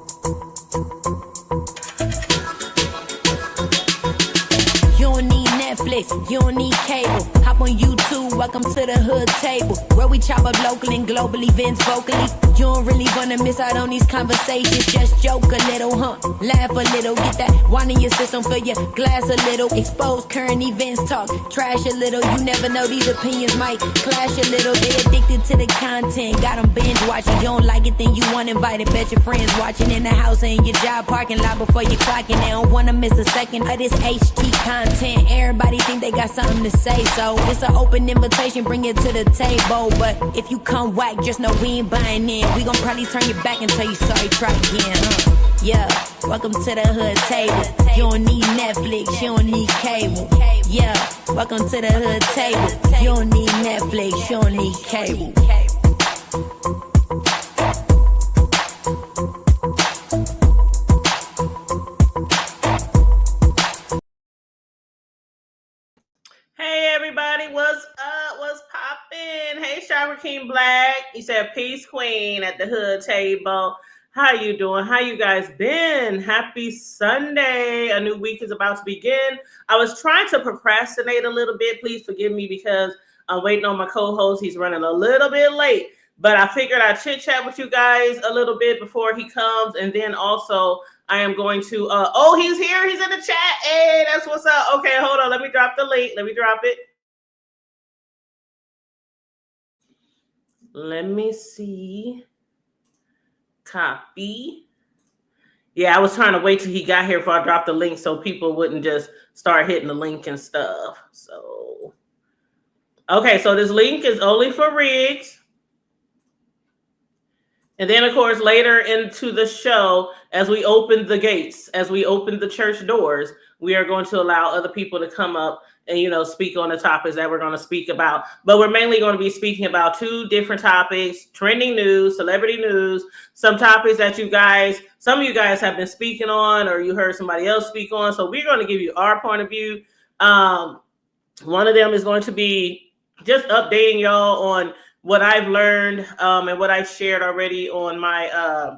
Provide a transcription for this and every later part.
You don't need Netflix, you don't need cable. Hop on YouTube, welcome to the hood table, where we chop up local and global events vocally. You don't really wanna miss out on these conversations. Just joke a little, laugh a little, get that wine in your system, fill your glass a little. Expose current events, talk trash a little. You never know, these opinions might clash a little. They addicted to the content, got them binge watching. You don't like it, then you want invited. Bet your friends watching in the house and your job parking lot before you clocking. They don't wanna miss a second of this HT content. Everybody think they got something to say, so it's an open invitation, bring it to the table. But if you come whack, just know we ain't buying in. We gon' probably turn your back and tell you sorry, try again, Yeah, welcome to the hood table. You don't need Netflix, you don't need cable. Yeah, welcome to the hood table. You don't need Netflix, you don't need cable. Hey everybody, what's up? What's poppin'? Hey Shower King Black. He said peace queen at the hood table. How you doing? How you guys been? Happy Sunday. A new week is about to begin. I was trying to procrastinate a little bit. Please forgive me because I'm waiting on my co-host. He's running a little bit late, but I figured I'd chit chat with you guys a little bit before he comes. And then also I am going to, oh, he's here. He's in the chat. Hey, that's what's up. Okay, hold on. Let me drop the link. Let me drop it. Let me see. Copy. Yeah, I was trying to wait till he got here before I dropped the link so people wouldn't just start hitting the link and stuff. So, okay, so this link is only for Riggs. And then, of course, later into the show, as we open the gates, as we open the church doors, we are going to allow other people to come up and, speak on the topics that we're going to speak about. But we're mainly going to be speaking about two different topics: trending news, celebrity news, some topics that some of you guys have been speaking on, or you heard somebody else speak on. So we're going to give you our point of view. One of them is going to be just updating y'all on what I've learned and what I've shared already on my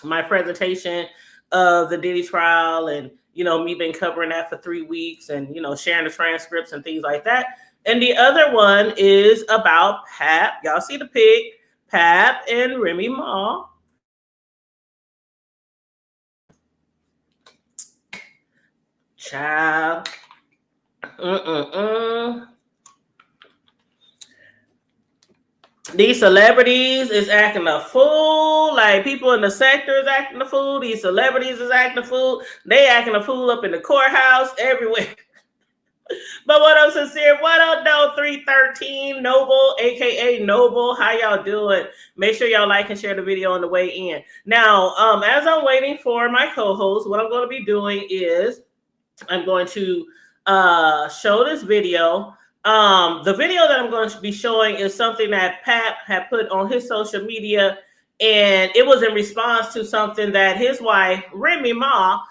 my presentation of the Diddy trial, and me been covering that for 3 weeks, and sharing the transcripts and things like that. And the other one is about Pap. Y'all see the pic, Pap and Remy Ma. Child. These celebrities is acting a fool. Like, people in the sector is acting a fool. These celebrities is acting a fool. They acting a fool up in the courthouse, everywhere. But what up, Sincere? What up, though? 313 Noble, aka Noble. How y'all doing? Make sure y'all like and share the video on the way in. Now, as I'm waiting for my co-host, what I'm going to be doing is I'm going to show this video. The video that I'm going to be showing is something that Pap had put on his social media, and it was in response to something that his wife, Remy Ma,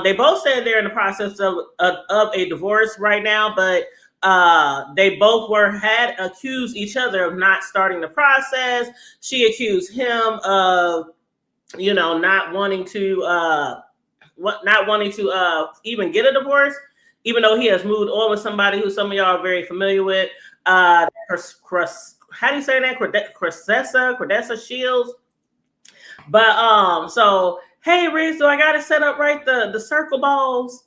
they both said they're in the process of a divorce right now, but they both had accused each other of not starting the process. She accused him of, not wanting to even get a divorce, even though he has moved on with somebody who some of y'all are very familiar with. How do you say that? Cressessa Shields. But so, hey Riz, do I got to set up right the circle balls?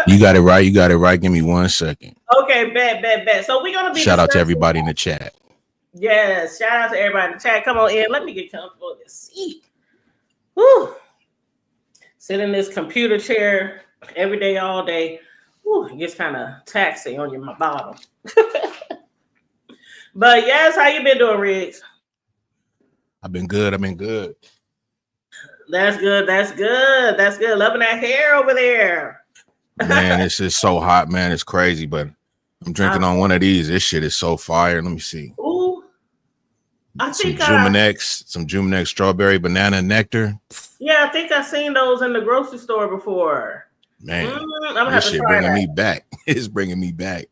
You got it right. You got it right. Give me 1 second. Okay, bet. So we're gonna be shout out to everybody in the chat. Yes, shout out to everybody in the chat. Come on in. Let me get comfortable in this seat. Woo. Sit in this computer chair every day, all day. Whew, it gets kind of taxing on my bottom. But yes, how you been doing, Riggs? I've been good. That's good. Loving that hair over there. Man, it's just so hot, man. It's crazy, but I'm drinking on one of these. This shit is so fire. Let me see. Ooh. Some Jumenex strawberry banana nectar. Yeah, I think I've seen those in the grocery store before. Man, this shit bringing me back. It's bringing me back.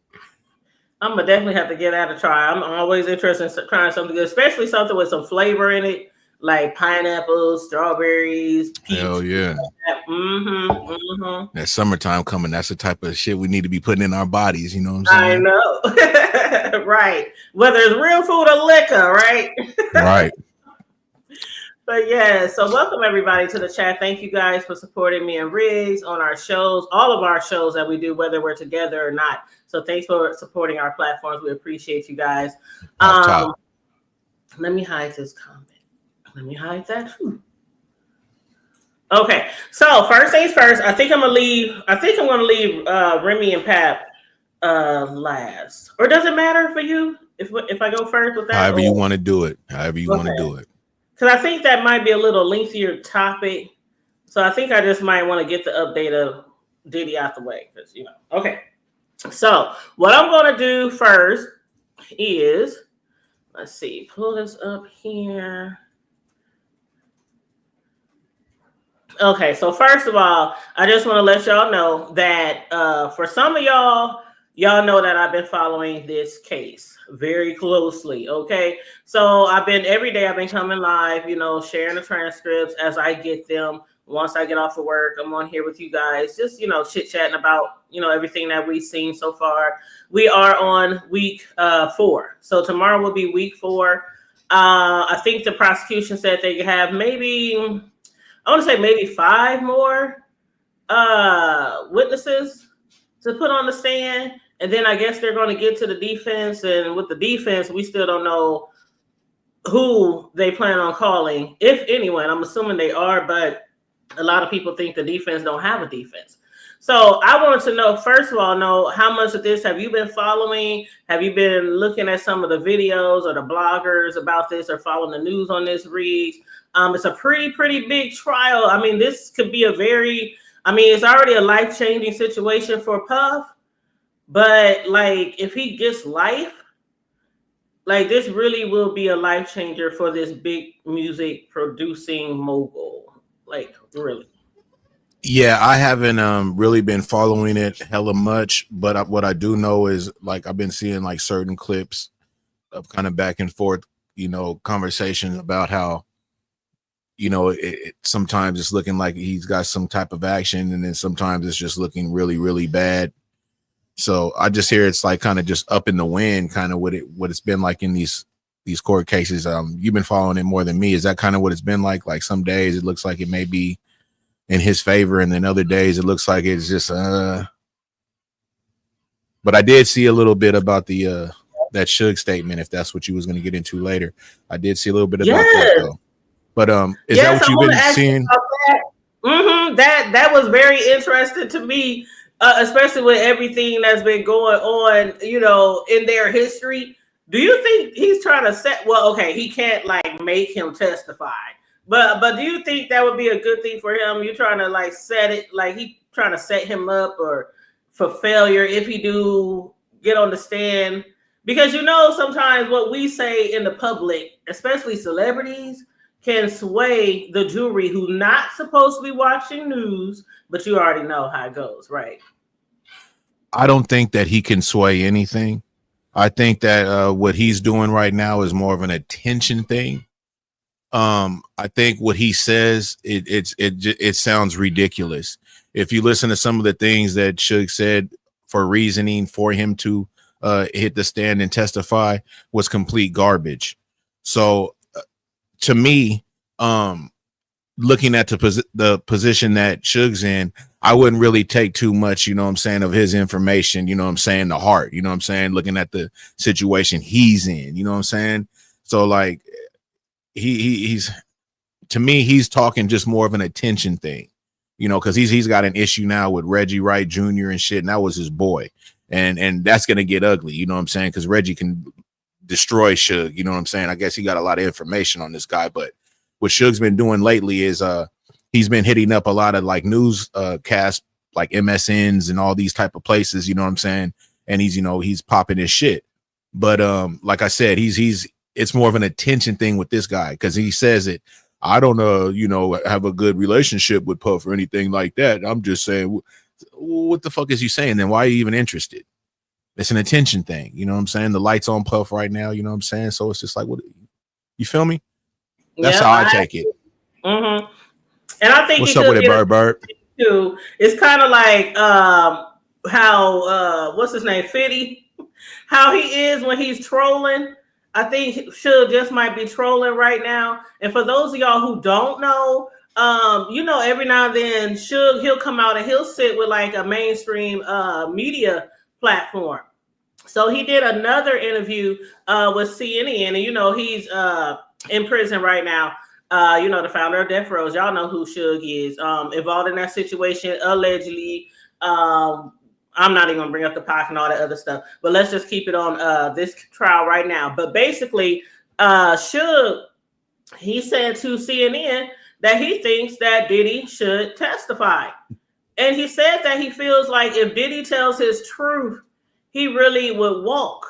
I'm gonna definitely have to get that a try. I'm always interested in trying something good, especially something with some flavor in it. like pineapples, strawberries, Hell peach. yeah. That summertime coming, that's the type of shit we need to be putting in our bodies, you know what I'm saying? I know. Right. Whether it's real food or liquor, right? Right. But yeah, so welcome everybody to the chat. Thank you guys for supporting me and Riggs on our shows, all of our shows that we do, whether we're together or not. So thanks for supporting our platforms. We appreciate you guys. Let me hide this comment. Let me hide that too. Okay, so first things first. I think I'm gonna leave Remy and Pap last. Or does it matter for you if I go first with that? However you want to do it. However you want to do it. Because I think that might be a little lengthier topic. So I think I just might want to get the update of Diddy out the way. Because, you know. Okay. So what I'm going to do first is, let's see, pull this up here. Okay. So first of all, I just want to let y'all know that for some of y'all know that I've been following this case very closely. Okay. So every day I've been coming live, you know, sharing the transcripts as I get them. Once I get off of work, I'm on here with you guys, just, you know, chit chatting about, you know, everything that we've seen so far. We are on week 4. So tomorrow will be week 4. I think the prosecution said they have maybe 5 more witnesses to put on the stand. And then I guess they're going to get to the defense. And with the defense, we still don't know who they plan on calling, if anyone. I'm assuming they are, but a lot of people think the defense don't have a defense. So I wanted to know, first of all, how much of this have you been following? Have you been looking at some of the videos or the bloggers about this or following the news on this, Riggs? It's a pretty big trial. I mean, this could be it's already a life-changing situation for Puff. But like, if he gets life, like this really will be a life changer for this big music producing mogul. Like, really. Yeah, I haven't really been following it hella much, but what I do know is, like, I've been seeing like certain clips of kind of back and forth, you know, conversations about how, you know, sometimes it's looking like he's got some type of action, and then sometimes it's just looking really, really bad. So I just hear it's like kind of just up in the wind, kind of what it's been like in these court cases. You've been following it more than me. Is that kind of what it's been like? Like some days it looks like it may be in his favor, and then other days it looks like it's just But I did see a little bit about the that Suge statement, if that's what you was going to get into later. I did see a little bit about that though. But is that what you've been seeing? That was very interesting to me. Especially with everything that's been going on, you know, in their history. Do you think he's trying to he can't like make him testify, but do you think that would be a good thing for him? You trying to like set it, like he trying to set him up or for failure if he do get on the stand? Because, you know, sometimes what we say in the public, especially celebrities, can sway the jury who's not supposed to be watching news, but you already know how it goes, right? I don't think that he can sway anything. I think that what he's doing right now is more of an attention thing. I think what he says, it sounds ridiculous. If you listen to some of the things that Suge said for reasoning for him to hit the stand and testify was complete garbage. So to me, looking at the position that Suge's in, I wouldn't really take too much, you know what I'm saying, of his information, you know what I'm saying, the heart, you know what I'm saying, looking at the situation he's in, you know what I'm saying? So like he's to me, he's talking just more of an attention thing, you know, because he's got an issue now with Reggie Wright Jr. and shit, and that was his boy. And that's gonna get ugly, you know what I'm saying? Because Reggie can destroy Suge, you know what I'm saying? I guess he got a lot of information on this guy, but what Suge's been doing lately is he's been hitting up a lot of like news casts like MSNs and all these type of places, you know what I'm saying? And he's popping his shit. But like I said, it's more of an attention thing with this guy, because he says it. I don't have a good relationship with Puff or anything like that. I'm just saying, what the fuck is you saying then? Why are you even interested? It's an attention thing, you know what I'm saying? The light's on Puff right now, you know what I'm saying? So it's just like, what, you feel me? That's how I take it. Mm-hmm. And I think what's up with it, Bird? Too. It's kind of like how what's his name, Fitty, how he is when he's trolling. I think Suge just might be trolling right now. And for those of y'all who don't know, you know, every now and then Suge, he'll come out and he'll sit with like a mainstream media platform. So he did another interview with CNN, and you know he's in prison right now. You know, the founder of Death Row. Y'all know who Suge is. Involved in that situation, allegedly. I'm not even gonna bring up the Pac and all that other stuff, but let's just keep it on this trial right now. But basically, Suge, he said to CNN that he thinks that Diddy should testify. And he said that he feels like if Diddy tells his truth, he really would walk.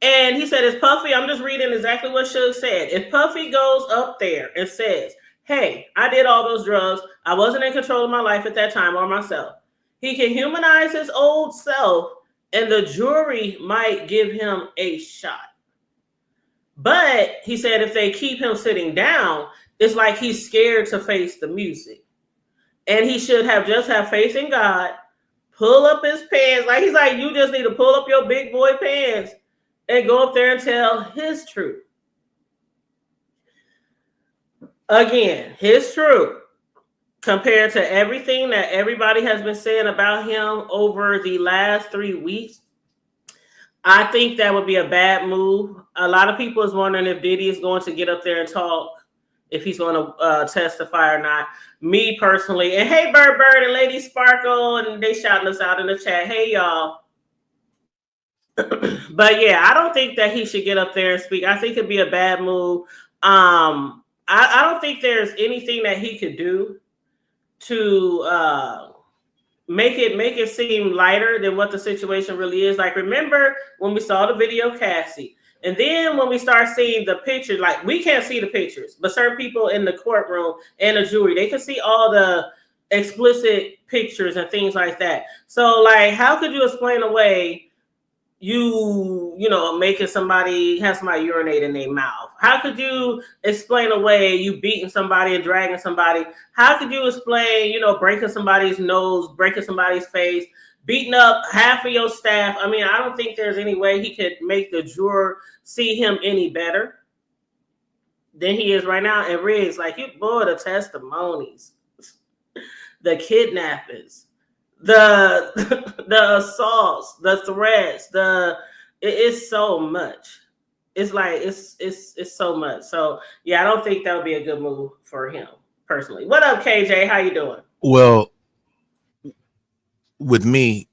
And he said, it's Puffy. I'm just reading exactly what Suge said. If Puffy goes up there and says, hey, I did all those drugs, I wasn't in control of my life at that time or myself, he can humanize his old self and the jury might give him a shot. But he said if they keep him sitting down, it's like he's scared to face the music. And he should just have faith in God, pull up his pants. Like he's like, you just need to pull up your big boy pants and go up there and tell his truth. Again, his truth compared to everything that everybody has been saying about him over the last 3 weeks. I think that would be a bad move. A lot of people is wondering if Diddy is going to get up there and talk, if he's going to testify or not. Me personally, and hey, Bird and Lady Sparkle, and they shouting us out in the chat. Hey, y'all. But yeah, I don't think that he should get up there and speak. I think it'd be a bad move. I don't think there's anything that he could do to make it seem lighter than what the situation really is. Like, remember when we saw the video of Cassie, and then when we start seeing the pictures, like we can't see the pictures, but certain people in the courtroom and the jury, they can see all the explicit pictures and things like that. So like, how could you explain away you know, making somebody have somebody urinate in their mouth? How could you explain away you beating somebody and dragging somebody? How could you explain, you know, breaking somebody's nose, breaking somebody's face, beating up half of your staff? I mean, I don't think there's any way he could make the juror see him any better than he is right now. And Riggs, like, you boy, the testimonies, the kidnappings, the assaults, the threats, it's so much. It's like it's so much. So yeah, I don't think that would be a good move for him personally. What up, KJ? How you doing? Well, with me,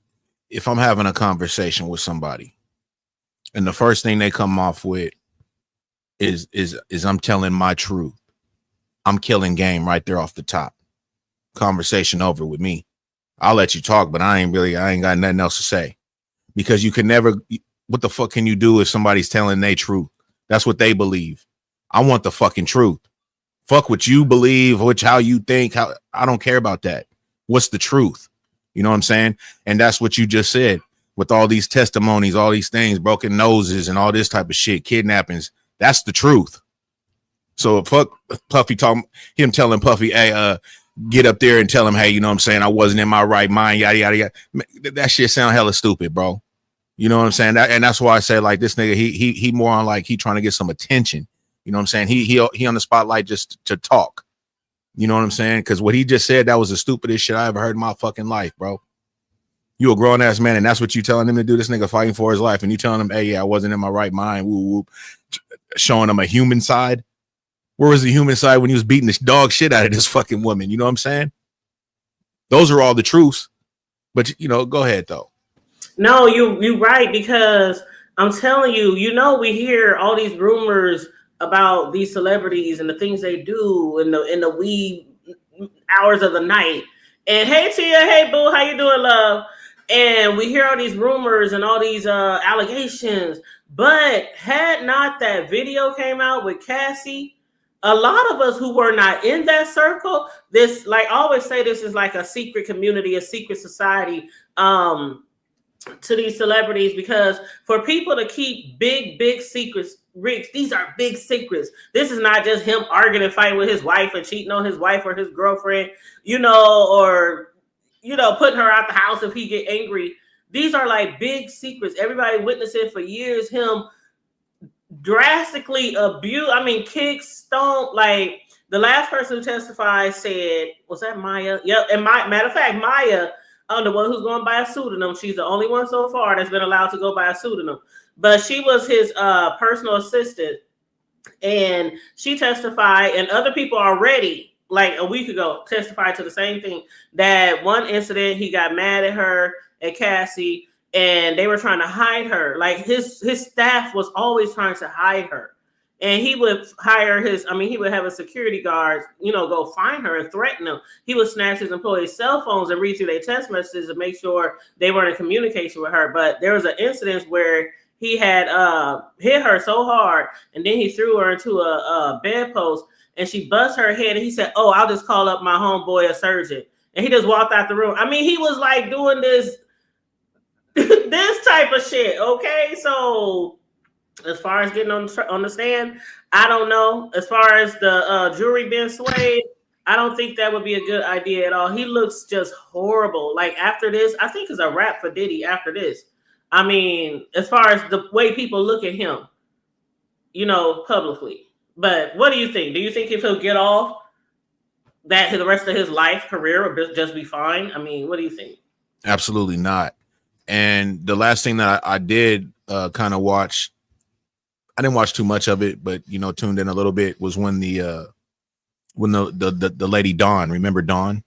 if I'm having a conversation with somebody and the first thing they come off with is I'm telling my truth, I'm killing game right there off the top. Conversation over with me. I'll let you talk, but I ain't got nothing else to say, because you can never, what the fuck can you do if somebody's telling their truth? That's what they believe. I want the fucking truth. Fuck what you believe, how you think, I don't care about that. What's the truth? You know what I'm saying? And that's what you just said with all these testimonies, all these things, broken noses and all this type of shit, kidnappings. That's the truth. So fuck Puffy him telling Puffy, hey, get up there and tell him, hey, you know what I'm saying, I wasn't in my right mind, yada, yada, yada. That shit sound hella stupid, bro. You know what I'm saying? And that's why I say, like, this nigga, he more on like he trying to get some attention. You know what I'm saying? He on the spotlight just to talk. You know what I'm saying? Because what he just said, that was the stupidest shit I ever heard in my fucking life, bro. You a grown ass man, and that's what you telling him to do. This nigga fighting for his life, and you telling him, hey, yeah, I wasn't in my right mind. Woo, woo. Showing him a human side. Where was the human side when he was beating the dog shit out of this fucking woman? You know what I'm saying? Those are all the truths. But, you know, go ahead, though. No, you're right, because I'm telling you, you know, we hear all these rumors about these celebrities and the things they do in the wee hours of the night. And hey, Tia, hey, boo, how you doing, love? And we hear all these rumors and all these allegations. But had not that video came out with Cassie, a lot of us who were not in that circle, this, like I always say, this is like a secret community, a secret society to these celebrities, because for people to keep big secrets Riggs, these are big secrets. This is not just him arguing and fighting with his wife and cheating on his wife or his girlfriend, or putting her out the house if he get angry. These are like big secrets. Everybody witnessed it for years. Him drastically kick, stomp. Like the last person who testified said, was that Maya? Yep. And matter of fact, Maya, the one who's going by a pseudonym. She's the only one so far that's been allowed to go by a pseudonym. But she was his personal assistant, and she testified, and other people already, like a week ago, testified to the same thing. That one incident, he got mad at her, at Cassie, and they were trying to hide her. Like his staff was always trying to hide her. And he would hire he would have a security guard, go find her and threaten them. He would snatch his employees' cell phones and read through their text messages and make sure they weren't in communication with her. But there was an incident where he had hit her so hard, and then he threw her into a bedpost, and she bust her head, and he said, "Oh, I'll just call up my homeboy, a surgeon." And he just walked out the room. I mean, he was like doing this type of shit, okay? So as far as getting on the stand, I don't know. As far as the jury being swayed, I don't think that would be a good idea at all. He looks just horrible. Like after this, I think it's a wrap for Diddy after this. I mean, as far as the way people look at him, publicly. But what do you think? Do you think if he'll get off, that the rest of his career will just be fine? I mean, what do you think? Absolutely not. And the last thing that I did kind of watch, I didn't watch too much of it, but tuned in a little bit, was when the lady Dawn, remember Dawn,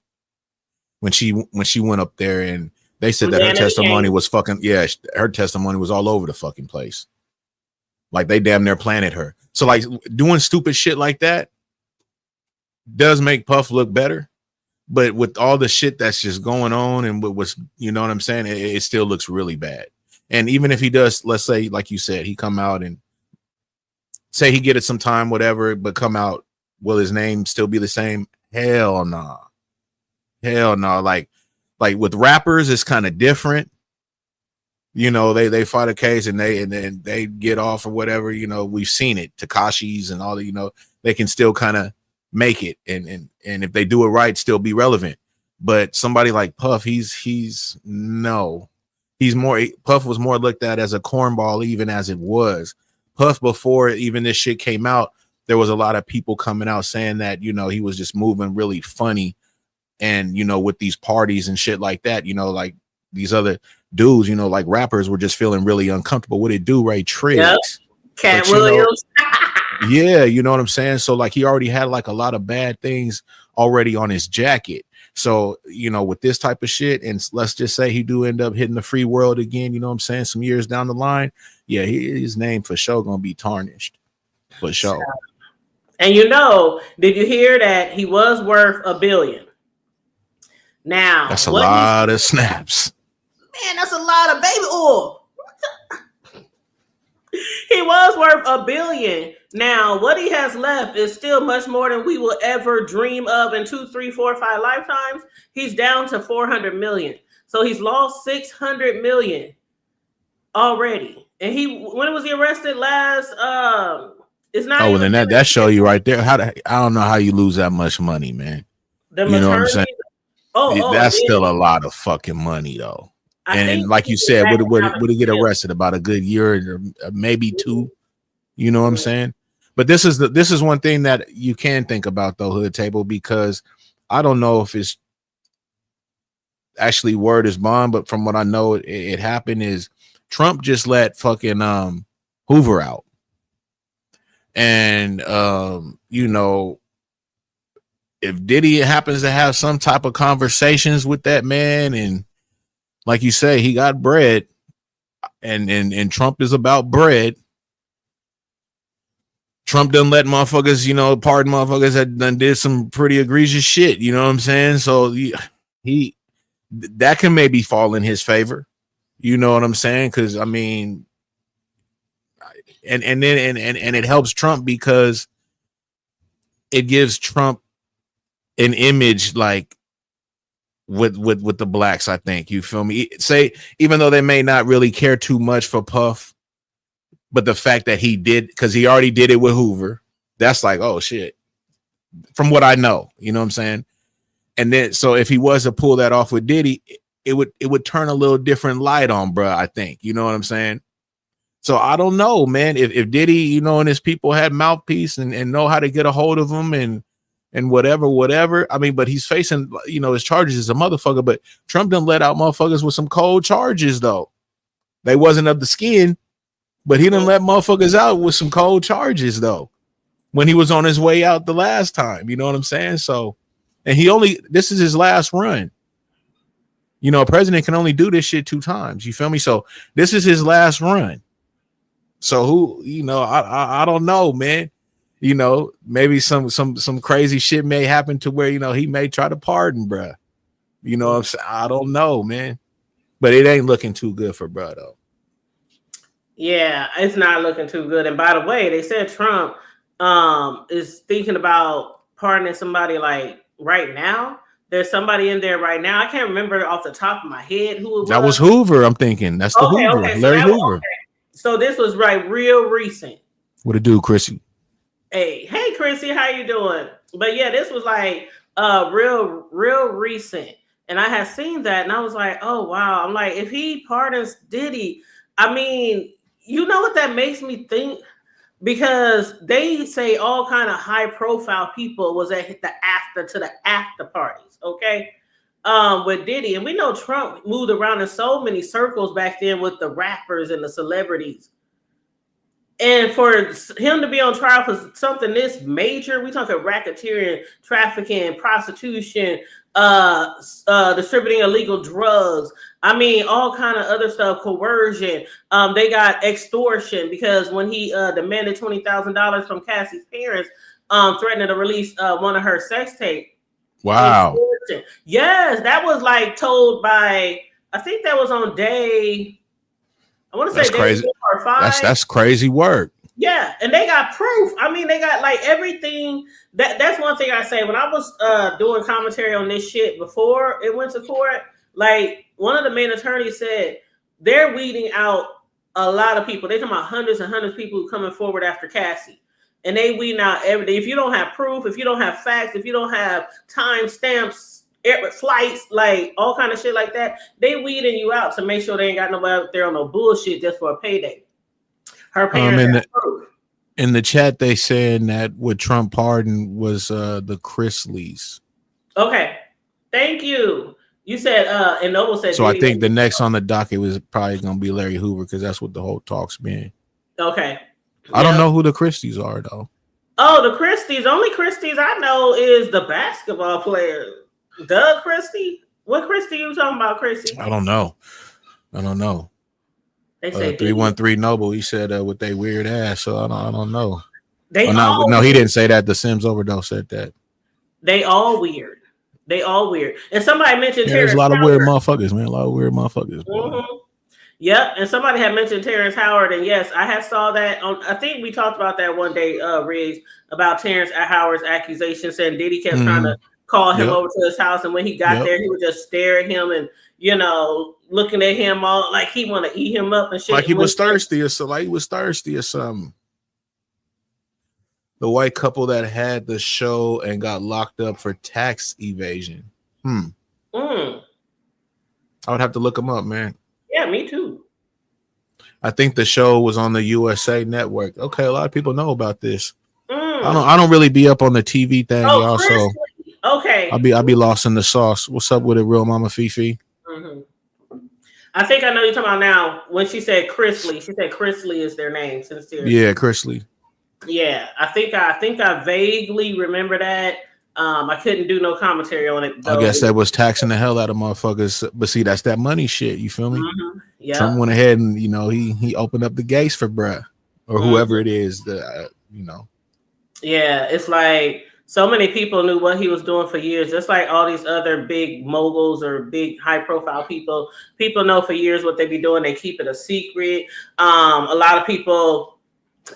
when she went up there, and they said that her testimony was her testimony was all over the fucking place. Like they damn near planted her. So like doing stupid shit like that does make Puff look better, but with all the shit that's just going on and what's, what I'm saying, it still looks really bad. And even if he does, let's say, like you said, he come out and say he get it some time, whatever, but come out, will his name still be the same? Hell no. Hell no. Like with rappers, it's kind of different. They fight a case and they get off or whatever. We've seen it. Tekashi's and all the, they can still kind of make it, and if they do it right, still be relevant. But somebody like Puff, Puff was more looked at as a cornball, even as it was. Puff, before even this shit came out, there was a lot of people coming out saying that, he was just moving really funny, and with these parties and shit like that, like these other dudes, like rappers were just feeling really uncomfortable with it. Do Ray Triggs, yep. Cat Williams. Yeah, you know what I'm saying? So like he already had like a lot of bad things already on his jacket. So, with this type of shit, and let's just say he do end up hitting the free world again, you know what I'm saying, some years down the line, yeah, his name for sure gonna be tarnished. For sure. And did you hear that he was worth $1 billion? Now that's a lot of snaps. Man, that's a lot of baby oil. He was worth $1 billion. Now, what he has left is still much more than we will ever dream of in 2, 3, 4, 5 lifetimes. He's down to $400 million. So he's lost $600 million already. And when was he arrested last? It's not. Oh, then that show you right there. I don't know how you lose that much money, man. You know what I'm saying? That's still a lot of fucking money, though. And like you said, would he get arrested about a good year or maybe 2? You know what I'm saying? But this is one thing that you can think about, though, Hood Table, because I don't know if it's actually word is bond, but from what I know, it happened is Trump just let fucking Hoover out. And if Diddy happens to have some type of conversations with that man, and like you say, he got bread, and Trump is about bread. Trump done let motherfuckers, pardon motherfuckers that done did some pretty egregious shit. You know what I'm saying? So he that can maybe fall in his favor. You know what I'm saying? Because I mean, and it helps Trump because it gives Trump an image like with the blacks. I think, you feel me? Say, even though they may not really care too much for Puff, But the fact that he did, because he already did it with Hoover, that's like, oh shit. From what I know, you know what I'm saying? And then, so if he was to pull that off with Diddy, it would turn a little different light on, bro. I think, you know what I'm saying? So I don't know, man. If Diddy, you know, and his people had mouthpiece and know how to get a hold of him and whatever. I mean, but he's facing, you know, his charges as a motherfucker. But Trump done let out motherfuckers with some cold charges, though. They wasn't of the skin, but he done let motherfuckers out with some cold charges, though, when he was on his way out the last time. You know what I'm saying? So, and this is his last run. You know, a president can only do this shit 2 times. You feel me? So this is his last run. So who, you know, I don't know, man. You know, maybe some crazy shit may happen to where, you know, he may try to pardon bruh. You know what I'm saying? I don't know, man. But it ain't looking too good for bruh, though. Yeah, it's not looking too good. And by the way, they said Trump is thinking about pardoning somebody like right now. There's somebody in there right now. I can't remember off the top of my head who it was. That was Hoover, I'm thinking. That's the Hoover, okay. Larry Hoover. Okay. So this was real recent. What it do, Chrissy? Hey, Chrissy, how you doing? But yeah, this was like real recent. And I had seen that and I was like, oh wow. I'm like, if he pardons Diddy, I mean, you know what that makes me think? Because they say all kind of high profile people was at the after parties, okay? With Diddy. And we know Trump moved around in so many circles back then with the rappers and the celebrities. And for him to be on trial for something this major, we talking racketeering, trafficking, prostitution, distributing illegal drugs. I mean, all kind of other stuff, coercion. They got extortion because when he demanded $20,000 from Cassie's parents, threatening to release one of her sex tapes. Wow. Yes, that was like told by, I think that was on day, I want to say crazy. Day 4 or 5. That's crazy work. Yeah, and they got proof. I mean, they got like everything. That's one thing I say. When I was doing commentary on this shit before it went to court, like one of the main attorneys said, they're weeding out a lot of people. They're talking about hundreds and hundreds of people who coming forward after Cassie. And they weeding out everything. If you don't have proof, if you don't have facts, if you don't have time stamps, flights, like all kind of shit like that, they weeding you out to make sure they ain't got nobody out there on no bullshit just for a payday. Her parents in the chat, they saying that what Trump pardoned was the Chrisleys. Okay, thank you. You said and Noble said. So I think the next on the docket was probably gonna be Larry Hoover because that's what the whole talk's been. Okay. I don't know who the Christies are though. Oh, the Christies. Only Christies I know is the basketball player, Doug Christie. What Christie you talking about, Christie? I don't know. They say 313 Noble. He said with they weird ass. So I don't know. No, he didn't say that. The Sims Overdose said that. They all weird. And somebody mentioned there's a lot of weird motherfuckers, man. A lot of weird motherfuckers. Mm-hmm. Yep. And somebody had mentioned Terrence Howard. And yes, I had saw that on. I think we talked about that one day, Riggs, about Terrence Howard's accusations, saying Diddy kept trying to call him over to his house, and when he got there, he would just stare at him and looking at him all like he want to eat him up and shit. Like he was thirsty or something. The white couple that had the show and got locked up for tax evasion. I would have to look them up, man. Yeah, me too. I think the show was on the USA Network. Okay, a lot of people know about this. I don't really be up on the TV thing, y'all. So okay, I'll be lost in the sauce. What's up with it, Real Mama Fifi? I think I know you're talking about now. When she said Chrisley, she said Chrisley is their name. Sincerely. Yeah, Chrisley. Yeah, I think I vaguely remember that. I couldn't do no commentary on it, though. I guess that was taxing the hell out of motherfuckers. But see, that's that money shit. You feel me? Yeah. Trump went ahead and he opened up the gates for bruh or whoever it is that Yeah, it's like so many people knew what he was doing for years. Just like all these other big moguls or big high profile people. People know for years what they be doing. They keep it a secret. A lot of people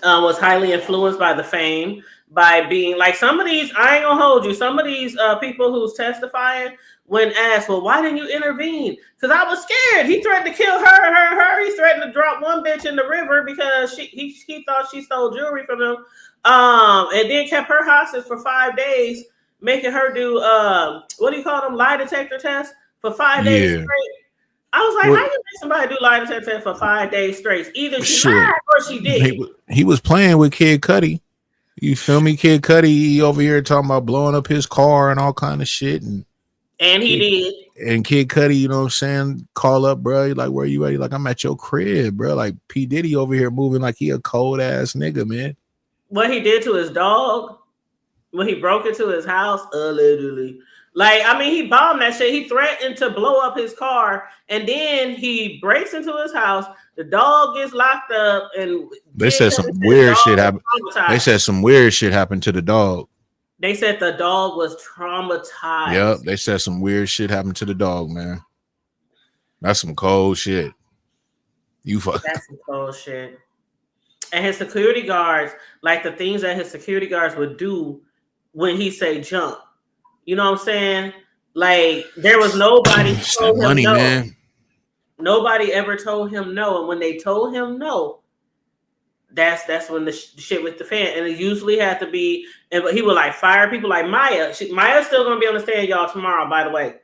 was highly influenced by the fame. by being like some of these. I ain't gonna hold you. Some of these people who's testifying, when asked, well, why didn't you intervene? Because I was scared. He threatened to kill her. He threatened to drop one bitch in the river because he thought she stole jewelry from him. And then kept her hostage for 5 days, making her do what do you call them, lie detector tests for 5 days straight. I was like, how you make somebody do lie detector tests for 5 days straight? Either she lied or she did. He was playing with Kid Cudi. You feel me? Kid Cudi over here talking about blowing up his car and all kind of shit, and he did. And Kid Cudi, you know what I'm saying, call up, bro. Like, where you at? He like, I'm at your crib, bro. Like P. Diddy over here moving like he a cold ass nigga, man. What he did to his dog when he broke into his house, allegedly. Like, I mean, he bombed that shit. He threatened to blow up his car, and then he breaks into his house. The dog gets locked up, and they said some weird shit happened. They said some weird shit happened to the dog. They said the dog was traumatized. Yep, they said some weird shit happened to the dog, man. That's some cold shit. That's some cold shit. And his security guards, like the things that his security guards would do when he say jump. You know what I'm saying? Like, there was nobody told him money, no. Man. Nobody ever told him no. And when they told him no, that's when the shit with the fan. And it usually had to be, and he would like fire people like Maya. Maya's still going to be on the stand, y'all, tomorrow, by the way.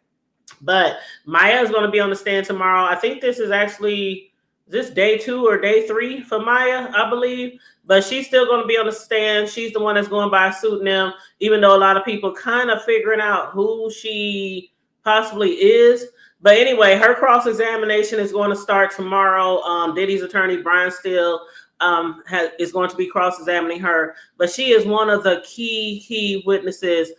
But Maya's going to be on the stand tomorrow. I think this is actually this day 2 or day 3 for Maya, I believe. But she's still going to be on the stand. She's the one that's going by a pseudonym, even though a lot of people kind of figuring out who she possibly is. But anyway, her cross-examination is going to start tomorrow. Diddy's attorney, Brian Steele, is going to be cross-examining her. But she is one of the key witnesses.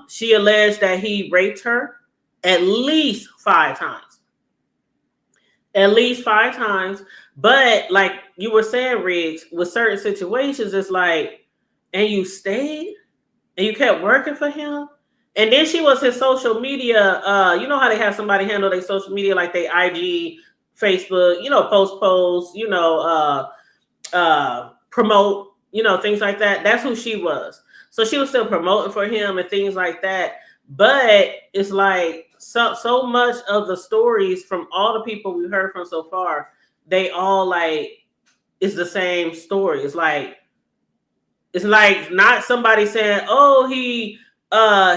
She alleged that he raped her at least 5 times. At least 5 times. But like you were saying, Riggs, with certain situations, it's like, and you stayed and you kept working for him. And then she was his social media. You know how they have somebody handle their social media, like they IG, Facebook, you know, post, you know, promote, you know, things like that. That's who she was. So she was still promoting for him and things like that. But it's like so much of the stories from all the people we've heard from so far, they all like, it's the same story. It's like not somebody saying, oh, he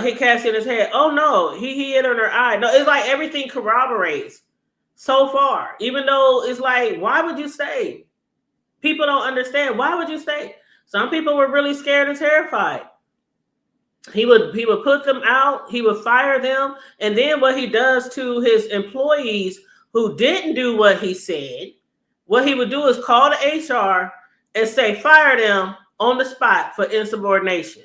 hit Cassie in his head. Oh no, he hit on her eye. No, it's like everything corroborates so far. Even though it's like, why would you stay? People don't understand. Why would you stay? Some people were really scared and terrified. He would put them out. He would fire them. And then what he does to his employees who didn't do what he said, what he would do is call the HR and say, fire them on the spot for insubordination.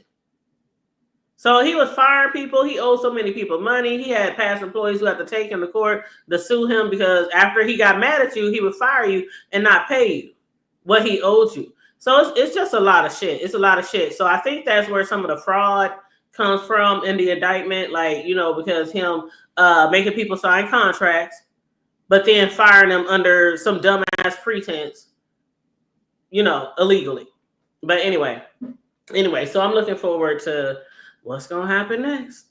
So he was firing people. He owed so many people money. He had past employees who had to take him to court to sue him because after he got mad at you, he would fire you and not pay you what he owed you. So it's just a lot of shit. It's a lot of shit. So I think that's where some of the fraud comes from in the indictment, like, you know, because him making people sign contracts, but then firing them under some dumbass pretense, you know, illegally. But anyway, so I'm looking forward to what's going to happen next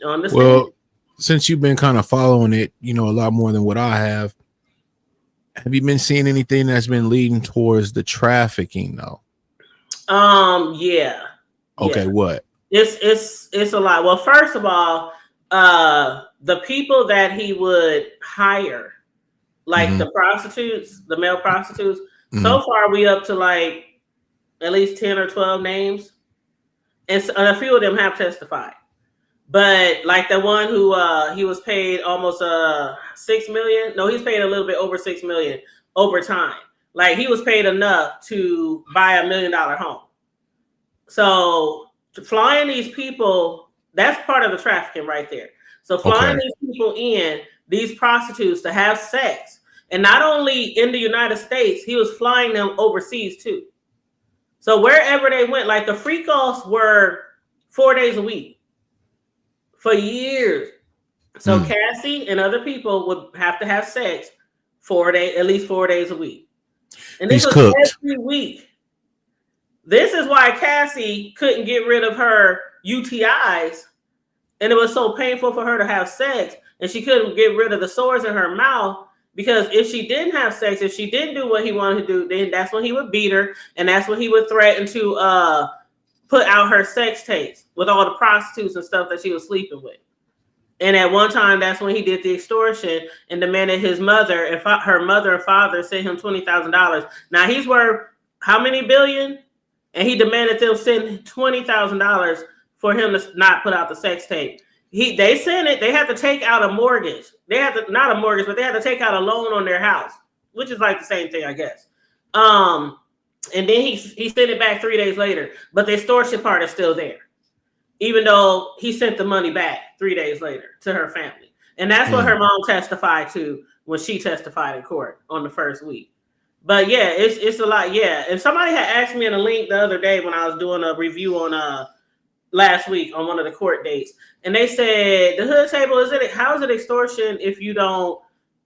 on this. Well, since you've been kind of following it, you know, a lot more than what I have you been seeing anything that's been leading towards the trafficking though? Yeah. Okay, yeah. What? It's a lot. Well, first of all, the people that he would hire, like the prostitutes, the male prostitutes, so far we up to like at least 10 or 12 names. And a few of them have testified. But like the one who he was paid almost $6 million. No, he's paid a little bit over $6 million over time. Like he was paid enough to buy $1 million home. So flying these people, that's part of the trafficking right there. So flying these people in, these prostitutes to have sex. And not only in the United States, he was flying them overseas too. So wherever they went, like the free calls were 4 days a week for years. So Cassie and other people would have to have sex at least 4 days a week. And this was every week. This is why Cassie couldn't get rid of her UTIs, and it was so painful for her to have sex, and she couldn't get rid of the sores in her mouth, because if she didn't have sex, if she didn't do what he wanted to do, then that's when he would beat her, and that's when he would threaten to put out her sex tapes with all the prostitutes and stuff that she was sleeping with. And at one time, that's when he did the extortion and demanded his mother and her mother and father sent him $20,000. Now he's worth how many billion? And he demanded them send $20,000 for him to not put out the sex tape. They sent it. They had to take out a mortgage. They had to, not a mortgage, but they had to take out a loan on their house, which is like the same thing, I guess. And then he sent it back 3 days later, but the extortion part is still there, even though he sent the money back 3 days later to her family. And that's what her mom testified to when she testified in court on the first week. But yeah, it's a lot. Yeah. And somebody had asked me in a link the other day when I was doing a review on last week on one of the court dates. And they said the hood table, how is it extortion if you don't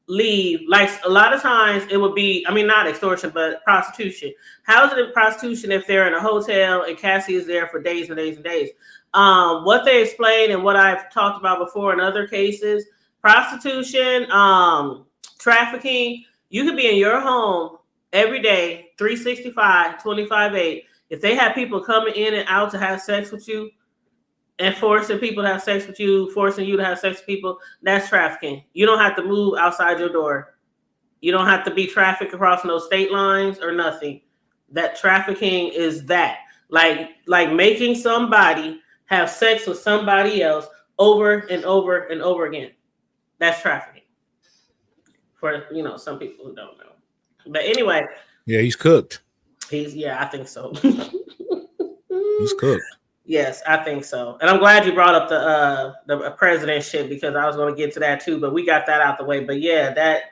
leave? Like a lot of times it would be, I mean, not extortion, but prostitution. How is it prostitution if they're in a hotel and Cassie is there for days and days and days? What they explained and what I've talked about before in other cases, prostitution, trafficking, you could be in your home every day, 365, 25/8. If they have people coming in and out to have sex with you and forcing people to have sex with you, forcing you to have sex with people, that's trafficking. You don't have to move outside your door. You don't have to be trafficked across no state lines or nothing. That trafficking is that. Like making somebody have sex with somebody else over and over and over again. That's trafficking. For, some people who don't know. But anyway. Yeah, he's cooked. I think so. He's cooked. Yes, I think so. And I'm glad you brought up the president shit, because I was going to get to that too, but we got that out the way. But yeah, that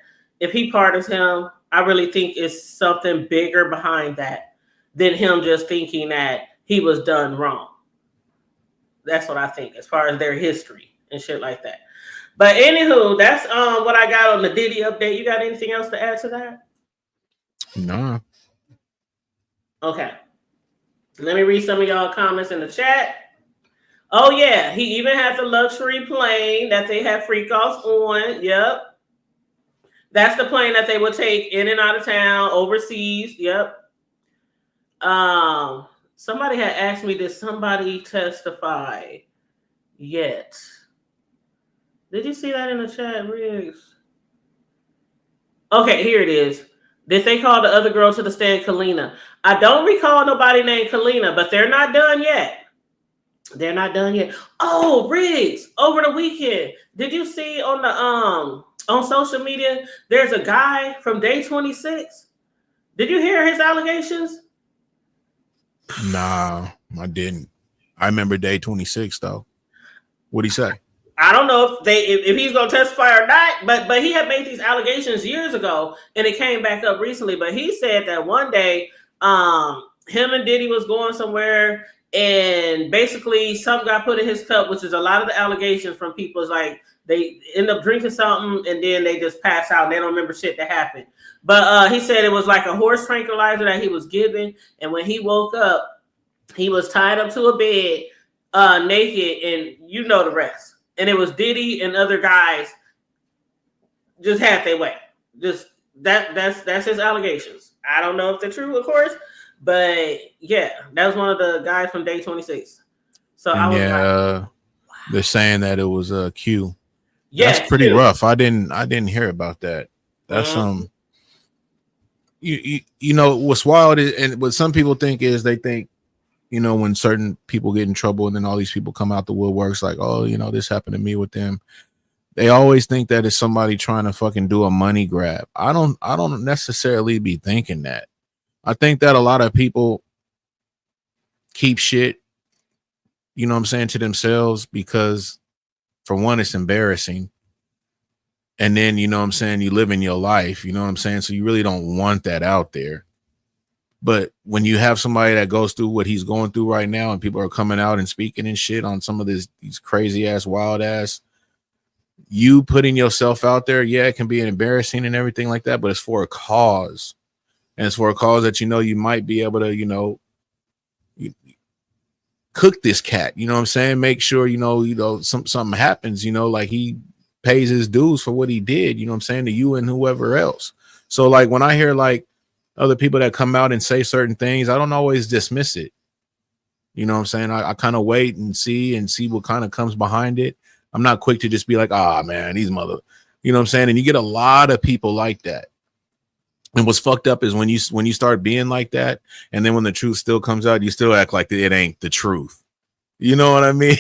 if he pardons him, I really think it's something bigger behind that than him just thinking that he was done wrong. That's what I think as far as their history and shit like that. But anywho, that's what I got on the Diddy update. You got anything else to add to that? Nah. Okay. Let me read some of y'all comments in the chat. Oh yeah, he even has a luxury plane that they have freak offs on. Yep. That's the plane that they would take in and out of town, overseas. Yep. Somebody had asked me, did somebody testify yet? Did you see that in the chat, Riggs? Okay, here it is. Did they call the other girl to the stand, Kalina? I don't recall nobody named Kalina, but they're not done yet. They're not done yet. Oh, Riggs, over the weekend, did you see on the on social media, there's a guy from Day 26? Did you hear his allegations? Nah, I didn't. I remember Day 26 though. What'd he say? I don't know if he's gonna testify or not, but he had made these allegations years ago, and it came back up recently. But he said that one day, him and Diddy was going somewhere, and basically something got put in his cup, which is a lot of the allegations from people is like they end up drinking something and then they just pass out and they don't remember shit that happened. But he said it was like a horse tranquilizer that he was given, and when he woke up, he was tied up to a bed, naked, and you know the rest. And it was Diddy and other guys just had their way. Just that's his allegations. I don't know if they're true, of course, but yeah, that was one of the guys from Day 26. So I was like, wow. They're saying that it was a Q. Yeah, that's pretty rough. I didn't hear about that. That's you know what's wild is, and what some people think is they think, when certain people get in trouble and then all these people come out the woodworks like, oh, this happened to me with them. They always think that it's somebody trying to fucking do a money grab. I don't necessarily be thinking that. I think that a lot of people keep shit, to themselves because, for one, it's embarrassing. And then, you live in your life, so you really don't want that out there. But when you have somebody that goes through what he's going through right now and people are coming out and speaking and shit on some of these crazy ass, wild ass, you putting yourself out there, yeah, it can be embarrassing and everything like that, but it's for a cause. And it's for a cause that, you might be able to, cook this cat. You know what I'm saying? Make sure, something happens, like he pays his dues for what he did, you know what I'm saying, to you and whoever else. So like when I hear like other people that come out and say certain things, I don't always dismiss it. You know what I'm saying? I kind of wait and see what kind of comes behind it. I'm not quick to just be like, man, these mother, you know what I'm saying? And you get a lot of people like that. And what's fucked up is when you start being like that, and then when the truth still comes out, you still act like it ain't the truth. You know what I mean?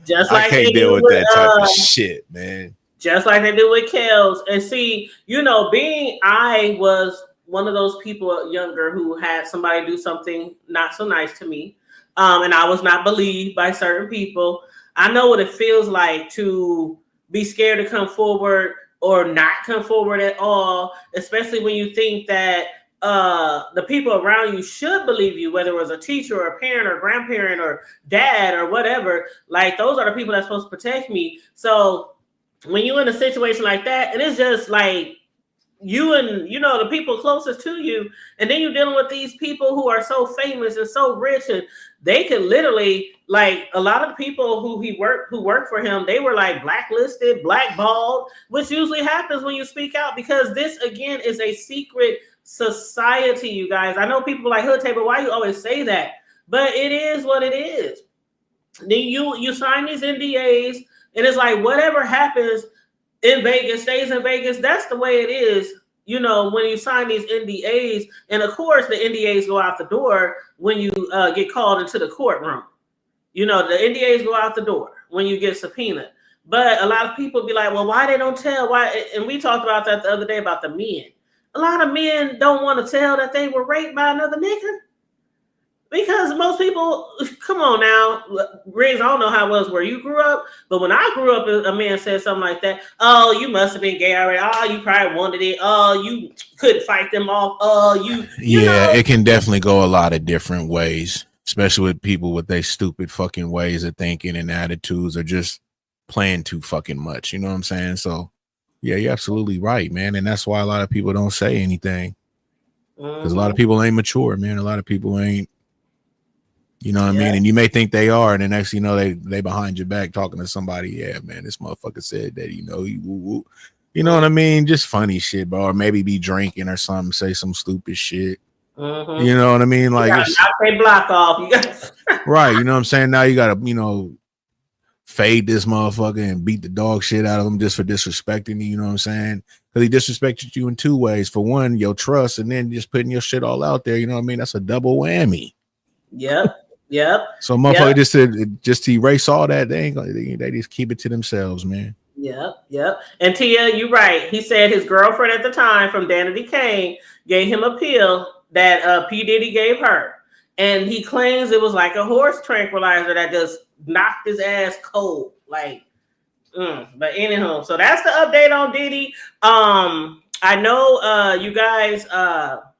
Just like I can't deal with that type of shit, man. Just like they do with Kels. And see, I was one of those people younger who had somebody do something not so nice to me. And I was not believed by certain people. I know what it feels like to be scared to come forward or not come forward at all, especially when you think that the people around you should believe you, whether it was a teacher or a parent or grandparent or dad or whatever. Like, those are the people that's supposed to protect me. So when you're in a situation like that, and it's just like you and the people closest to you, and then you're dealing with these people who are so famous and so rich, and they could literally, like, a lot of the people who worked for him, they were like blacklisted, blackballed, which usually happens when you speak out, because this again is a secret society, you guys. I know people are like, Hood Table, why you always say that? But it is what it is. Then you sign these NDAs, and it's like whatever happens in Vegas stays in Vegas. That's the way it is, when you sign these NDAs. And of course, the NDAs go out the door when you get called into the courtroom. The NDAs go out the door when you get subpoenaed. But a lot of people be like, well, why they don't tell? Why? And we talked about that the other day about the men. A lot of men don't want to tell that they were raped by another nigga. Because most people, come on now, Riggs, I don't know how it was where you grew up, but when I grew up, a man said something like that. Oh, you must have been gay already. Oh, you probably wanted it. Oh, you couldn't fight them off. Oh, you Yeah, it can definitely go a lot of different ways, especially with people with their stupid fucking ways of thinking and attitudes, or just playing too fucking much. You know what I'm saying? So, yeah, you're absolutely right, man. And that's why a lot of people don't say anything. Because a lot of people ain't mature, man. A lot of people ain't. You know what I mean? And you may think they are, and the next thing you know, they behind your back talking to somebody. Yeah, man, this motherfucker said that, he woo-woo. You know what I mean? Just funny shit, bro. Or maybe be drinking or something, say some stupid shit. Mm-hmm. You know what I mean? Like, knock their block off. Right, you know what I'm saying? Now you gotta, fade this motherfucker and beat the dog shit out of him just for disrespecting you, you know what I'm saying? Because he disrespected you in two ways. For one, your trust, and then just putting your shit all out there, you know what I mean? That's a double whammy. Yep. So motherfucker just to erase all that, they just keep it to themselves, man. Yep. And Tia, you're right. He said his girlfriend at the time from Danity Kane gave him a pill that P. Diddy gave her. And he claims it was like a horse tranquilizer that just knocked his ass cold. Like, but anyhow, so that's the update on Diddy. I know you guys are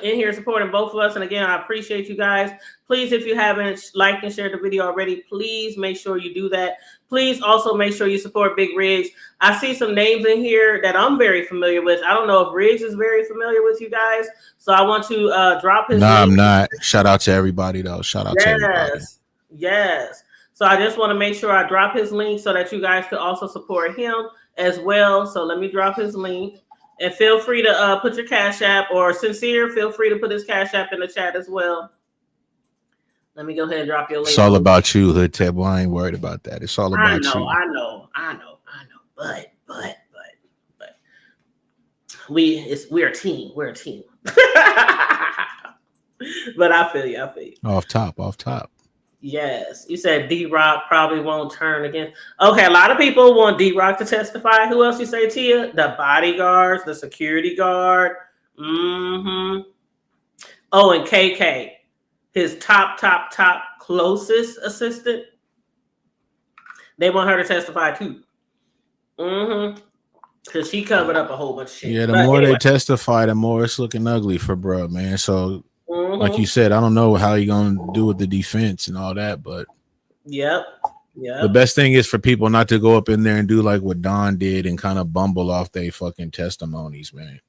in here supporting both of us, and again, I appreciate you guys. Please, if you haven't liked and shared the video already, please make sure you do that. Please also make sure you support Big Riggs. I see some names in here that I'm very familiar with. I don't know if Riggs is very familiar with you guys, so I want to drop his link. I'm not. Shout out to everybody though. Shout out to everybody. Yes. So I just want to make sure I drop his link so that you guys could also support him as well. So let me drop his link. And feel free to put your Cash App, or Sincere, feel free to put his Cash App in the chat as well. Let me go ahead and drop your link. It's all about you, Hood Table. I ain't worried about that. It's all about you. I know. But we're a team. We're a team. But I feel you. Off top. Yes. You said D-Rock probably won't turn again. Okay, a lot of people want D-Rock to testify. Who else you say, Tia? The bodyguards, the security guard. Mm-hmm. Oh, and KK, his top closest assistant. They want her to testify too. Mm-hmm. Because she covered up a whole bunch of shit. Yeah, the more they testify, the more it's looking ugly for bruh, man. So like you said, I don't know how you're gonna do with the defense and all that, but Yep. The best thing is for people not to go up in there and do like what Don did and kind of bumble off their fucking testimonies, man.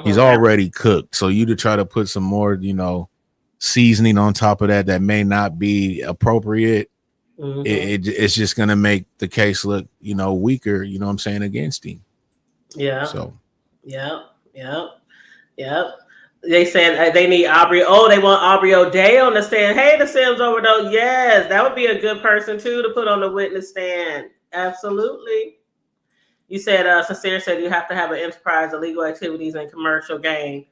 He's already cooked. So you to try to put some more, seasoning on top of that may not be appropriate, Mhm. it's just gonna make the case look, weaker, you know what I'm saying, against him. Yeah. So Yep. They said they need Aubrey. Oh, they want Aubrey O'Day on the stand. Hey, the Sims overdose. Yes, that would be a good person too to put on the witness stand. Absolutely. You said, Sincere said you have to have an enterprise, illegal activities, and commercial gain.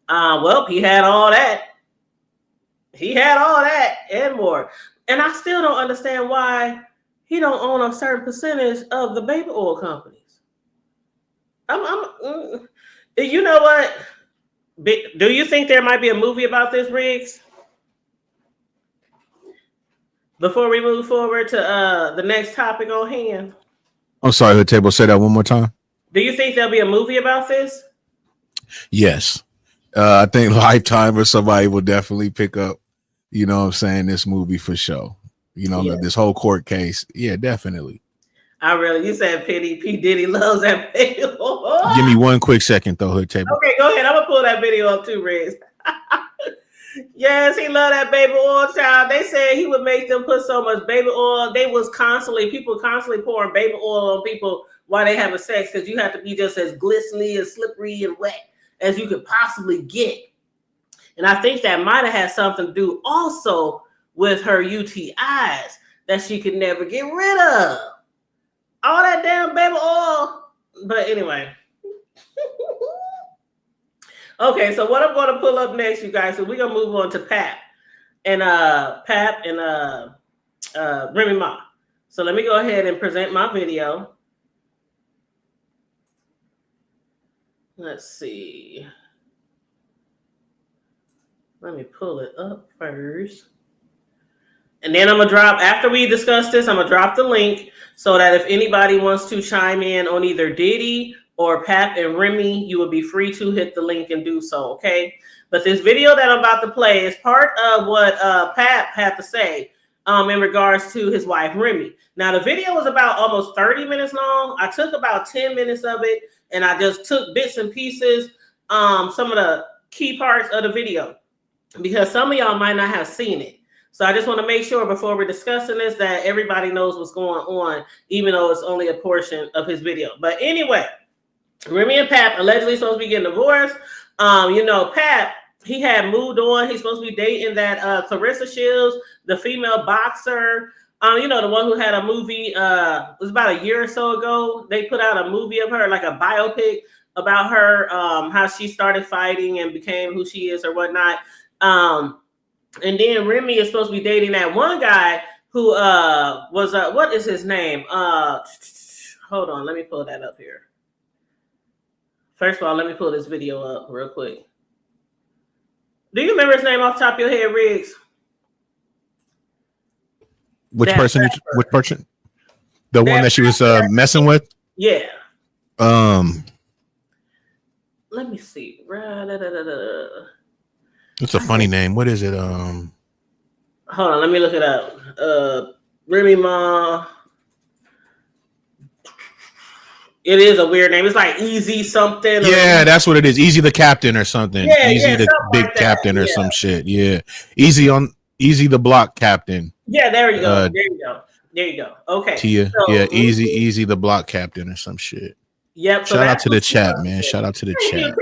Well, he had all that. He had all that and more. And I still don't understand why he don't own a certain percentage of the baby oil companies. You know what? Do you think there might be a movie about this, Riggs? Before we move forward to the next topic on hand. I'm sorry, Hood Table, say that one more time. Do you think there'll be a movie about this? Yes. I think Lifetime or somebody will definitely pick up, you know what I'm saying, this movie for sure. This whole court case. Yeah, definitely. You said P. Diddy loves that video. Give me one quick second though, Hood Table. Okay, go ahead. I'm gonna pull that video up too, Riz. Yes, he loved that baby oil, child. They said he would make them put so much baby oil. People constantly pouring baby oil on people while they having sex because you have to be just as glistening and slippery and wet as you could possibly get. And I think that might have had something to do also with her UTIs that she could never get rid of. All that damn baby oil. But anyway. Okay, so what I'm going to pull up next, you guys, so we're going to move on to Pap and Remy Ma. So let me go ahead and present my video. Let's see. Let me pull it up first. And then I'm going to drop, after we discuss this, I'm going to drop the link so that if anybody wants to chime in on either Diddy or Pap and Remy, you will be free to hit the link and do so, okay? But this video that I'm about to play is part of what Pap had to say in regards to his wife, Remy. Now, the video was about almost 30 minutes long. I took about 10 minutes of it, and I just took bits and pieces, some of the key parts of the video, because some of y'all might not have seen it. So I just want to make sure before we're discussing this that everybody knows what's going on, even though it's only a portion of his video. But anyway, Remy and Pap allegedly supposed to be getting divorced. Pap, he had moved on. He's supposed to be dating that Clarissa Shields, the female boxer. The one who had a movie, it was about a year or so ago. They put out a movie of her, like a biopic about her, how she started fighting and became who she is or whatnot. And then Remy is supposed to be dating that one guy who was, what is his name? Hold on, let me pull that up here. First of all, let me pull this video up real quick. Do you remember his name off the top of your head, Riggs? Which person? The one that she was messing with? Yeah. Let me see. It's a funny name. What is it? Hold on, let me look it up. Remy Ma. It is a weird name. It's like Easy something. Yeah, that's what it is. Easy the Captain or something. Yeah, Easy the big like captain or some shit. Yeah. Easy the block captain. Yeah, there you go. There you go. Okay. Tia. So, yeah, Easy the block captain or some shit. Yep. Shout out to the chat, man. Shout out to the chat.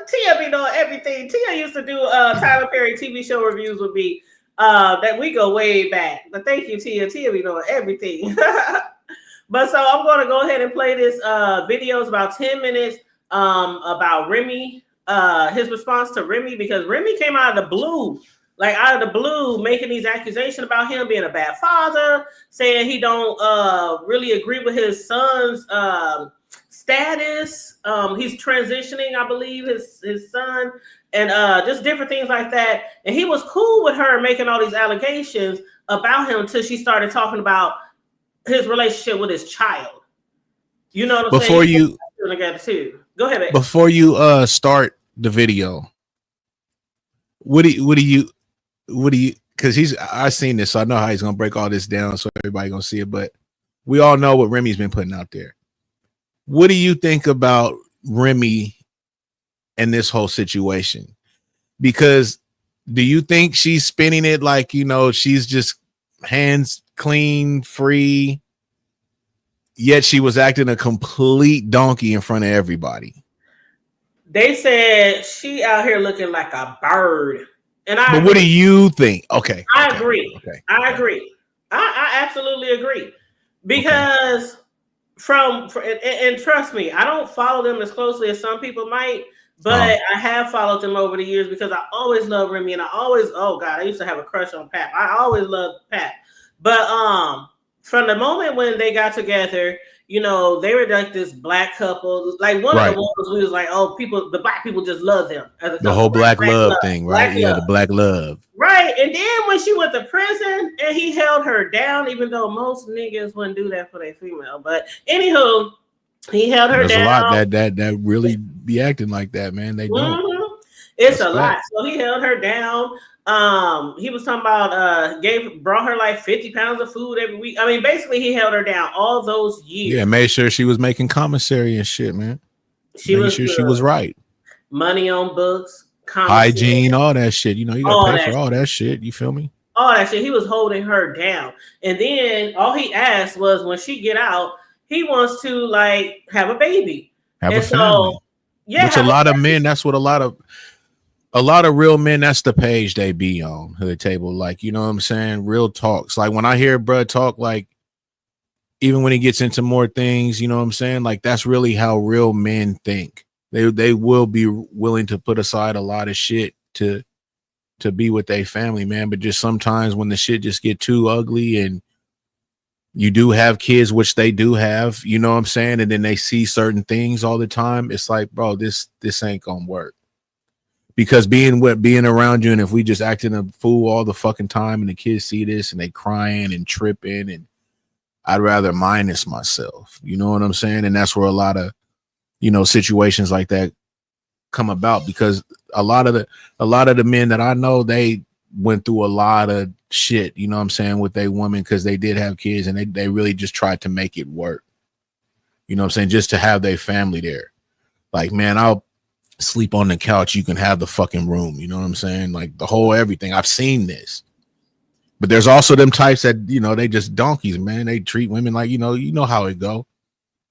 Tia be knowing everything. Tia used to do Tyler Perry TV show reviews with me. That we go way back. But thank you, Tia. Tia be knowing everything. But so I'm going to go ahead and play this video. It's about 10 minutes about Remy, his response to Remy, because Remy came out of the blue, making these accusations about him being a bad father, saying he don't really agree with his son's status. He's transitioning, I believe, his son, and just different things like that. And he was cool with her making all these allegations about him until she started talking about his relationship with his child. You know what I'm saying? Go ahead, babe. Before you start the video, what do you because I seen this, so I know how he's gonna break all this down so everybody gonna see it, but we all know what Remy's been putting out there. What do you think about Remy and this whole situation? Because Do you think she's spinning it like, she's just hands clean, free, yet she was acting a complete donkey in front of everybody? They said she out here looking like a bird. And I But agree. what do you think? Okay. I agree. Okay. I agree. I absolutely agree. Because and trust me, I don't follow them as closely as some people might, but I have followed them over the years because I always love Remy, and I used to have a crush on Pap. I always loved Pap. But from the moment when they got together, they were like this black couple. Like one of the ones we was like, the black people just love them as a couple. The whole black love thing, right? Black love. The black love. Right. And then when she went to prison and he held her down, even though most niggas wouldn't do that for their female. But anywho, he held her down. There's a lot that really be acting like that, man. They don't. It's a lot. So he held her down. He was talking about brought her like 50 pounds of food every week. I mean, basically he held her down all those years. Yeah, made sure she was making commissary and shit, man. She was right. Money on books. Hygiene, all that shit. You gotta pay for all that shit. You feel me? All that shit. He was holding her down. And then all he asked was when she get out, he wants to like have a baby. Have a family. Yeah. Which a lot of men, that's what a lot of real men, that's the page they be on the table. Like, you know what I'm saying? Real talks. Like when I hear bruh talk, like even when he gets into more things, you know what I'm saying? Like that's really how real men think. They will be willing to put aside a lot of shit to be with their family, man. But just sometimes when the shit just get too ugly and you do have kids, which they do have, you know what I'm saying? And then they see certain things all the time. It's like, bro, this ain't gonna work. Because being around you, and if we just acting a fool all the fucking time and the kids see this and they crying and tripping, and I'd rather minus myself. You know what I'm saying? And that's where a lot of situations like that come about, because a lot of the men that I know, they went through a lot of shit, you know what I'm saying, with their woman, because they did have kids and they really just tried to make it work. You know what I'm saying? Just to have their family there. Like, man, I'll sleep on the couch. You can have the fucking room. You know what I'm saying? Like the whole everything. I've seen this. But there's also them types that, they just donkeys, man. They treat women like, you know how it go.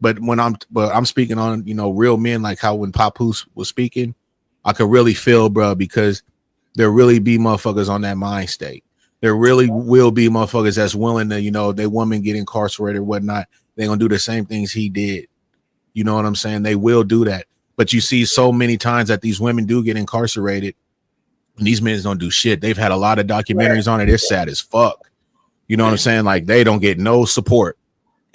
But I'm speaking on, real men, like how when Papoose was speaking, I could really feel, bro, because there really be motherfuckers on that mind state. There really will be motherfuckers that's willing to, their woman get incarcerated or whatnot. They're going to do the same things he did. You know what I'm saying? They will do that. But you see so many times that these women do get incarcerated and these men don't do shit. They've had a lot of documentaries on it. It's sad as fuck. You know what I'm saying? Like they don't get no support.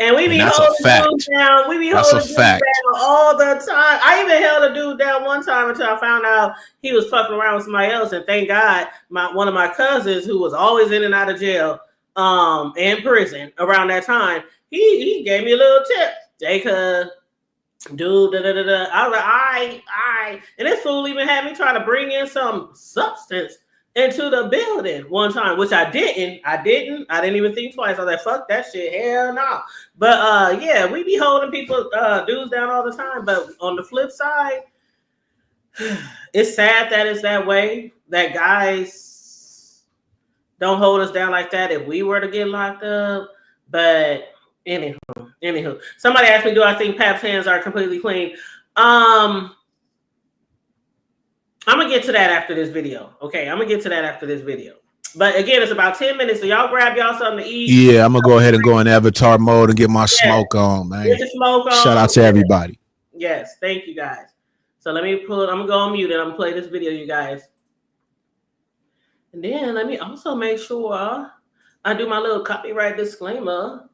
And we be holding dudes down. We be holding dudes down all the time. I even held a dude down one time until I found out he was fucking around with somebody else. And thank God, one of my cousins, who was always in and out of jail, and prison around that time, he gave me a little tip. They could do I was like, I, and this fool even had me try to bring in some substance into the building one time, which I didn't even think twice. I was like, fuck that shit, hell no. But yeah, we be holding people dudes down all the time. But on the flip side, it's sad that it's that way, that guys don't hold us down like that if we were to get locked up. But anywho, somebody asked me, do I think Pap's hands are completely clean? I'm going to get to that after this video. Okay, I'm going to get to that after this video. But again, it's about 10 minutes, so y'all grab y'all something to eat. Yeah, I'm going to go ahead and go in avatar mode and get my smoke on, man. Get your smoke on. Shout out to everybody. Yes, thank you, guys. So let me pull it. I'm going to go on mute and I'm going to play this video, you guys. And then let me also make sure I do my little copyright disclaimer.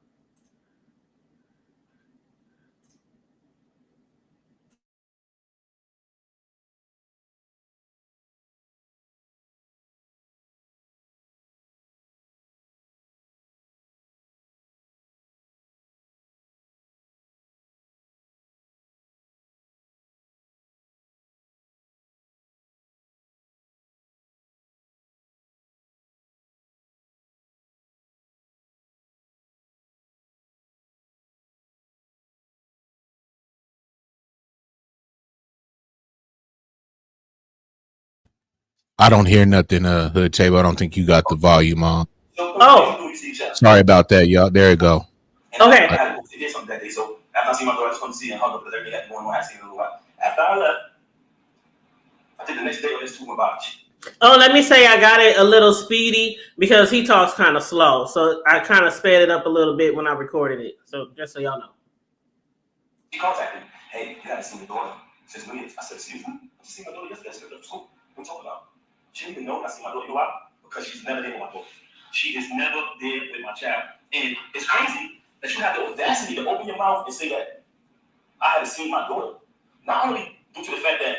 I don't hear nothing, Hood Table. I don't think you got the volume on. Oh. Sorry about that, y'all. There you go. Okay. I had to do something that day, so after I see my daughter, I just wanted to see and hug her because everything had going on. I seen her a little while. After I left, I think the next day I was talking about it. Oh, let me say I got it a little speedy because he talks kind of slow. So I kind of sped it up a little bit when I recorded it. So just so y'all know. He contacted me. Hey, you haven't seen your daughter since when? I said, excuse me? I just seen my daughter yesterday. I said, what are you talking about? She didn't even know I seen my daughter. You know why? Because she's never there with my daughter. She is never there with my child. And it's crazy that you have the audacity to open your mouth and say that I haven't seen my daughter. Not only due to the fact that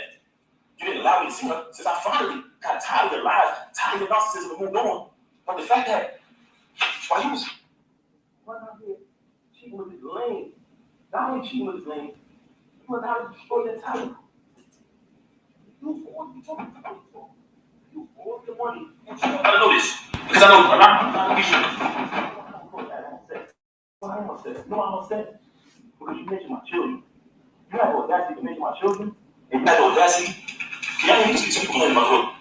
you didn't allow me to see her, since I finally got tired of your lies, tired of your narcissism and moved on. But the fact that while you was running out here cheating with this lame, not only cheating with this lame, you went out and destroyed your talent. You forced me talking about it. You forced the money. I know this because I know I'm not upset. Why am I upset? No, I'm upset because you mentioned my children. You have the audacity to mention my children, and you have the audacity. Y'all need to see some people in my group.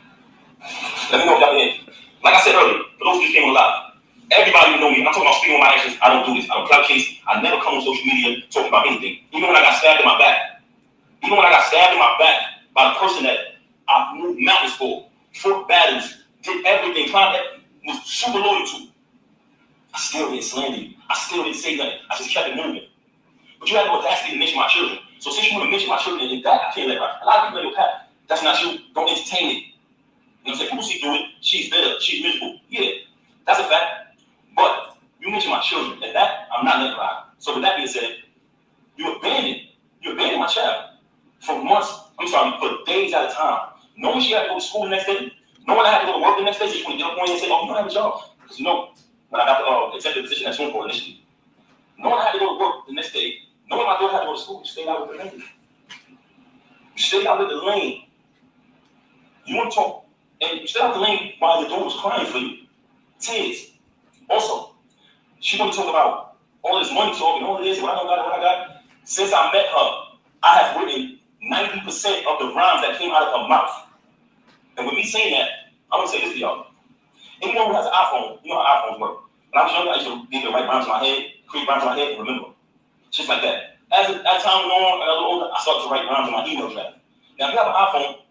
Let me know if y'all in. Like I said earlier, for those of you who came alive, everybody who know me, I'm talking about speaking on my actions. I don't do this. I don't play case. I never come on social media talking about anything. Even when I got stabbed in my back. Even when I got stabbed in my back by the person that I moved mountains for, fought battles, did everything, was super loyal to. I still didn't slander you. I still didn't say nothing. I just kept it moving. But you had the audacity to mention my children. So since you want to mention my children and that, I can't let her. A lot of people let your path. That's not you. Don't entertain it. You know what I'm saying? People see through it. She's bitter. She's miserable. Yeah, that's a fact. But you mentioned my children, and that I'm not letting lie. So with that being said, you abandoned my child for months. I'm sorry, for days at a time. Knowing she had to go to school the next day, knowing I had to go to work the next day, so you want to get up on you and say, "Oh, you don't have a job," because you know when I got the executive position at Swincourt initially, knowing I had to go to work the next day, knowing my daughter had to go to school, you stayed out with the lane. You stayed out with the lane. You want to talk, and you stayed out the lane while your daughter was crying for you. Tears. Also, she want to talk about all this money talk and all this, what I got. Since I met her, I have written 90% of the rhymes that came out of her mouth. And with me saying that, I'm going to say this to y'all. Anyone who has an iPhone, you know how iPhones work. When I was younger, I used to be able to write rhymes in my head, create rhymes in my head, and remember. Just like that. As time went on, I got a little older, I started to write rhymes in my email draft. Now, if you have an iPhone,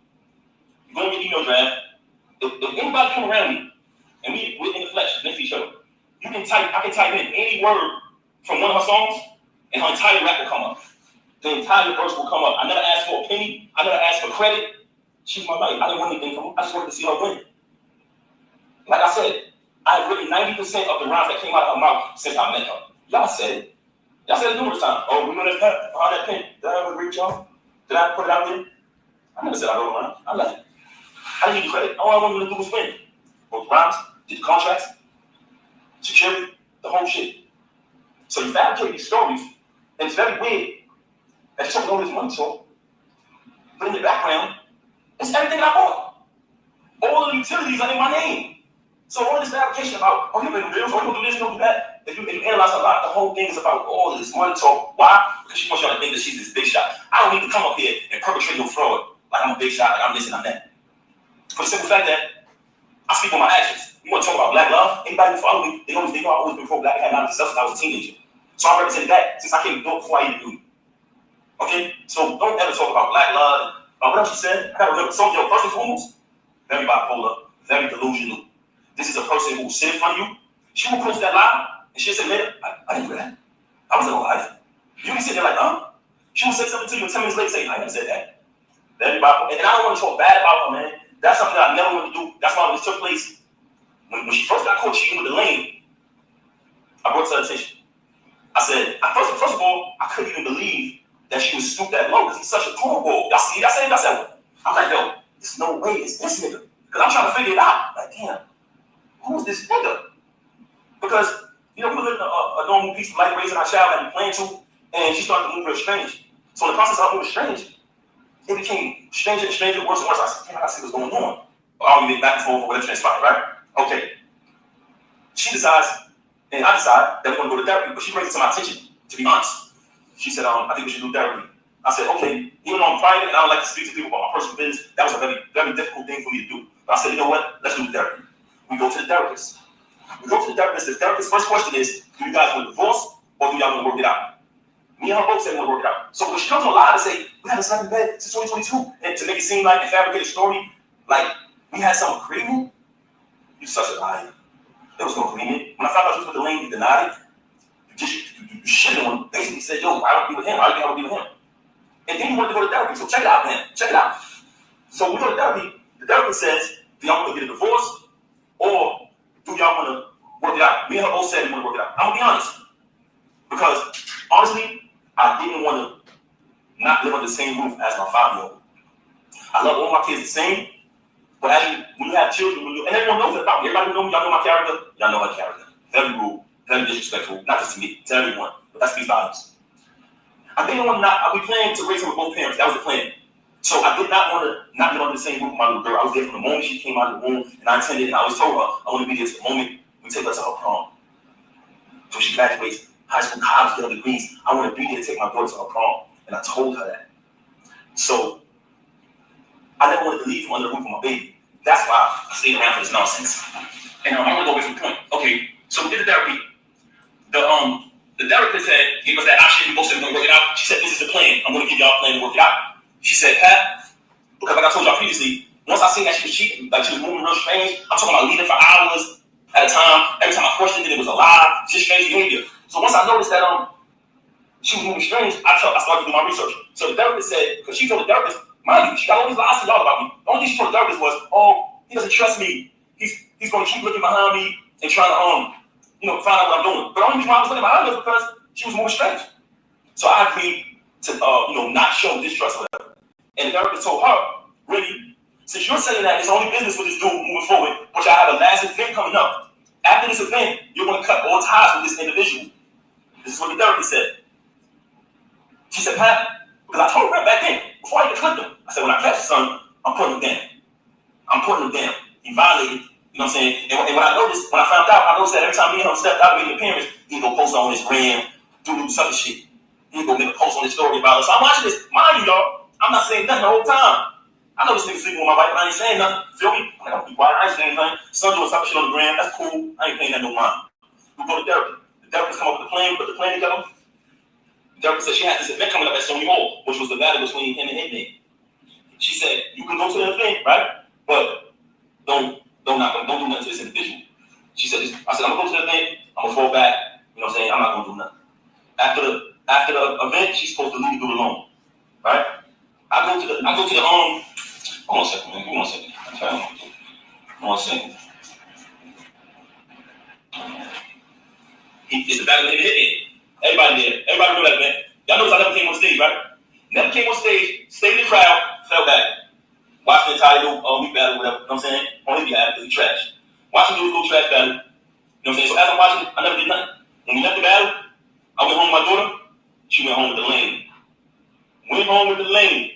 you go in your email draft. If anybody come around me, and we're in the flesh next to each other, I can type in any word from one of her songs, and her entire rap will come up. The entire verse will come up. I never asked for a penny. I never asked for credit. She's my life. I didn't want anything from her. I just wanted to see her win. Like I said, I've written 90% of the rhymes that came out of her mouth since I met her. Y'all said it. Y'all said it numerous times. Oh, we know that pen. Behind that pen. Did I ever reach y'all? Did I put it out there? I never said I wrote rhymes. I left it. I didn't give you credit. All I wanted you to do was win. Both rhymes, did the contracts, security, the whole shit. So you fabricate these stories, and it's very weird that you're talking all this money talk, but in the background, it's everything I bought. All the utilities are in my name. So all this fabrication about, oh, you pay the bills, oh, you don't do this, you don't do that. If you analyze a lot, the whole thing is about all this money talk. Why? Because she wants y'all to think that she's this big shot. I don't need to come up here and perpetrate no fraud like I'm a big shot, like I'm this and I'm that. For the simple fact that I speak on my actions. You want to talk about black love? Anybody who follow me, they know I've always been pro-black. I had not since I was a teenager. So I represented that since I came to do it before I even knew you. Okay? So don't ever talk about black love. What else she said? I gotta remember, so first and foremost, very bipolar, very delusional. This is a person who will sit in front of you. She will post that lie, and she'll say later, I didn't do that. I wasn't alive. You can sit there like, huh? She will say something to you, and 10 minutes later say, I never said that. Very bipolar. And I don't want to talk bad about her, man. That's something that I never want to do. That's why when this took place, when she first got caught cheating with the lane, I brought it to her attention. I said, first of all, I couldn't even believe that she would stoop that low because he's such a cornball. Y'all see, I said, I'm like, yo, there's no way it's this nigga. Because I'm trying to figure it out. Like, damn, who's this nigga? Because, you know, we were living a normal, peaceful life, raising our child that we planned to, and she started to move real strange. So in the process of moving strange, it became stranger and stranger, worse and worse. I said, damn, I gotta see what's going on. I'll get back and forth for whatever transpired, right? Okay. She decides, and I decide that we're gonna go to therapy, but she brings it to my attention, to be honest. She said, I think we should do therapy. I said, okay, even though I'm private and I don't like to speak to people about my personal business, that was a very, very difficult thing for me to do. But I said, you know what? Let's do therapy. We go to the therapist. We go to the therapist. The therapist's first question is, do you guys want a divorce or do y'all want to work it out? Me and her both said we want to work it out. So when she comes on live and say, we haven't slept in bed since 2022, and to make it seem like and fabricate a story, like we had some agreement, you're such a liar. There was no agreement. When I found out you was with the lane, you denied it. You shitted on him. Basically said, yo, I don't be with him. I don't be with him. And then you wanted to go to therapy. So check it out, man. Check it out. So we go to therapy. The therapist says, do y'all want to get a divorce or do y'all want to work it out? Me and her both said we want to work it out. I'm going to be honest. Because honestly, I didn't want to not live under the same roof as my 5-year-old. I love all my kids the same. But when you have children, and everyone knows it about me. Everybody knows me. Y'all know my character. Y'all know my character. Very rude, very disrespectful. Not just to me, to everyone. But that speaks volumes. I didn't want to not. We planned to raise her with both parents. That was the plan. So I did not want to not live under the same roof with my little girl. I was there from the moment she came out of the womb, and I intended, and I always told her, I want to be there to the moment we take her to her prom. So she graduates high school, college, get her degrees. I want to be there to take my daughter to her prom. And I told her that. So I never wanted to leave from under the roof with my baby. That's why I stayed around for this nonsense. And I'm going to go away from the point. Okay, so we did the therapy. The therapist gave us that option. We both said we're going to work it out. She said, this is the plan. I'm going to give y'all a plan to work it out. She said, Pat, because like I told y'all previously, once I seen that she was cheating, like she was moving real strange, I'm talking about leaving for hours at a time. Every time I questioned it, it was a lie. Just strange behavior. So once I noticed that she was moving strange, I started to do my research. So the therapist said, because she told the therapist, mind you, she got all these lies to y'all about me. The only thing she told the therapist was, oh, he doesn't trust me. He's going to keep looking behind me and trying to find out what I'm doing. But the only reason why I was looking behind her was because she was moving strange. So I agreed to not show distrust of her. And the therapist told her, really, since you're saying that it's only business with this dude moving forward, which I have a last event coming up. After this event, you're going to cut all ties with this individual. This is what the therapist said. She said, Pat, because I told her back then, before I even clipped him, I said, when I catch your son, I'm putting him down. I'm putting him down. He violated, you know what I'm saying? And when I found out, I noticed that every time me and him stepped out making appearance, he'd go post on his gram, do some shit. He'd go make a post on his story about us. So I'm watching this. Mind you, y'all, I'm not saying nothing the whole time. I know this nigga sleeping with my wife, but I ain't saying nothing. Feel me? I'm not gonna be quiet. I ain't saying anything. Son doing some shit on the gram. That's cool. I ain't paying that no mind. We go to therapy. The therapist come up with the plan, put the plan together. The therapist said she had this event coming up at Sony Hall, which was the battle between him and Hitman. She said, you can go to the event, right? But don't do nothing to this individual. She said, I said, I'm gonna go to the event, I'm gonna fall back, you know what I'm saying? I'm not gonna do nothing. After the event, she's supposed to leave the dude alone. Right? I go to the hold on a second, man. Give me 1 second. Okay. 1 second. It's the battle of Hitman. Everybody there. Everybody know that event. Y'all notice I never came on stage, right? Never came on stage, stayed in the crowd, fell back. Watched the entire week battle, whatever, you know what I'm saying? On his behalf, because he trash. Watching the little trash battle, you know what I'm saying? So as I'm watching, I never did nothing. When we left the battle, I went home with my daughter, she went home with the lane. Went home with the lane.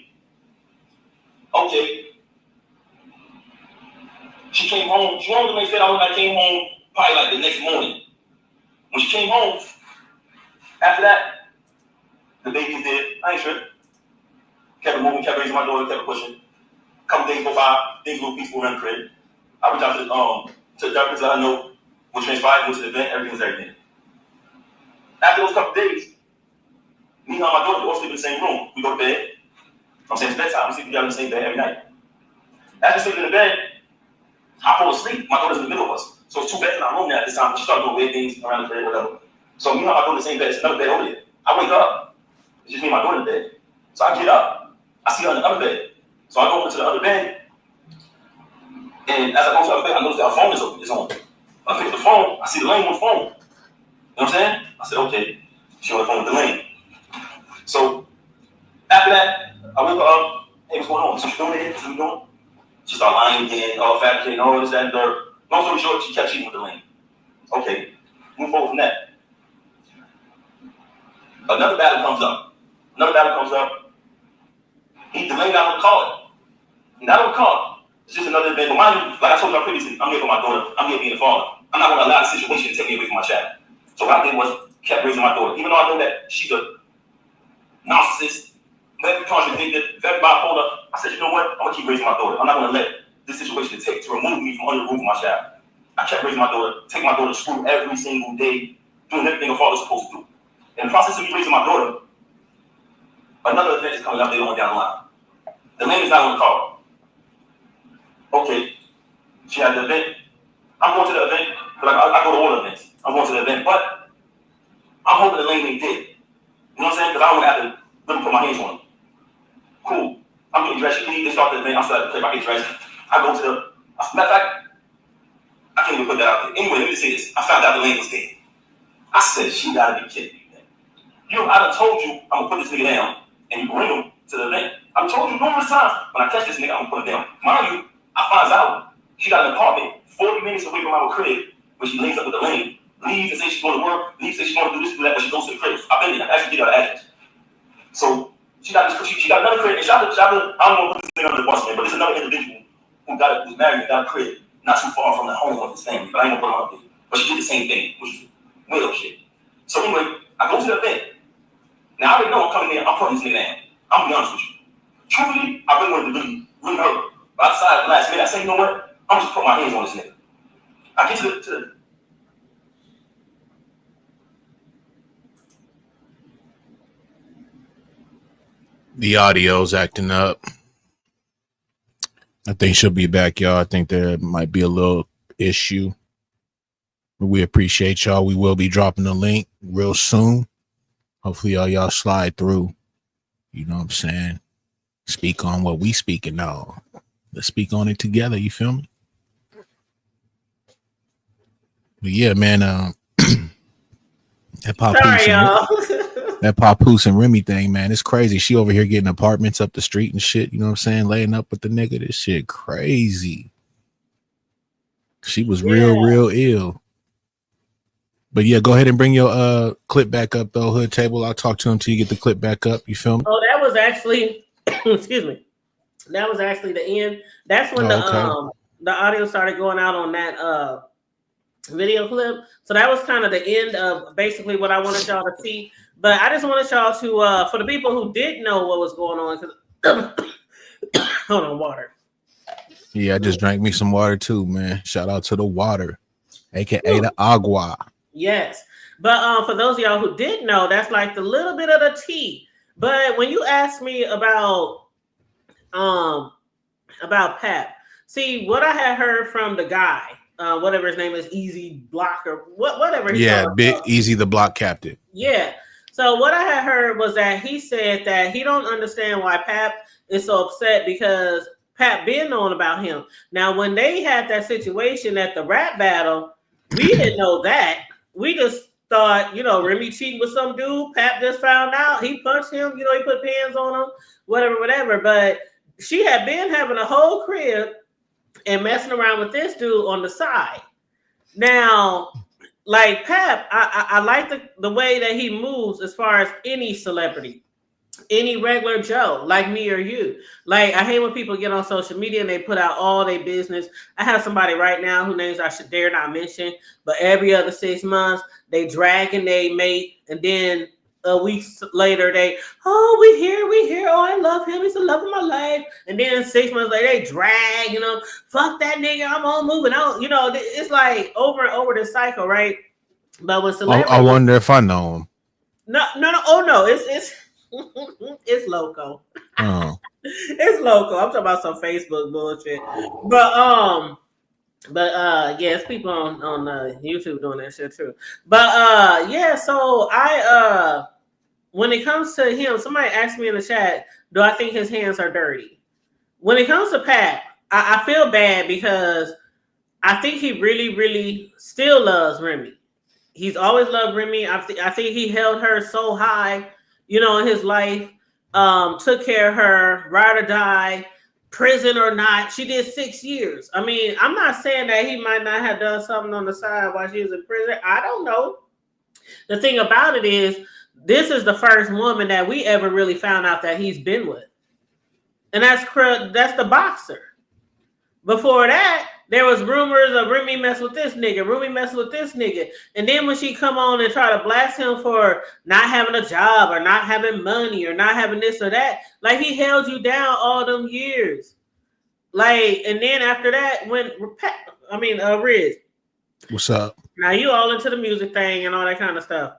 Okay. She came home, she went home the next day, I came home probably like the next morning. When she came home, after that, the baby was there. I ain't sure. Kept moving, kept raising my daughter, kept pushing. A couple days go by, things a little peaceful around the crib. I reached out to the therapist, let her know what transpired, went to the event, everything was everything. After those couple days, me and my daughter all sleep in the same room. We go to bed. I'm saying it's bedtime. We sleep together in the same bed every night. After sleeping in the bed, I fall asleep. My daughter's in the middle of us. So it's 2 beds in our room now at this time. She started doing weird things around the bed, whatever. So me and my daughter in the same bed. It's another bed over there. I wake up. It's just me and my daughter in the bed. So I get up. I see her in the other bed. So I go over to the other bed. And as I go to the other bed, I notice that her phone is on. I pick up the phone. I see the lane on the phone. You know what I'm saying? I said, okay. She on the phone with the lane. So after that, I wake her up. Hey, what's going on? So she doing it? What's she doing? She started lying again, fabricating, all this, that, and third. Long story short, she kept cheating with the lane. Okay, move forward from that. Another battle comes up. The lane got on the card. Not on the card. It's just another event. But mind you, like I told y'all previously, I'm here for my daughter. I'm here being a father. I'm not going to allow the situation to take me away from my child. So what I did was kept raising my daughter. Even though I know that she's a narcissist, very contradicted, very bipolar. I said, you know what? I'm gonna keep raising my daughter. I'm not gonna let this situation take to remove me from under the roof of my child. I kept raising my daughter, taking my daughter to school every single day, doing everything a father's supposed to do. In the process of me raising my daughter, another event is coming up later on down the line. The name is not on the card. Okay, she had the event. I'm going to the event, but I go to all events. I'm going to the event, but I'm hoping the lane ain't dead. You know what I'm saying? Because I don't want to have to really put my hands on them. Cool. I'm getting dressed. They start the event. I'm starting to play. I get dressed. I go to the. Matter of fact, I can't even put that out there. Anyway, let me say this. I found out the lane was dead. I said, she gotta be kidding me. You know, I done told you I'm gonna put this nigga down and you bring him to the event. I've told you numerous times when I catch this nigga, I'm gonna put him down. Mind you, I find out she got an apartment 40 minutes away from our crib when she links up with the lane, leaves and says she's going to work, leaves and says she's going to do this, do that, but she goes to the crib. I've been there. I actually get her address. So she got this, she got another crib, and I don't want to put this nigga under the bus, man, but there's another individual who's married and got a crib not too far from the home of his family, but I ain't gonna put him up there. But she did the same thing, which is widow shit. So anyway, I go to the event. Now I already know I'm coming there, I'm putting this nigga down. I'm gonna be honest with you. Truthfully, I really wanted to really hurt. But I decided at the last minute, I said, you know what? I'm just putting my hands on this nigga. I get to the The audio's acting up. I think she'll be back, y'all. I think there might be a little issue. But we appreciate y'all. We will be dropping the link real soon. Hopefully y'all slide through. You know what I'm saying? Speak on what we speaking now. Let's speak on it together. You feel me? But yeah, man, that Papoose and Remy thing, man, it's crazy. She over here getting apartments up the street and shit. You know what I'm saying? Laying up with the nigga. This shit crazy. She was real ill. But yeah, go ahead and bring your clip back up though, Hood Table. I'll talk to him till you get the clip back up. You feel me? Oh, that was actually excuse me. That was actually the end. That's when the audio started going out on that video clip. So that was kind of the end of basically what I wanted y'all to see. But I just wanted y'all to for the people who did know what was going on, because hold on, water. Yeah, I just drank me some water too, man. Shout out to the water, aka the agua. Yes. But for those of y'all who did know, that's like the little bit of the tea. But when you asked me about Pap, see what I had heard from the guy, whatever his name is, Easy Block or whatever. Big Easy the Block Captain. Yeah. So what I had heard was that he said that he don't understand why Pap is so upset because Pap been knowing about him. Now, when they had that situation at the rap battle, we didn't know that. We just thought, Remy cheating with some dude. Pap just found out. He punched him. He put pins on him, whatever. But she had been having a whole crib and messing around with this dude on the side. Now, like Pap, I like the way that he moves as far as any celebrity, any regular Joe like me or you. Like, I hate when people get on social media and they put out all their business. I have somebody right now whose names I should dare not mention, but every other 6 months they drag and they mate, and then a week later we here. Oh, I love him. He's the love of my life. And then 6 months later they drag, fuck that nigga. I'm on moving on. It's like over and over the cycle, right? But with celebrities, I wonder if I know him. No. Oh no, it's it's loco. Oh. It's loco. I'm talking about some Facebook bullshit. But yeah, it's people on YouTube doing that shit too. But yeah, so I when it comes to him, somebody asked me in the chat, do I think his hands are dirty? When it comes to Pat, I feel bad because I think he really, really still loves Remy. He's always loved Remy. I think he held her so high, in his life, took care of her, ride or die, prison or not. She did 6 years. I mean, I'm not saying that he might not have done something on the side while she was in prison. I don't know. The thing about it is, this is the first woman that we ever really found out that he's been with. And that's the boxer. Before that, there was rumors of Remy mess with this nigga, Remy mess with this nigga. And then when she come on and try to blast him for not having a job or not having money or not having this or that, like he held you down all them years. Like, and then after that, Riz. What's up? Now you all into the music thing and all that kind of stuff.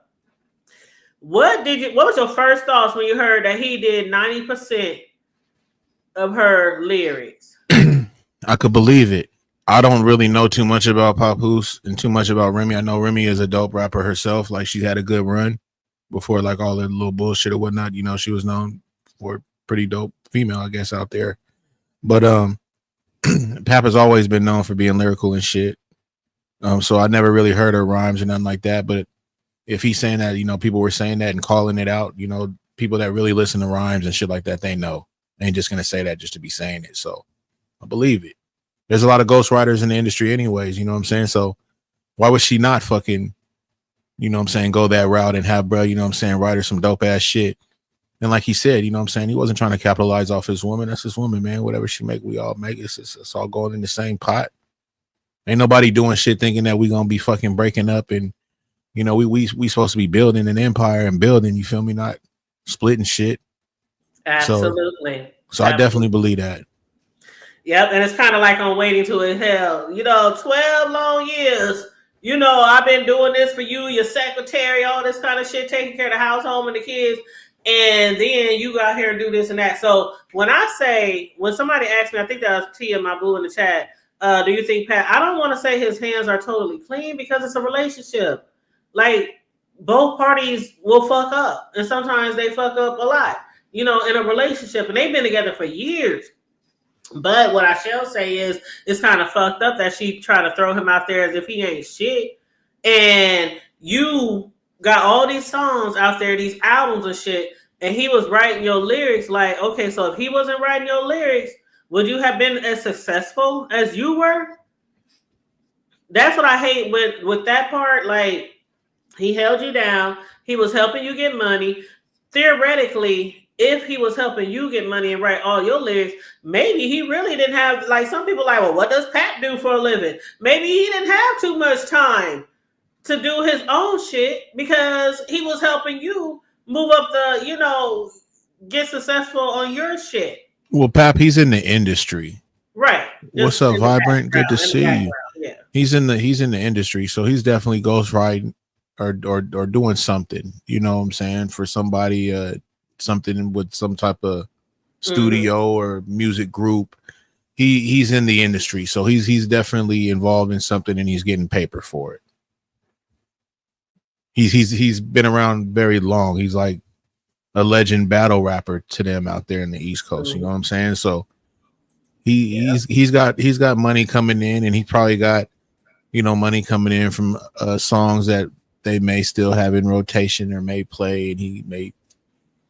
What was your first thoughts when you heard that he did 90% of her lyrics? I could believe it. I don't really know too much about Papoose and too much about Remy. I know Remy is a dope rapper herself. Like, she had a good run before, like, all the little bullshit or whatnot. You know, she was known for pretty dope female, I guess, out there. But Pap has always been known for being lyrical and shit. So I never really heard her rhymes or nothing like that. But if he's saying that, you know, people were saying that and calling it out, you know, people that really listen to rhymes and shit like that, they know. They ain't just gonna say that just to be saying it. So I believe it. There's a lot of ghostwriters in the industry anyways, you know what I'm saying? So why would she not fucking, you know what I'm saying, go that route and have bro, you know what I'm saying, write her some dope ass shit. And like he said, you know what I'm saying, he wasn't trying to capitalize off his woman. That's his woman, man. Whatever she make, we all make. It's all going in the same pot. Ain't nobody doing shit thinking that we gonna be fucking breaking up and, you know, we supposed to be building an empire and building, you feel me, not splitting shit. Absolutely. So I definitely believe that. Yep, and it's kind of like on Waiting to Hell. You know, 12 long years. You know, I've been doing this for you, your secretary, all this kind of shit, taking care of the house, home, and the kids. And then you go out here and do this and that. So when somebody asks me, I think that was Tia, my boo in the chat, do you think Pat, I don't want to say his hands are totally clean because it's a relationship. Like, both parties will fuck up. And sometimes they fuck up a lot, you know, in a relationship. And they've been together for years. But what I shall say is it's kind of fucked up that she tried to throw him out there as if he ain't shit. And you got all these songs out there, these albums and shit, and he was writing your lyrics. Like, okay, so if he wasn't writing your lyrics, would you have been as successful as you were? That's what I hate with that part. Like, he held you down. He was helping you get money. Theoretically, if he was helping you get money and write all your lyrics, maybe he really didn't have, like, some people like, well, what does Pat do for a living? Maybe he didn't have too much time to do his own shit because he was helping you move up the, you know, get successful on your shit. Well, Pap, he's in the industry. Right. What's up, Vibrant? Good to see you. Yeah. He's in the industry, so he's definitely ghostwriting or doing something, you know what I'm saying, for somebody, something with some type of studio or music group. He's in the industry, so he's definitely involved in something and he's getting paper for it. He's been around very long. He's like a legend battle rapper to them out there in the East Coast, you know what I'm saying? So he's got money coming in, and he probably got, you know, money coming in from songs that they may still have in rotation or may play, and he may,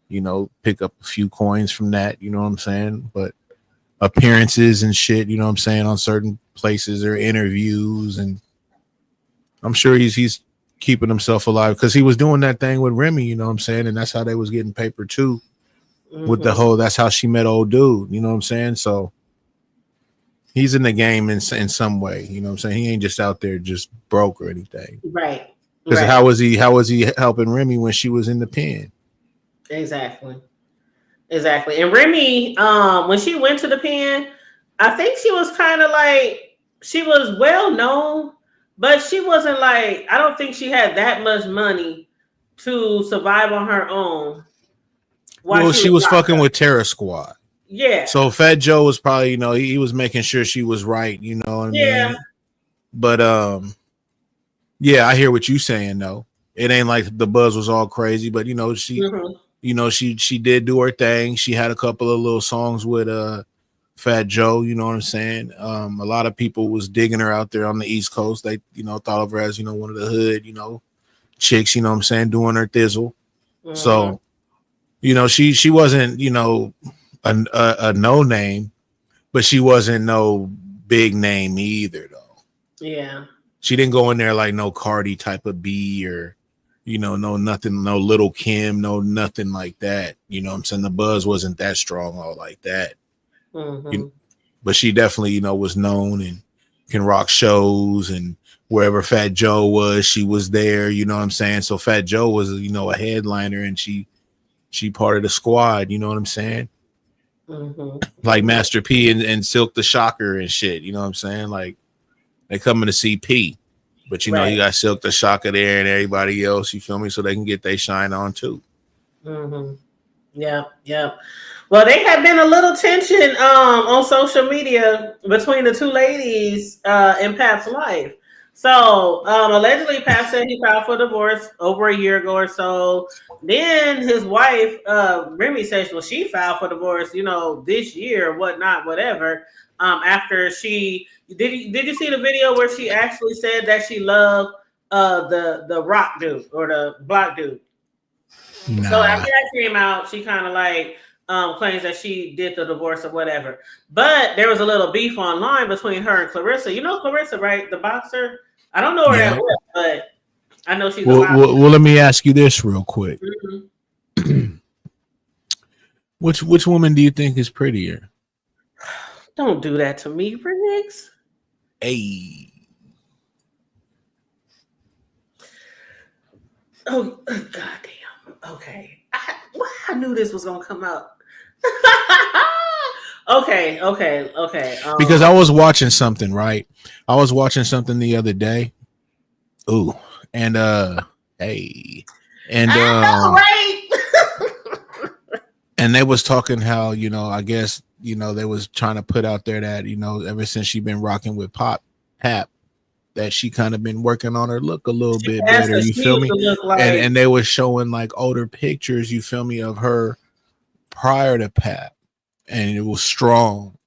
you know, pick up a few coins from that, you know what I'm saying? But appearances and shit, you know what I'm saying, on certain places or interviews, and I'm sure he's keeping himself alive because he was doing that thing with Remy, you know what I'm saying, and that's how they was getting paper too. With the whole, that's how she met old dude, you know what I'm saying? So he's in the game in some way, you know what I'm saying? He ain't just out there just broke or anything, right? Because how was he helping Remy when she was in the pen? Exactly. And Remy, when she went to the pen, I think she was kind of like, she was well known, but she wasn't like, I don't think she had that much money to survive on her own. Well, she was fucking with Terror Squad. Yeah. So Fat Joe was probably, you know, he was making sure she was right, you know what I mean? But yeah, I hear what you saying though. It ain't like the buzz was all crazy, but you know, she you know, she did do her thing. She had a couple of little songs with Fat Joe, you know what I'm saying? A lot of people was digging her out there on the East Coast. They, you know, thought of her as, you know, one of the hood, you know, chicks, you know what I'm saying, doing her thizzle. So, you know, she wasn't, you know, a no name, but she wasn't no big name either though. Yeah. She didn't go in there like no Cardi type of B or, you know, no nothing, no Little Kim, no nothing like that. You know what I'm saying? The buzz wasn't that strong all like that. But she definitely, you know, was known, and Rock shows, and wherever Fat Joe was, she was there. You know what I'm saying? So Fat Joe was, you know, a headliner, and she part of the squad. You know what I'm saying? Like Master P and Silk the Shocker and shit. You know what I'm saying? Like they coming to see P, but you know you got Silk the Shocker there and everybody else. You feel me? So they can get their shine on too. Yeah. Well, there had been a little tension on social media between the two ladies in Pap's life. So allegedly, Pap said he filed for divorce over a year ago or so. Then his wife, Remy, says, well, she filed for divorce, you know, this year, whatnot, whatever. After she did you see the video where she actually said that she loved the rock dude or the block dude? Nah. So after that came out, she kind of like claims that she did the divorce or whatever. But there was a little beef online between her and Clarissa. You know Clarissa, right? The boxer. I don't know her that well, but I know she's well, let me ask you this real quick. Which woman do you think is prettier? Don't do that to me, Riggs. Hey. Oh, goddamn. Okay. I knew this was going to come out. Okay. Because I was watching something, right? I was watching something the other day. Ooh. And, hey. And, right. And they was talking how, you know, I guess, you know, they was trying to put out there that, you know, ever since she been rocking with Pap, that she kind of been working on her look a little bit better. You feel me? Like... And they were showing like older pictures, you feel me, of her prior to Pap. And it was strong.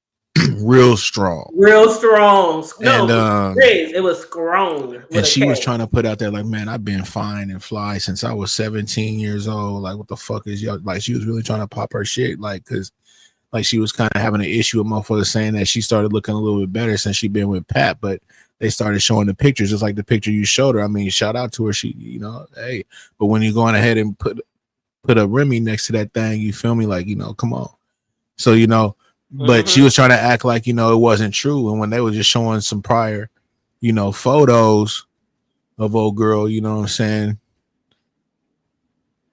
Real strong. No, and it was strong. And she was trying to put out there like, man, I've been fine and fly since I was 17 years old. Like, what the fuck is y'all? Like, she was really trying to pop her shit, like, because like she was kind of having an issue with motherfuckers saying that she started looking a little bit better since she been with Pap, but they started showing the pictures, just like the picture you showed her. I mean, shout out to her. She, you know, hey, but when you're going ahead and put a Remy next to that thing, you feel me? Like, you know, come on. So, you know, but she was trying to act like, you know, it wasn't true. And when they were just showing some prior, you know, photos of old girl, you know what I'm saying?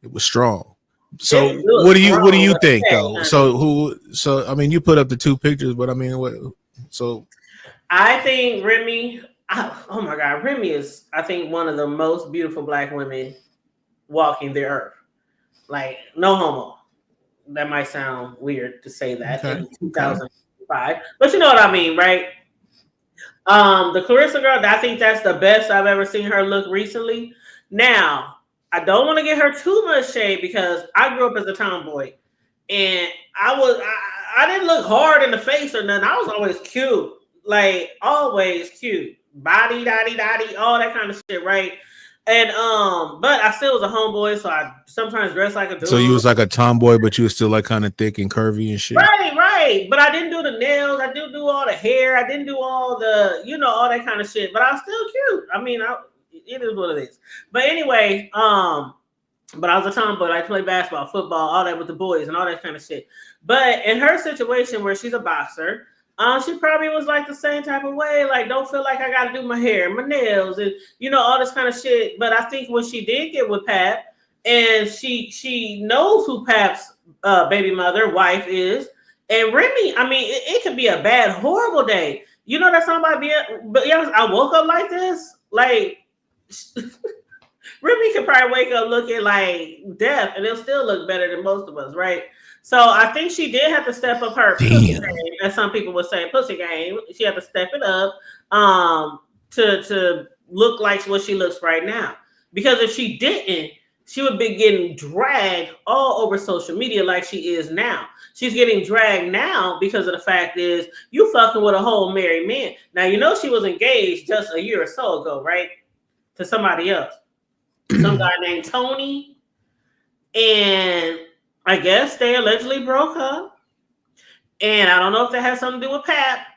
It was strong. So what do you think though? So I mean, you put up the two pictures, but I mean, I think Remy, oh my God, Remy is, I think, one of the most beautiful black women walking the earth. Like, no homo. That might sound weird to say that in 2005, but you know what I mean, right? The Clarissa girl, I think that's the best I've ever seen her look recently. Now, I don't want to get her too much shade because I grew up as a tomboy, and I didn't look hard in the face or nothing. I was always cute, like always cute, body, dotty, all that kind of shit, right? And but I still was a homeboy, so I sometimes dressed like a dude. So you was like a tomboy, but you was still like kind of thick and curvy and shit. Right. But I didn't do the nails. I didn't do all the hair. I didn't do all the, you know, all that kind of shit. But I was still cute. I mean, it is what it is. But anyway, but I was a tomboy. I played basketball, football, all that with the boys and all that kind of shit. But in her situation where she's a boxer, she probably was like the same type of way, like don't feel like I got to do my hair, my nails, and you know all this kind of shit. But I think when she did get with Pap, and she knows who Pap's baby mother, wife is, and Remy, I mean, it could be a bad, horrible day. You know that somebody being, but yeah, I woke up like this, like Remy could probably wake up looking like death, and it'll still look better than most of us, right? So I think she did have to step up her pussy game, as some people would say, pussy game. She had to step it up to look like what she looks right now. Because if she didn't, she would be getting dragged all over social media like she is now. She's getting dragged now because of the fact is you fucking with a whole married man. Now, you know she was engaged just a year or so ago, right? To somebody else. Some guy named Tony. And I guess they allegedly broke up. And I don't know if that has something to do with Pap.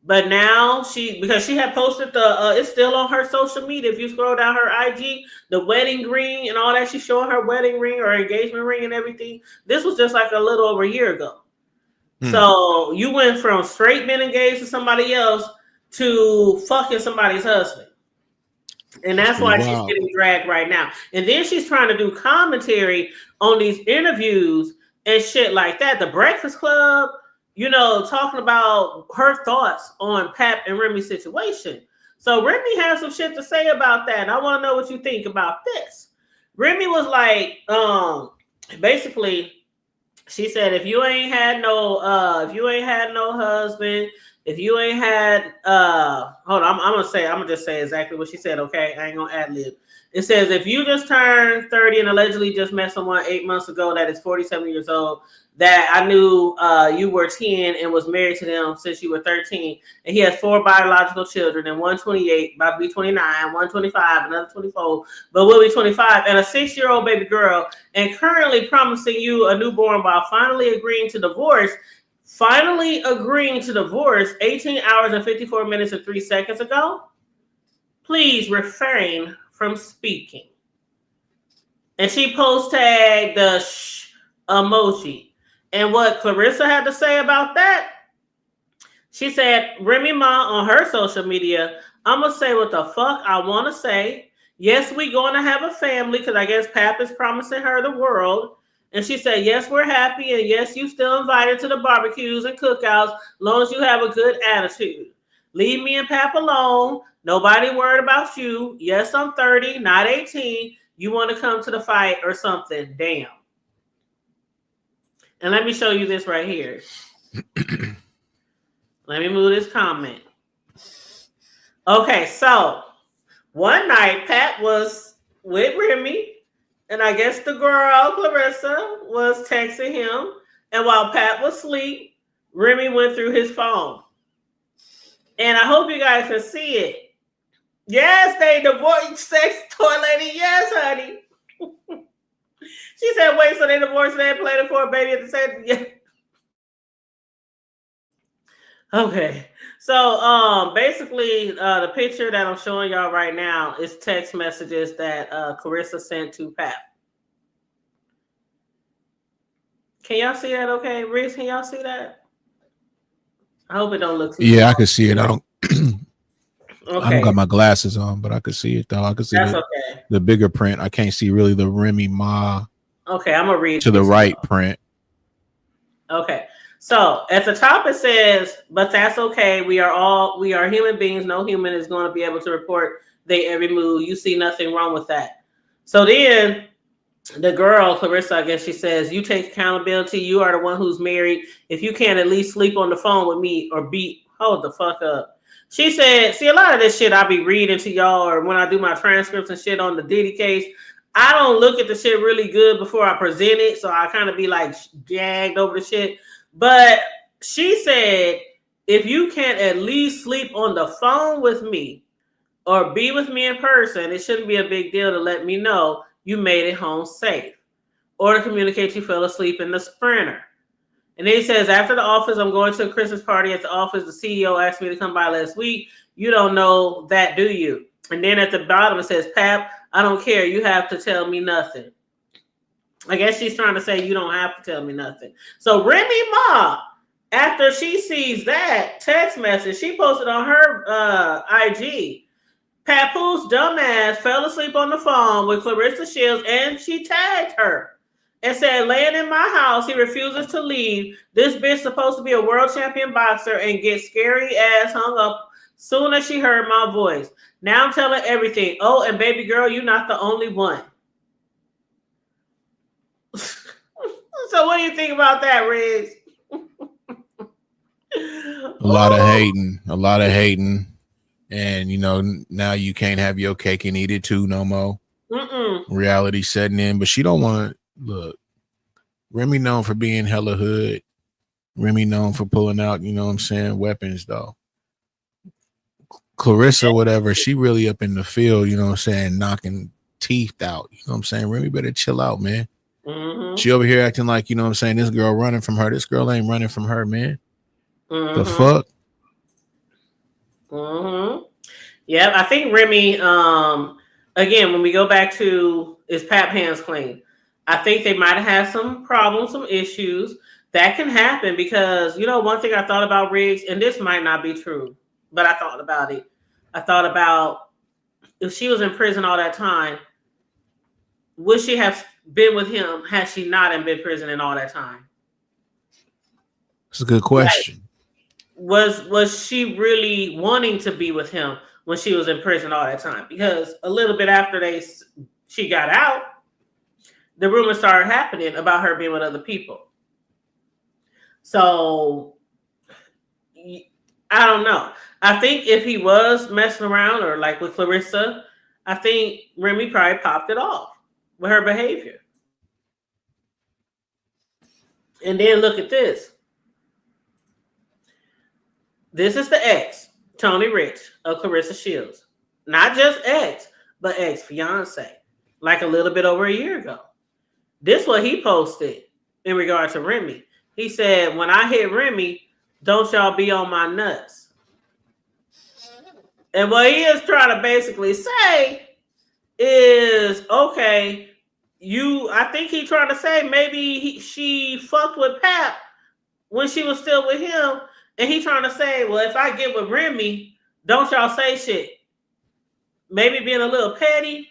But now because she had posted it's still on her social media. If you scroll down her IG, the wedding ring and all that, she's showing her wedding ring or engagement ring and everything. This was just like a little over a year ago. So you went from straight men engaged to somebody else to fucking somebody's husband. And that's why she's Wow. getting dragged right now. And then she's trying to do commentary on these interviews and shit like that. The Breakfast Club, you know, talking about her thoughts on Pap and Remy's situation. So Remy has some shit to say about that. And I want to know what you think about this. Remy was like, basically, she said, if you ain't had no husband, if you ain't had, hold on, I'm gonna just say exactly what she said. Okay, I ain't gonna ad lib. It says, if you just turned 30 and allegedly just met someone 8 months ago that is 47 years old, that I knew you were 10 and was married to them since you were 13, and he has 4 biological children, and 128, about to be 29, 125, another 24, but will be 25, and a 6-year-old baby girl, and currently promising you a newborn while finally agreeing to divorce 18 hours and 54 minutes and 3 seconds ago, please refrain from speaking. And she post tagged the shh emoji. And what Clarissa had to say about that, she said, Remy Ma on her social media, I'm going to say what the fuck I want to say. Yes, we going to have a family because I guess Pap is promising her the world. And she said, yes, we're happy. And yes, you still invited to the barbecues and cookouts, as long as you have a good attitude. Leave me and Pap alone. Nobody worried about you. Yes, I'm 30, not 18. You want to come to the fight or something. Damn. And let me show you this right here. Let me move this comment. Okay, so one night Pat was with Remy, and I guess the girl, Clarissa, was texting him. And while Pat was asleep, Remy went through his phone. And I hope you guys can see it. Yes, they divorced sex toy lady. Yes, honey. She said, wait, so they divorced and they planning for a baby at the same time? Okay. So basically the picture that I'm showing y'all right now is text messages that Clarissa sent to Pat. Can y'all see that okay? Reese, can y'all see that? I hope it don't look too I can see it. I don't okay. I don't got my glasses on, but I can see it though. I can see the bigger print. I can't see really the Remy Ma. Okay, I'm gonna read to the right print. Okay. So at the top it says, but that's okay. We are human beings. No human is going to be able to report their every move. You see nothing wrong with that. So then the girl, Clarissa, I guess she says, you take accountability. You are the one who's married. If you can't at least sleep on the phone with me or hold the fuck up. She said, see, a lot of this shit I be reading to y'all, or when I do my transcripts and shit on the Diddy case, I don't look at the shit really good before I present it. So I kind of be like gagged over the shit. But she said, if you can't at least sleep on the phone with me or be with me in person, it shouldn't be a big deal to let me know you made it home safe or to communicate you fell asleep in the Sprinter. And then he says, after the office, I'm going to a Christmas party at the office. The CEO asked me to come by last week. You don't know that, do you? And then at the bottom, it says, Pap, I don't care. You have to tell me nothing. I guess she's trying to say you don't have to tell me nothing. So Remy Ma, after she sees that text message, she posted on her IG, Papoose dumbass fell asleep on the phone with Clarissa Shields, and she tagged her and said, laying in my house, he refuses to leave. This bitch supposed to be a world champion boxer and get scary ass hung up soon as she heard my voice. Now I'm telling everything. Oh, and baby girl, you're not the only one. So what do you think about that, Riggs? A lot of hating. And, you know, now you can't have your cake and eat it too no more. Reality setting in. But she don't want to, look, Remy known for being hella hood. Remy known for pulling out, you know what I'm saying, weapons, though. Clarissa, whatever, she really up in the field, you know what I'm saying, knocking teeth out. You know what I'm saying? Remy better chill out, man. She over here acting like, you know what I'm saying, this girl running from her. This girl ain't running from her, man. The fuck? Yeah, I think Remy, again, when we go back to is Pap hands clean, I think they might have had some problems, some issues. That can happen because, you know, one thing I thought about Riggs, and this might not be true. but I thought about it. I thought about if she was in prison all that time, would she have been with him had she not been in prison in all that time? It's a good question. Like, was she really wanting to be with him when she was in prison all that time? Because a little bit after she got out, the rumors started happening about her being with other people. So I don't know. I think if he was messing around or like with Clarissa, I think Remy probably popped it off with her behavior. And then look at this. This is the ex, Tony Rich, of Clarissa Shields. Not just ex, but ex-fiance. Like a little bit over a year ago. This is what he posted in regard to Remy. He said, when I hit Remy, don't y'all be on my nuts. And what he is trying to basically say is, okay, I think he's trying to say maybe she fucked with Pap when she was still with him. And he's trying to say, well, if I get with Remy, don't y'all say shit. Maybe being a little petty.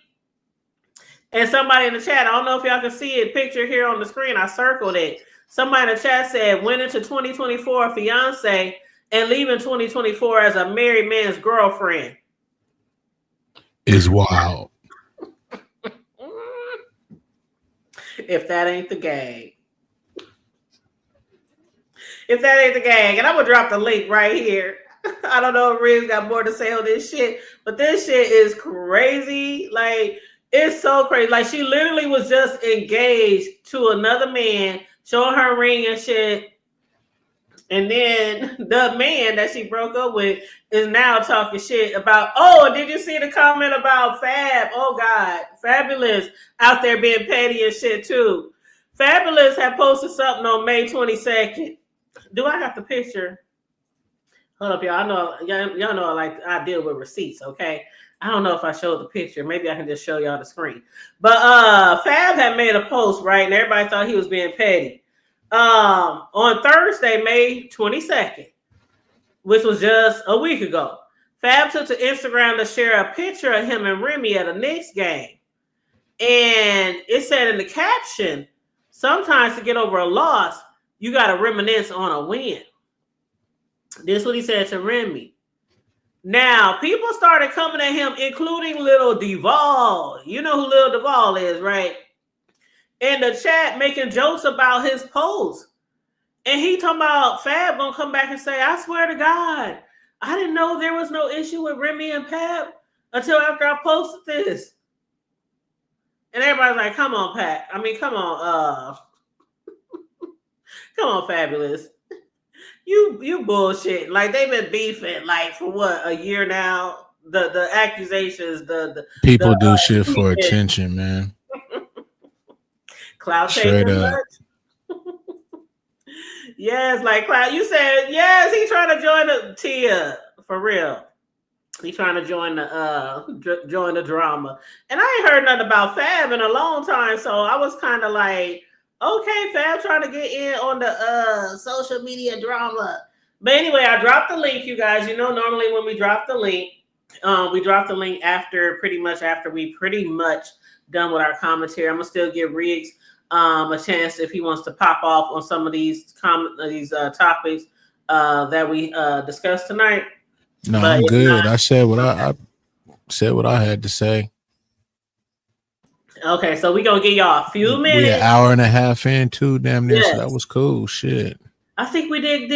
And somebody in the chat, I don't know if y'all can see it, picture here on the screen, I circled it. Somebody in the chat said, went into 2024 fiance and leaving 2024 as a married man's girlfriend. Is wild. If that ain't the gang. If that ain't the gang. And I'm going to drop the link right here. I don't know if Riggs got more to say on this shit, but this shit is crazy. Like, it's so crazy. Like, she literally was just engaged to another man, showing her ring and shit. And then the man that she broke up with is now talking shit about, oh, did you see the comment about Fab? Oh, God. Fabulous out there being petty and shit, too. Fabulous had posted something on May 22nd. Do I have the picture? Hold up, y'all. I know y'all know I deal with receipts, okay? I don't know if I showed the picture. Maybe I can just show y'all the screen. But Fab had made a post, right? And everybody thought he was being petty. On Thursday, May 22nd, which was just a week ago, Fab took to Instagram to share a picture of him and Remy at a Knicks game. And it said in the caption, sometimes to get over a loss, you got to reminisce on a win. This is what he said to Remy. Now, people started coming at him, including Lil Duval. You know who Lil Duval is, right? In the chat, making jokes about his post. And he talking about Fab gonna come back and say, I swear to God, I didn't know there was no issue with Remy and Pap until after I posted this. And everybody's like, come on, Pat. I mean, come on, come on, Fabulous. You bullshit. Like, they've been beefing like for what, a year now? The accusations, the people do shit for attention, man. Cloud straight up. Yes, like Cloud. You said yes. He's trying to join the Tia for real. He's trying to join the drama. And I ain't heard nothing about Fab in a long time, so I was kind of like, okay, Fab trying to get in on the social media drama. But anyway, I dropped the link, you guys. You know, normally when we drop the link after we pretty much done with our commentary. I'm gonna still give Riggs a chance if he wants to pop off on some of these topics that we discussed tonight. No, but I'm good. I said what I said what I had to say. Okay, so we're gonna give y'all a few minutes. We're an hour and a half in too, damn near. Yes. So that was cool. Shit. I think we did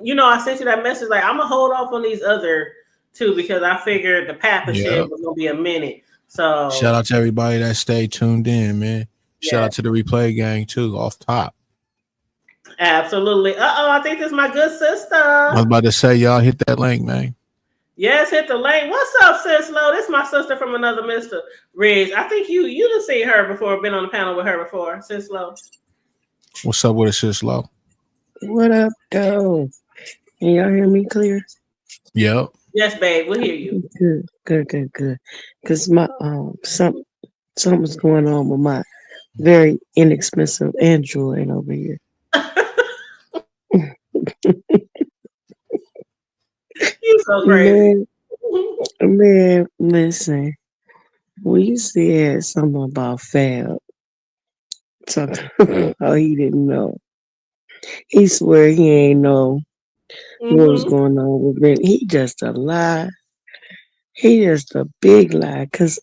you know, I sent you that message like I'm gonna hold off on these other two because I figured the Papa shit was gonna be a minute. So shout out to everybody that stayed tuned in, man. Yeah. Shout out to the replay gang too, off top. Absolutely. I think this is my good sister. I was about to say, y'all hit that link, man. Yes, hit the link. What's up, Sis Lo? This is my sister from another Mr. Riggs. I think you done seen her before, been on the panel with her before, Sis Lo. What's up with it, Sis Lo? What up, though? Can y'all hear me clear? Yep. Yes, babe, we'll hear you. Good. Because my something's going on with my very inexpensive Android over here. You so crazy. Man, listen. We said something about Fab. Talking oh, he didn't know. He swear he ain't know what was Mm-hmm. going on with Britney. He just a lie. He just a big lie. Cause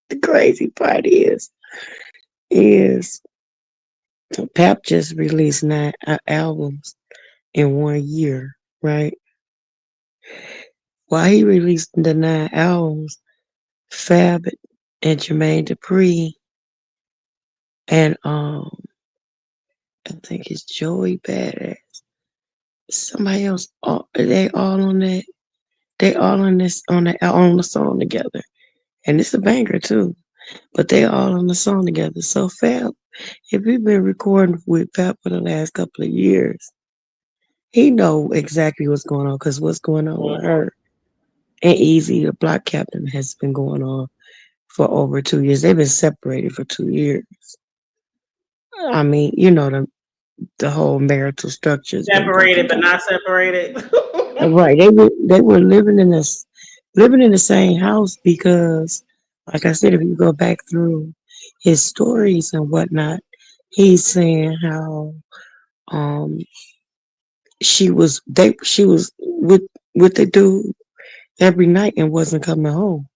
the crazy part is Pap just released 9 albums in 1 year, right? While he released the 9 albums, Fab and Jermaine Dupri and I think it's Joey Badass. Somebody else, they all on that. They all on this on the song together, and it's a banger too. But they all on the song together. So Fab, if you've been recording with Fab for the last couple of years, he know exactly what's going on. Cause what's going on with her and Easy, the block captain, has been going on for over 2 years. They've been separated for 2 years. I mean, the whole marital structure has been broken Separated but down. not separated. Right. They were living in the same house because, like I said, if you go back through his stories and whatnot, he's saying how um she was with the dude every night and wasn't coming home.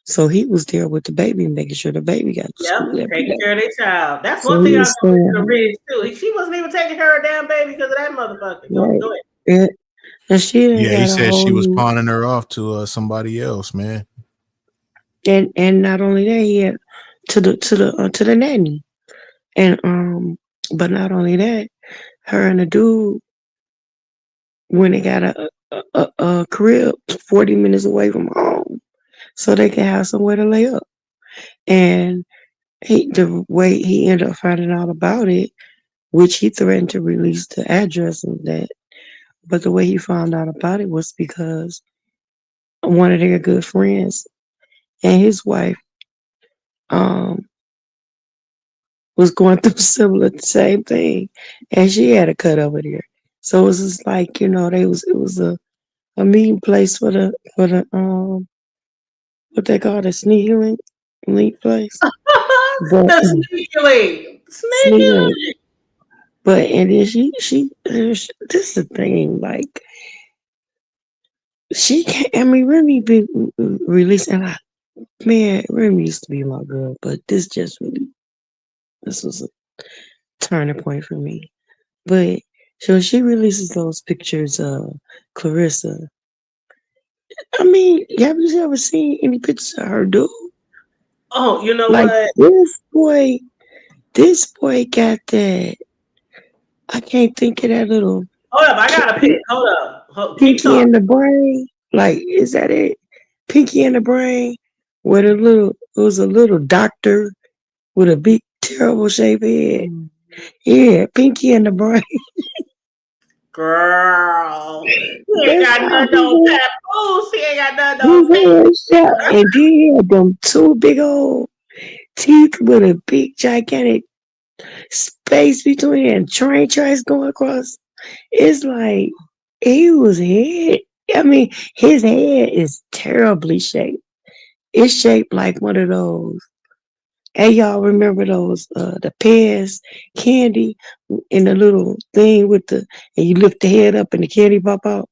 So he was there with the baby, making sure the baby got to Yep, school every taking day. care of their child. That's So one he thing I was noticed in the saying, Ridge too. She wasn't even taking care of her damn baby because of that motherfucker. Go, right, go ahead. yeah, and she didn't Yeah, he got a said whole she was new, pawning her off to somebody else, man. and not only that, he had to the nanny. And but not only that, her and the dude when they got a crib 40 minutes away from home, so they can have somewhere to lay up. And the way he ended up finding out about it, which he threatened to release the address and that, but the way he found out about it was because one of their good friends and his wife um was going through similar same thing, and she had a cut over there. So it was just like it was a meeting place for the what they call the sneaky link place. But The sneaky link. Sneaky sneaky link. link. But and then this is the thing, like she can't. I mean, Remy been releasing. Man, Remy used to be my girl, but this was a turning point for me. But so she releases those pictures of Clarissa. I mean, have you ever seen any pictures of her, dude? Oh, you know Like what? this boy got that. I can't think of that little Hold up, I got a P- pic. Hold up. Keep Pinky talking. in the brain. Like, is that it? Pinky in the brain, with it was a little doctor with a big terrible shaped head. Yeah, Pinky in the brain. Girl. He ain't That's got how nothing on papoose. He ain't got nothing his on paper. head shot, and then he had them two big old teeth with a big gigantic space between and train tracks going across. It's like he was head. I mean, his head is terribly shaped. It's shaped like one of those. And y'all remember those the Pears candy in the little thing with and you lift the head up and the candy pop out.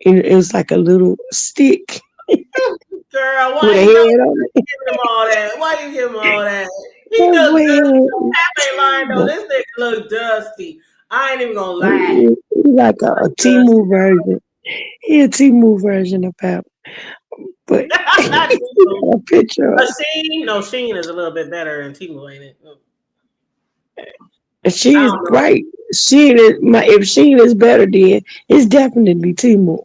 And it was like a little stick Girl, with why a you know head on it. giving him all that? Why you give him all that? He That look dusty. boy Pap ain't lying though. had This nigga look dusty. I ain't even gonna lie. he like a Dusty. Timu version. He a Timu version of Pap. But he got a picture A of Sheen? No, Sheen is a little bit better than Timo, ain't it? and I she is don't know. right. If she is better then it's definitely Timu.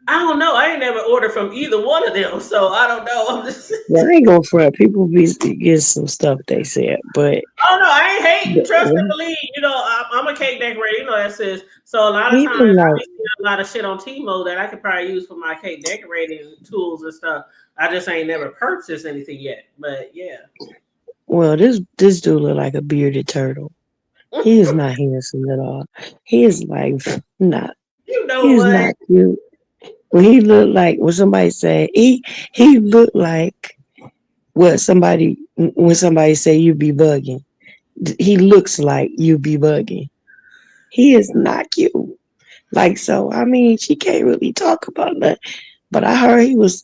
I don't know. I ain't never ordered from either one of them, so I don't know. I'm just. Well, I ain't gonna front. People be get some stuff they said, but Oh no, I ain't hating. Trust and believe. You know, I'm a cake decorator. You know that says. So a lot of times even I like be seeing a lot of shit on Timo that I could probably use for my cake decorating tools and stuff. I just ain't never purchased anything yet. But yeah. well, this dude look like a bearded turtle. He is not handsome at all. He is like not. You He know is what? not cute. when he looked like when somebody said he looked like what somebody when somebody say you be bugging. He looks like you be bugging. He is not cute. Like so, I mean, she can't really talk about that. But I heard he was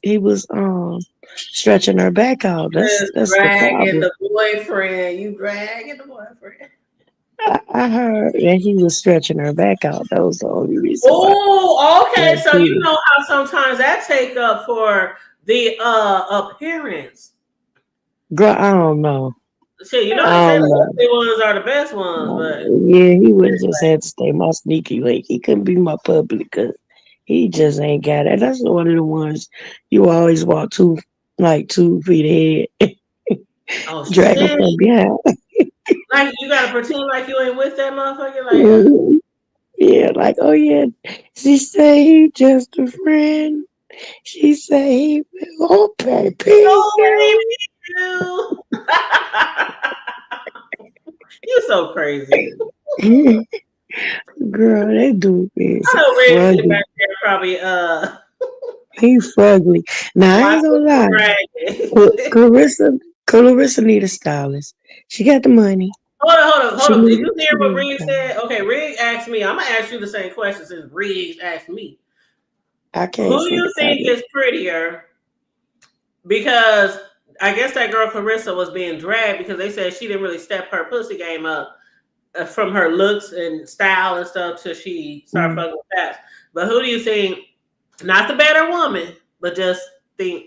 stretching her back out. That's Just that's the dragging problem. the boyfriend. You dragging the boyfriend. I heard that he was stretching her back out. That was the only reason why. Oh, okay. Like, So you know how sometimes that take up for the appearance. girl, I don't know. Shit, you know they I say don't the know. ugly ones are the best ones, but Yeah, he would have just had to stay my sneaky link. He couldn't be my public because he just ain't got it. That's one of the ones you always walk 2 feet ahead, oh drag him from shit. behind. Like you gotta pretend like you ain't with that motherfucker. Like Mhm. Yeah, like, oh yeah, she say he just a friend. She say he oh baby, oh baby you. You so crazy. you. Girl, that dude is I know Red sitting fugly. back there probably He fugly. Now I ain't watching gonna the lie. dragon. Clarissa need a stylist. She got the money. Hold She on. Did need you hear she what need a Riggs stylist. said? Okay, Riggs asked me. I'm gonna ask you the same question since Riggs asked me. I can't Who do see you the think comment. is prettier? Because I guess that girl Clarissa was being dragged because they said she didn't really step her pussy game up from her looks and style and stuff till she started Mm. fucking with Paps. But who do you think? Not the better woman, but just think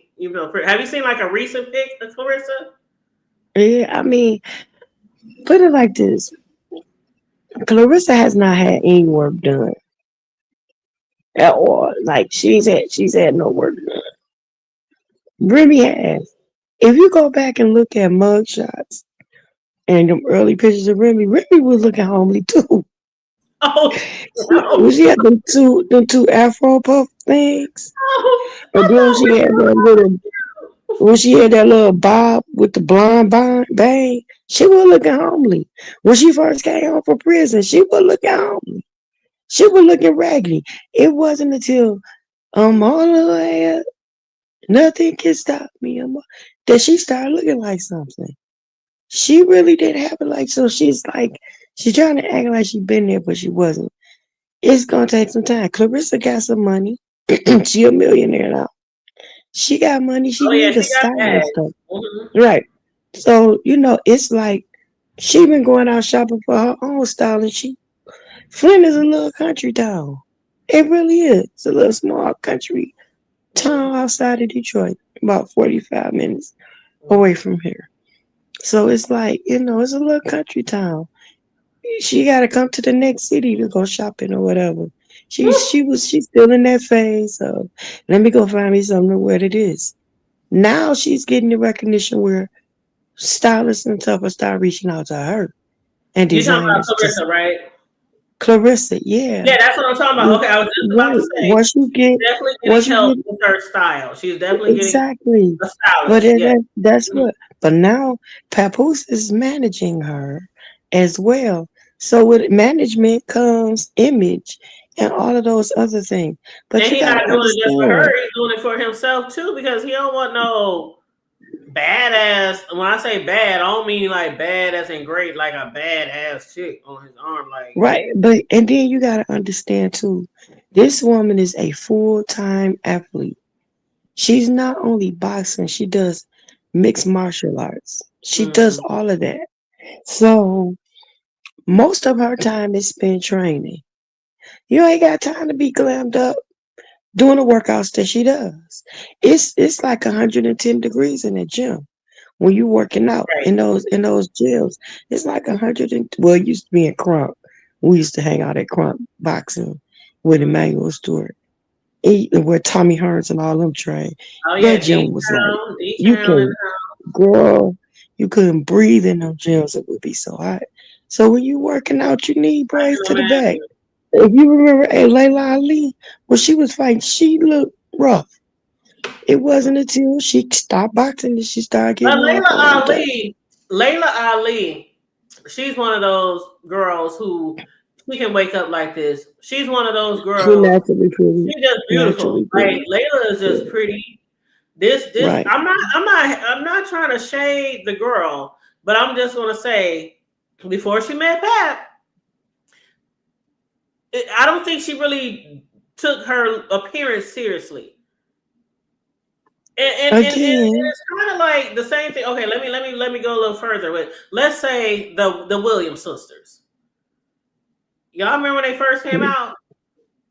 have you seen like a recent pic of Clarissa? Yeah, I mean, put it like this. Clarissa has not had any work done at all. Like she's had no work done. Remy has. If you go back and look at mugshots and them early pictures of Remy was looking homely too. Oh, When she had them two Afro puff things, and then she had that little when she had that little bob with the blonde bang, she was looking homely. When she first came home from prison, she was looking homely. She was looking raggedy. It wasn't until all her hair, nothing can stop me, that she started looking like something. She really didn't have it like so. She's trying to act like she been there, but she wasn't. It's gonna take some time. Clarissa got some money. She a millionaire now. She got money. She oh yeah, need a she got stylist bags. though. Mhm. Right. So, it's like she been going out shopping for her own style and Flint is a little country town. It really is. It's a little small country town outside of Detroit, about 45 minutes away from here. So it's like, it's a little country town. She gotta come to the next city to go shopping or whatever. She's still in that phase of let me go find me something to wear to this. Now she's getting the recognition where stylists and stuff will start reaching out to her and You talking about designers. Clarissa, Just right? Clarissa, yeah. Yeah, that's what I'm talking about. Okay, I was just about Right. to say she's definitely getting Once you help get with her style. She's definitely getting exactly, a but stylist. Yeah. that's Mhm. what. But now Papoose is managing her as well. So with management comes image and all of those other things. But And you he's got not to doing it just for her, understand, he's doing it for himself too, because he don't want no badass. When I say bad, I don't mean like bad as in great, like a badass chick on his arm. Like right? But and then you got to understand too, this woman is a full-time athlete. She's not only boxing, she does mixed martial arts. She does mm, all of that. So most of her time is spent training. You ain't got time to be glammed up doing the workouts that she does. It's like 110 degrees in the gym when you working out right. in those gyms. It's like 100 well, it used to be in Crump. We used to hang out at Crump boxing with Mm. Emmanuel Stewart. Where Tommy Hearns and all them trained. Oh That yeah, gym was like D you Town and can girl, you couldn't breathe in them gyms. It would be so hot. So when you working out, you need I braids can to the back. imagine. If you remember Layla Ali, when she was fighting, she looked rough. It wasn't until she stopped boxing that she started But getting all glammed up. Layla Ali, she's one of those girls who she can wake up like this. She's one of those She girls. naturally pretty. She's just beautiful. Naturally Like pretty. Layla is just Yeah. pretty. This Right. I'm not trying to shade the girl, but I'm just gonna say before she met Pat, I don't think she really took her appearance seriously. And Again, it's kind of like the same thing. Okay, let me go a little further with, let's say the Williams sisters. Y'all remember when they first came out?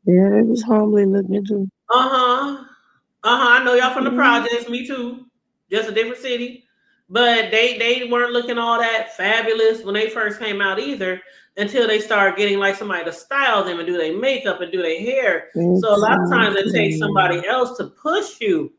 yeah, it was homely looking too. I know y'all from the Mhm. projects. Me too. Just a different city. But they weren't looking all that fabulous when they first came out either, until they started getting like somebody to style them and do their makeup and do their hair. So a lot of times it takes somebody Exactly. else to push you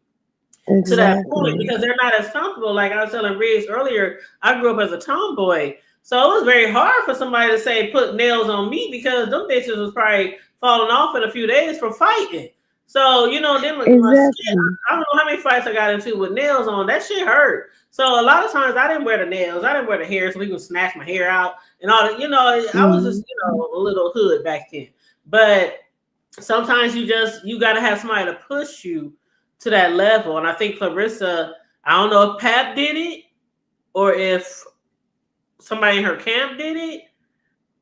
to that point Exactly. because they're not as comfortable. Like I was telling Riggs earlier, I grew up as a tomboy. So it was very hard for somebody to say put nails on me because them bitches was probably falling off in a few days from fighting. So, you know, then my skin, Exactly. I don't know how many fights I got into with nails on. That shit hurt. So a lot of times I didn't wear the nails. I didn't wear the hair so we could snatch my hair out and all that. You know, I was just, you know, a little hood back then. But sometimes you got to have somebody to push you to that level. And I think Clarissa, I don't know if Pap did it or if somebody in her camp did it,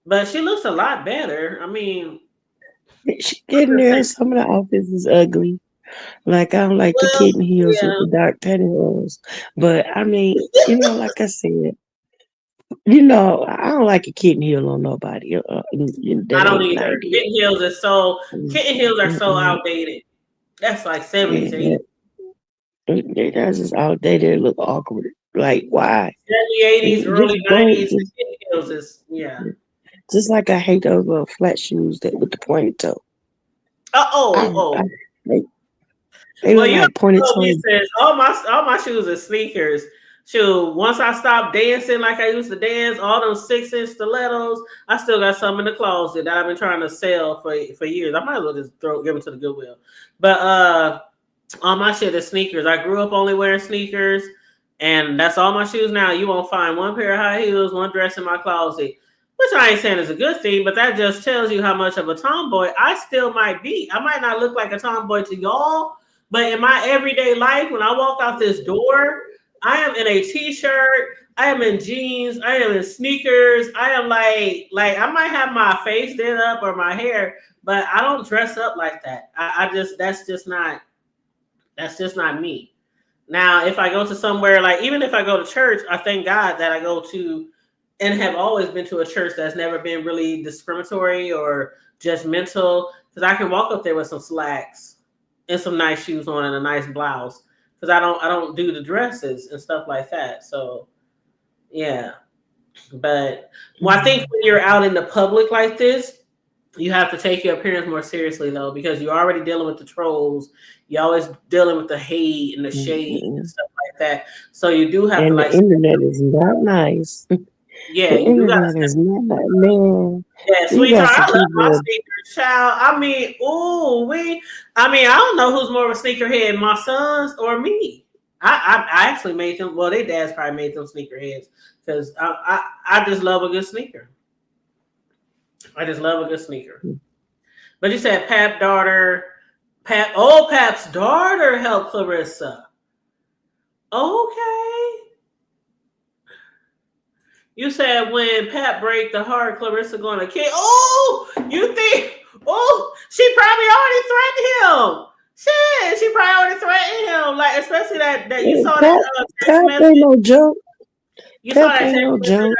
but she looks a lot better. I mean, She getting there. Some of the outfits is ugly. Like I don't like the well, kitten heels with yeah, the dark pantyhose. But I mean, like I said, I don't like a kitten heel on nobody. I That don't ain't an either. idea. Kitten heels are so Mm-mm. outdated. That's like 70s, Yeah, 80s. that's just outdated. Look awkward. Like why? Early 80s, Just early go. 90s. Kitten heels is, yeah. Just like I hate those little flat shoes that with the pointed toe. I, I Oh. hate, they Well, look you like pointed told me toe. says all my shoes are sneakers. Shoot, once I stopped dancing like I used to dance, all those 6-inch stilettos, I still got some in the closet that I've been trying to sell for years. I might as well just give them to the Goodwill. But all my shit is sneakers. I grew up only wearing sneakers, and that's all my shoes now. You won't find one pair of high heels, one dress in my closet. Which I ain't saying is a good thing, but that just tells you how much of a tomboy I still might be. I might not look like a tomboy to y'all, but in my everyday life, when I walk out this door, I am in a t-shirt, I am in jeans, I am in sneakers, I am like I might have my face did up or my hair, but I don't dress up like that. I just that's just not me. Now, if I go to somewhere like even if I go to church, I thank God that I go to and have always been to a church that's never been really discriminatory or judgmental because I can walk up there with some slacks and some nice shoes on and a nice blouse because I don't do the dresses and stuff like that. So yeah, but I think when you're out in the public like this, you have to take your appearance more seriously though because you're already dealing with the trolls. You're always dealing with the hate and the shade and Mm-mm. stuff like that. So you do have to And the like, internet is not nice. yeah, The you do got to. internet is not like, man. Yeah, You sweetheart, got to I love keep my your sneakers, child. I don't know who's more of a sneakerhead, my sons or me. I actually made them. Well, their dads probably made them sneakerheads because I just love a good sneaker. I just love a good sneaker. But you said Pap's daughter helped Clarissa. Okay. You said when Pat break the heart, Clarissa going to kill. Oh, you think? Oh, she probably already threatened him. Shit, she probably already threatened him. Like especially that you saw that text Pap message. ain't no joke. You saw Pap that ain't text no message. joke.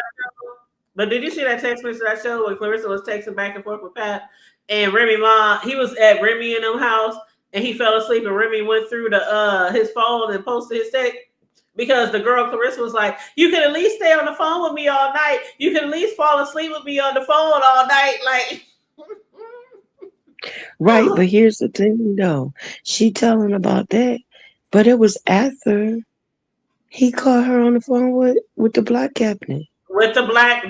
But did you see that text message I showed when Clarissa was texting back and forth with Pat and Remy mom? He was at Remy and them house and he fell asleep and Remy went through the his phone and posted his text. Because the girl Clarissa was like, you can at least stay on the phone with me all night. You can at least fall asleep with me on the phone all night. Like, Right, but here's the thing though. She telling about that, but it was after he caught her on the phone with the block captain. with the He block was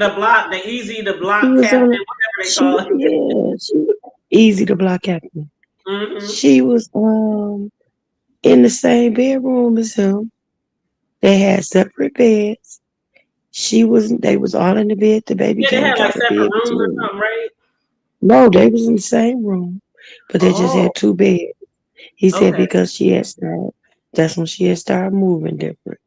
captain, on whatever they she call it. she easy to block captain. Mm-hmm. She was in the same bedroom as him. They had separate beds. They was all in the bed. The baby Yeah, they came had like got the separate bed rooms or between them. something, right? No, they was in the same room, but they just Oh, had two beds. He said okay. because she had started, that's when she had started moving different.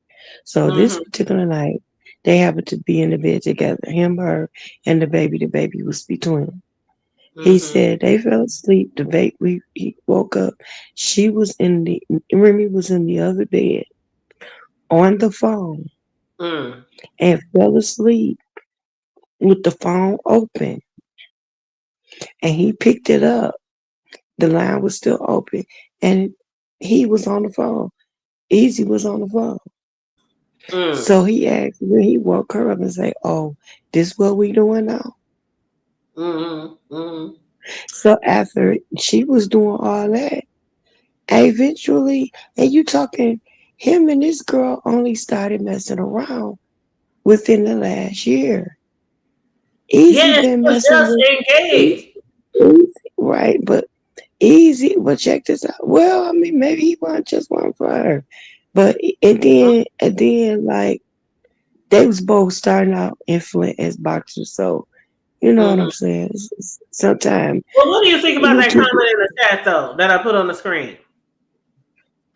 So this Mm-hmm. particular night, they happened to be in the bed together, him, her, and the baby. The baby was between. He Mm-hmm. said they fell asleep. The baby, he woke up. She was in the, Remy was in the other bed on the phone Mm. and fell asleep with the phone open. And he picked it up. The line was still open, and he was on the phone. Easy was on the phone. Mm. So he asked when he woke her up and say, "Oh, this what we doing now?" Mm-hmm. Mm-hmm. So after she was doing all that, eventually, and you talking, him and this girl only started messing around within the last year. Easy Yeah, and she been was messing just with engaged. Easy, right? But Easy, but check this out. Well, I mean, maybe he wasn't just one for her, but and then like they was both starting out in Flint as boxers, so you know what Mm-hmm. I'm saying. Sometimes Well, what do you think about you that two, comment in the chat though that I put on the screen?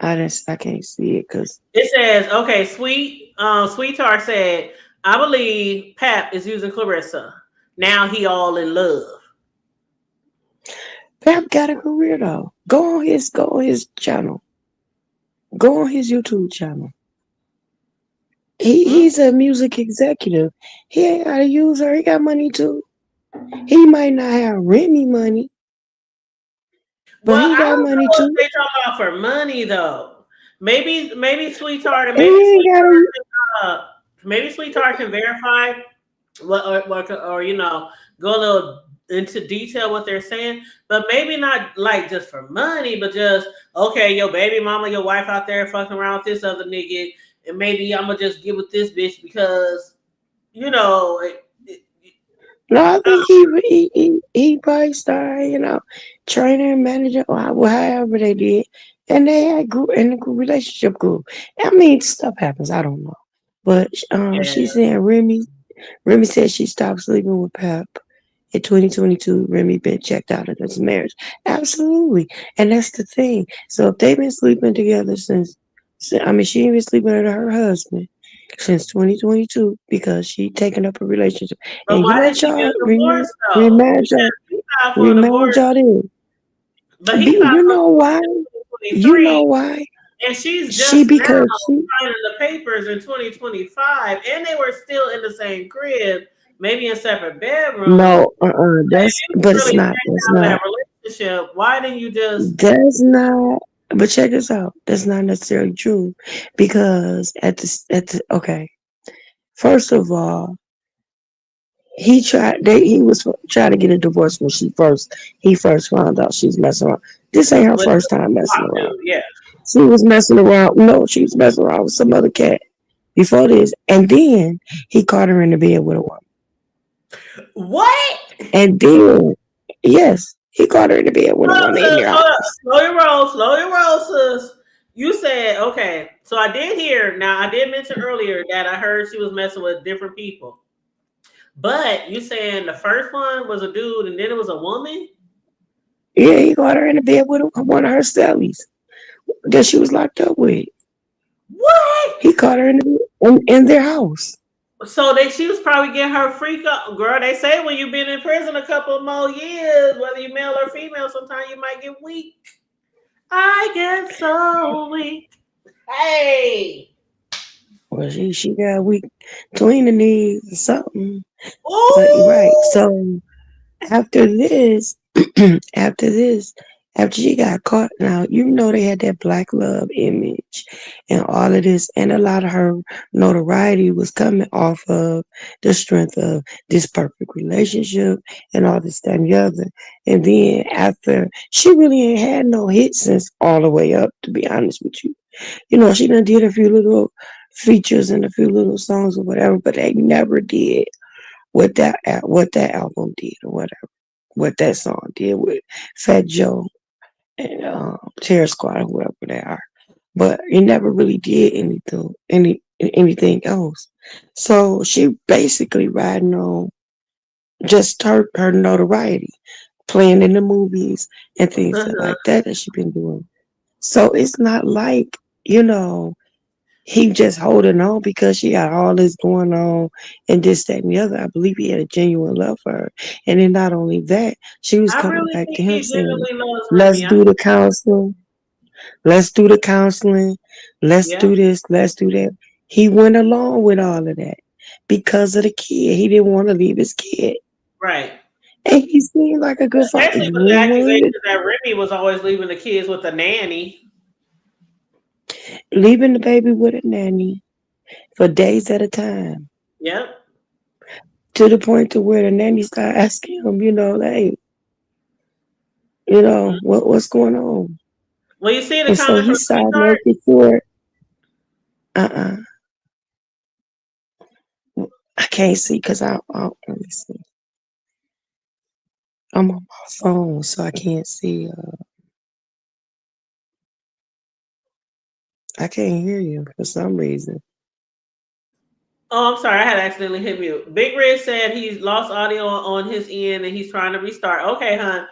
I can't see it because It says, okay, Sweetheart said, I believe Pap is using Clarissa. Now he all in love. Pap got a career though. Go on his channel. Go on his YouTube channel. Hmm? He's a music executive. He ain't gotta use her. He got money too. He might not have Remy money, but Well, he I got don't money know if too. they talking about for money though. Maybe Sweetheart and And he ain't gotta. uh, maybe Sweetheart can verify what or go a little into detail what they're saying, but maybe not like just for money, but just okay, your baby mama, your wife out there fucking around with this other nigga, and maybe I'm gonna just get with this bitch because you know. No, I think he probably started, trainer and manager, or however they did, and they had grew and the relationship grew. I mean, stuff happens. I don't know, but Yeah. she said Remy said she stopped sleeping with Pep in 2022. Remy been checked out of this marriage. Absolutely, and that's the thing. So if they've been sleeping together I mean, she ain't been sleeping with her husband since 2022 because she taken up a relationship. But And you why did let she get y'all a divorce though? remind Because y'all he filed for a remind divorce, y'all this. but he filed You for a know divorce why? in You know 2023, why? and she's She just now because she signing the papers in 2025, and they were still in the same crib, maybe in separate bedrooms. no that's If you but it's really not checked out that relationship, why didn't you just? that's not but check this out. That's not necessarily true because okay. First of all, he was trying to get a divorce when he first found out she's messing around. This ain't her With first time the messing pop around. dude, yeah. She was messing around. No, she was messing around with some other cat before this. And then he caught her in the bed with a woman. What? And then, yes, he caught her in the bed with a Hold up, woman in sis. their Hold up. house. Slow your roll, sis. You said okay. So I did hear. Now I did mention earlier that I heard she was messing with different people. But you saying the first one was a dude and then it was a woman? Yeah, he caught her in the bed with one of her cellies that she was locked up with. What? He caught her in their house. So she was probably getting her freak up, girl. They say when you've been in prison a couple more years, whether you male or female, sometimes you might get weak. I get so weak. Hey. Well, she got weak between the knees or something. But right, Ooh. so after this, after this, after she got caught, now you know they had that black love image and all of this, and a lot of her notoriety was coming off of the strength of this perfect relationship and all this, that, and the other. And then after, she really ain't had no hits since all the way up, to be honest with you. She done did a few little features and a few little songs or whatever, but they never did what that album did or whatever, what that song did with Fat Joe and Terror Squad or whoever they are. But it never really did anything else. So she basically riding on just her notoriety, playing in the movies and things Uh-huh. like that she been doing. So it's not like, you know, he just holding on because she got all this going on and this, that, and the other. I believe he had a genuine love for her. And then not only that, she was I coming really back think to him he saying, genuinely loves let's Remy. do the counseling, let's do the counseling, let's Yeah, do this, let's do that. He went along with all of that because of the kid. He didn't want to leave his kid. right. And he seemed like a good father. Especially You with the wouldn't want accusation him that Remy was always leaving the kids with the nanny. leaving the baby with a nanny for days at a time. Yep. To the point to where the nanny started asking him, hey, Mhm. what's going on? Well, you see the And so comment he from started Sweetheart? making sure, uh-uh, I can't see because let me see. I'm on my phone, so I can't see. I can't hear you for some reason. Oh, I'm sorry. I had accidentally hit mute. Big Red said he's lost audio on his end and he's trying to restart. Okay, hon.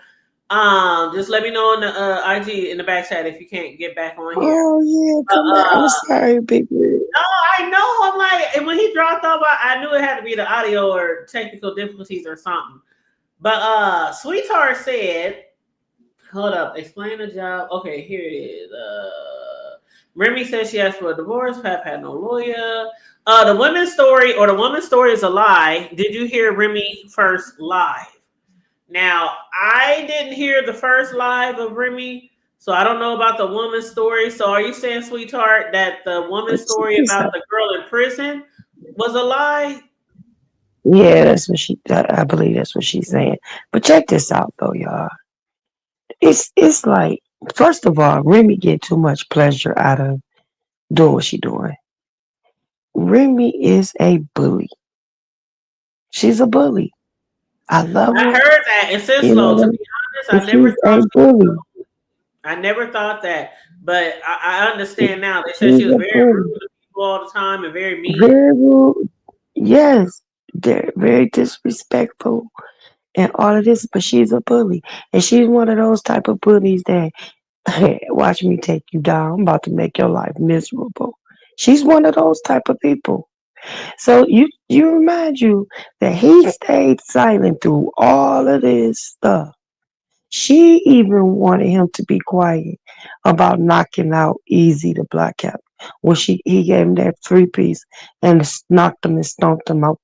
Just let me know in the IG in the back chat if you can't get back on here. Oh, yeah, But come back. I'm sorry, Big Red. no, I know. I'm like, and when he dropped off, I knew it had to be the audio or technical difficulties or something. But Sweetheart said, hold up, explain the job. Okay, here it is. Remy says she asked for a divorce. Pap had no lawyer. The women's story is a lie. Did you hear Remy first live? Now, I didn't hear the first live of Remy, so I don't know about the woman's story. So are you saying, Sweetheart, that the But woman's check story this about out. the girl in prison was a lie? Yeah, that's what I believe that's what she's saying. But check this out, though, y'all. It's like, first of all, Remy get too much pleasure out of doing what she doing. Remy is a bully. She's a bully. I love I her. heard that in You know Cislo. To that, be honest, but I never she's thought a bully. I never thought that, but I understand now. They said she She's was a very bully. rude to people all the time and very mean. Very rude. Yes, they're very disrespectful and all of this, but she's a bully. And she's one of those type of bullies that, hey, watch me take you down. I'm about to make your life miserable. She's one of those type of people. So you remind you that he stayed silent through all of this stuff. She even wanted him to be quiet about knocking out Easy the Black Cat when he gave him that 3 piece and knocked him and stomped him out.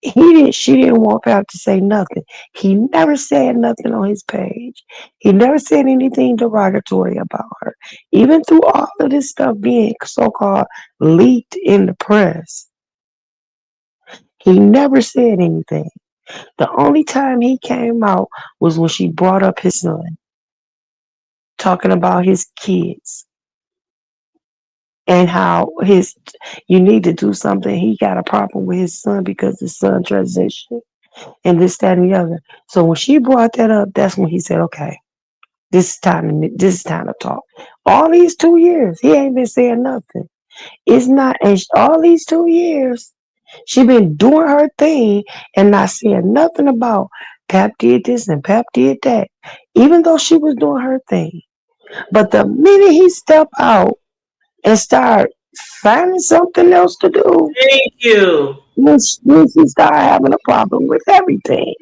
She didn't want Pap to say nothing. He never said nothing on his page. He never said anything derogatory about her. Even through all of this stuff being so called leaked in the press, he never said anything. The only time he came out was when she brought up his son, talking about his kids and how you need to do something. He got a problem with his son because his son transitioned and this, that, and the other. So when she brought that up, that's when he said, "Okay, this is time to talk." All these 2 years, he ain't been saying nothing. It's not, and all these 2 years, she been doing her thing and not saying nothing about Pap did this and Pap did that, even though she was doing her thing. But the minute he stepped out and start finding something else to do, Thank you. then she start having a problem with everything.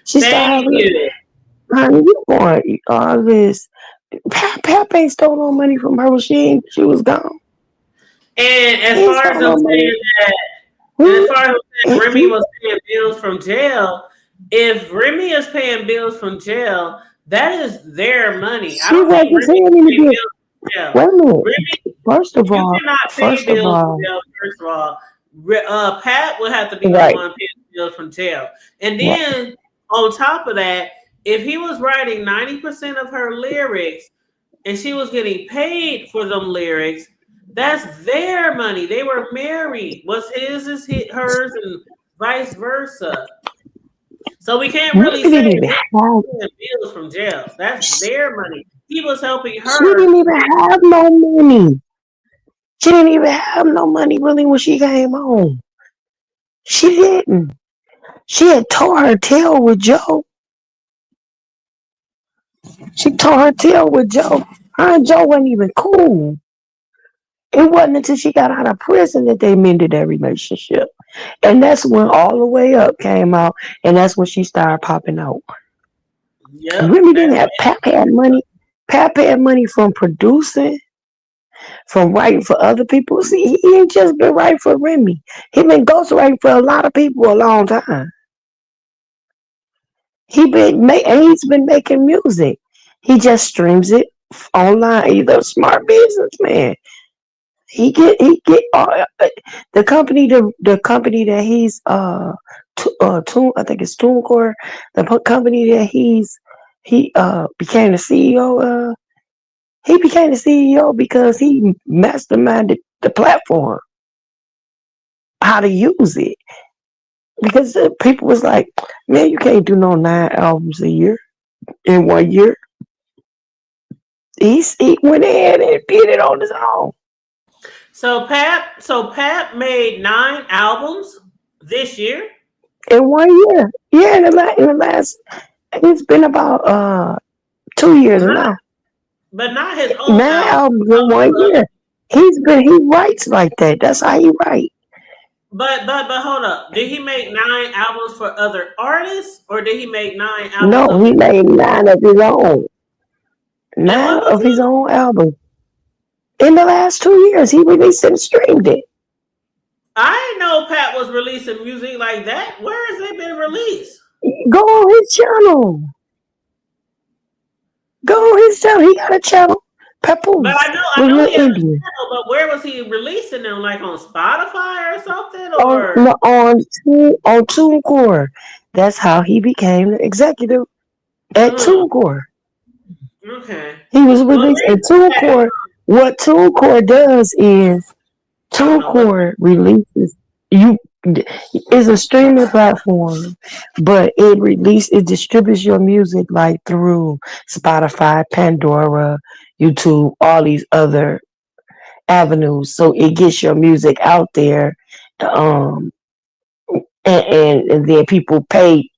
She start Thank having, you. honey, you going all this. Pap ain't stole no money from her when she was gone. And He as ain't far as stole them no money. saying that, and as He, far as them saying Remy he, was paying bills from jail, if Remy is paying bills from jail, that is their money. I she don't think wasn't Remy saying is any paying bill. bills from jail. Wait a minute. Remy, First of you all, cannot pay first of bills from all, jail. First of all, Pat would have to be the right, one paying bills from jail, and right. then on top of that, if he was writing 90% of her lyrics and she was getting paid for them lyrics, that's their money. They were married. What's his is hers, and vice versa. So we can't Remy really say didn't even have. Rick paying bills from jail. That's their money. He was helping She her. didn't even have no money. She didn't even have no money really when she came home. She didn't. She had tore her tail with Joe. She tore her tail with Joe. Her and Joe wasn't even cool. It wasn't until she got out of prison that they mended their relationship. And that's when All the Way Up came out, and that's when she started popping out. Yep, Remy didn't that's have Pap had money. Pap had money from producing, from writing for other people. See, he ain't just been writing for Remy. He been ghostwriting for a lot of people a long time. He's been making music. He just streams it online. He's a smart businessman. He get the company that he's I think it's TuneCore, the company that he became the CEO of. He became the CEO because he masterminded the platform, how to use it. Because people was like, man, you can't do no 9 albums a year in 1 year. He went ahead and did it on his own So Pap made 9 albums this year. in 1 year. Yeah, in the last, it's been about 2 years Not, now. but not his own 9 album. albums in 1 year. He writes like that. That's how he writes. But hold up. Did he make 9 albums for other artists, or did he make 9 albums No, of he his? made 9 of his own. And Nine what was of his it? own albums. In the last 2 years, he released and streamed it. I didn't know Pat was releasing music like that. Where has it been released? Go on his channel. Go on his channel. He got a channel. But Papoose I with know Lil he has a Indian. channel. But where was he releasing them? Like on Spotify or something? On Or no, on TuneCore. That's how he became the executive at mm, TuneCore. okay. He was Well, released at thank you, Pat. TuneCore. What TuneCore does is I don't know what. TuneCore releases you is a streaming platform, but it distributes your music like through Spotify, Pandora, YouTube, all these other avenues. So it gets your music out there, um, and then people pay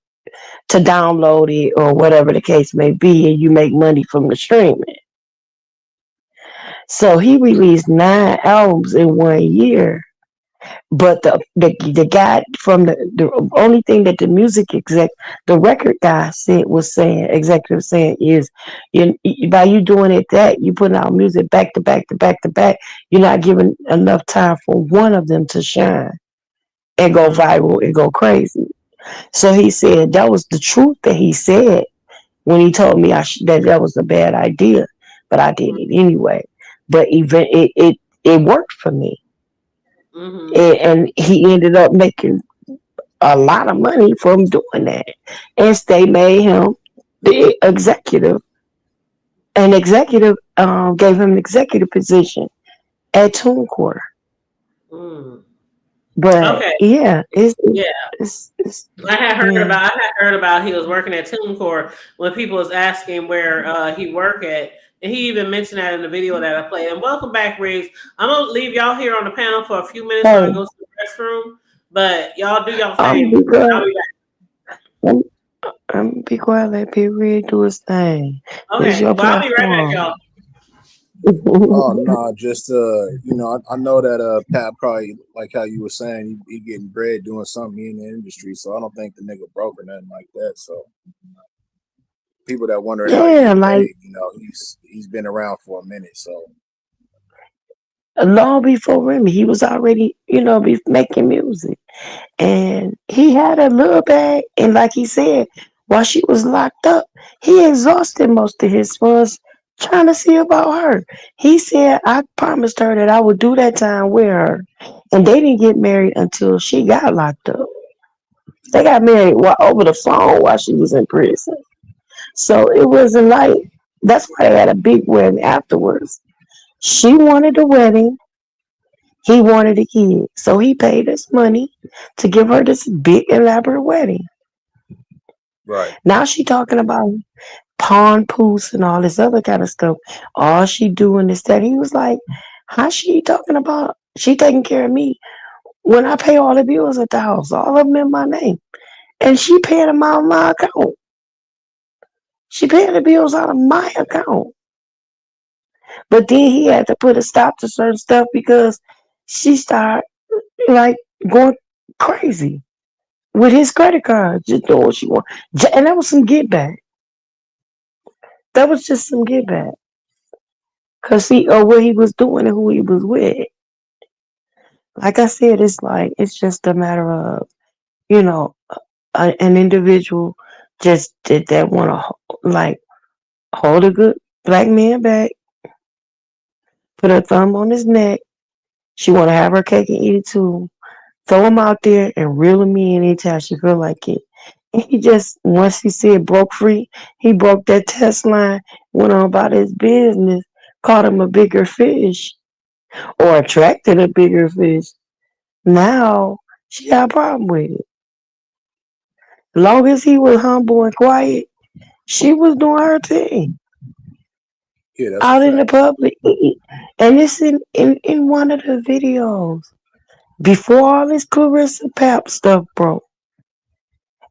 to download it or whatever the case may be, and you make money from the streaming. So he released 9 albums in 1 year. But the guy from the only thing that the record guy executive saying is, by you doing it that you putting out music back to back to back to back, you're not giving enough time for one of them to shine and go Mm, viral and go crazy. So he said that was the truth that he said when he told me that was a bad idea, but I did mm, it anyway. But it worked for me, mm-hmm. and he ended up making a lot of money from doing that. And they made him the executive. An executive gave him an executive position at TuneCore. Mm. But Okay. yeah, Yeah. it's I yeah. had heard about he was working at TuneCore when people was asking where he work at, and he even mentioned that in the video that I played. And welcome back, Riggs. I'm gonna leave y'all here on the panel for a few minutes while I Hey, go to the restroom, but y'all do y'all I'm thing. be quiet. I'll be back. I'm, I'm be quiet. Let P Reed do his thing. This is Okay, your well I'll be right back, platform. y'all. Oh no, just I know that Pat probably like how you were saying he getting bread doing something in the industry, so I don't think the nigga broke or nothing like that. So people that wondering how he Yeah, get like paid, he's been around for a minute. So long before Remy, he was already, be making music. And he had a little bag, and like he said, while she was locked up, he exhausted most of his funds trying to see about her. He said, I promised her that I would do that time with her. And they didn't get married until she got locked up. They got married over the phone while she was in prison. So it wasn't like, that's why they had a big wedding afterwards. She wanted the wedding. He wanted a kid. So he paid us money to give her this big elaborate wedding. right, Now she talking about pawn poos and all this other kind of stuff. All she doing is that. He was like, how she talking about? She taking care of me when I pay all the bills at the house, all of them in my name. and she paying them out of my account. She paying the bills out of my account. But then he had to put a stop to certain stuff because she started like going crazy with his credit card, just doing what she want. And that was some get back. That was just some get back. Cause he or what he was doing and who he was with. Like I said, it's like it's just a matter of, you know, an individual just did that want to like hold a good black man back, put her thumb on his neck. She want to have her cake and eat it too. Throw him out there and reel him in anytime she feel like it. And he just, once he said broke free, he broke that test line, went on about his business, caught him a bigger fish or attracted a bigger fish. Now she got a problem with it. Long as he was humble and quiet, she was doing her thing Yeah, that's a out in the fact. public. And it's in one of the videos. Before all this Clarissa Pap stuff broke.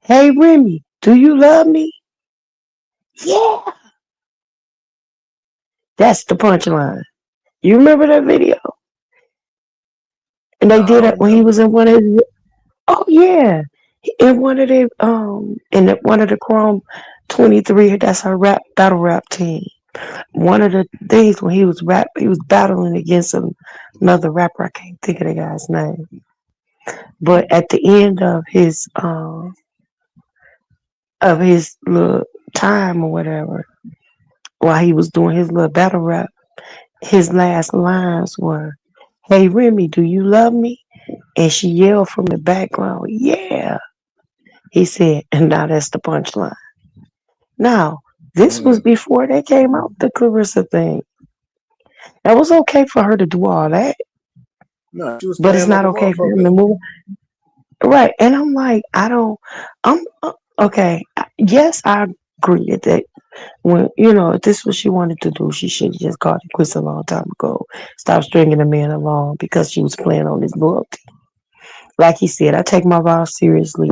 Hey Remy, do you love me? Yeah. That's the punchline. You remember that video? And they Nah, I did don't it when he remember. was in one of the, oh yeah. In one of the one of the Chrome 23, that's her battle rap team. One of the things when he was battling against another rapper, I can't think of the guy's name. But at the end of his little time or whatever, while he was doing his little battle rap, his last lines were, "Hey Remy, do you love me?" And she yelled from the background, "Yeah." He said, and now that's the punchline. Now, this was Mm. before they came out the Clarissa thing. That was okay for her to do all that, No, she was but it's playing like not a okay for him motherfucker. to move. Right. And I'm like, I'm okay. Yes, I agree that when, if this is what she wanted to do, she should have just called it quits a long time ago. Stop stringing a man along because she was playing on his loyalty. Like he said, I take my vows seriously.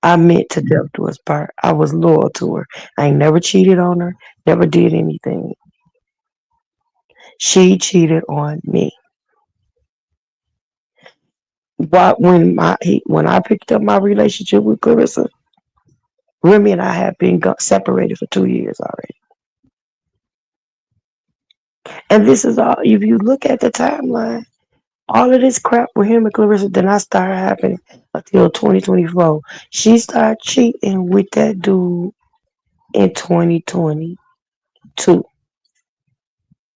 I meant to death to his part. I was loyal to her. I ain't never cheated on her, never did anything. She cheated on me. But when I picked up my relationship with Clarissa, Remy and I have been separated for 2 years already. And this is all, if you look at the timeline, all of this crap with him and Clarissa did not start happening until 2024. She started cheating with that dude in 2022.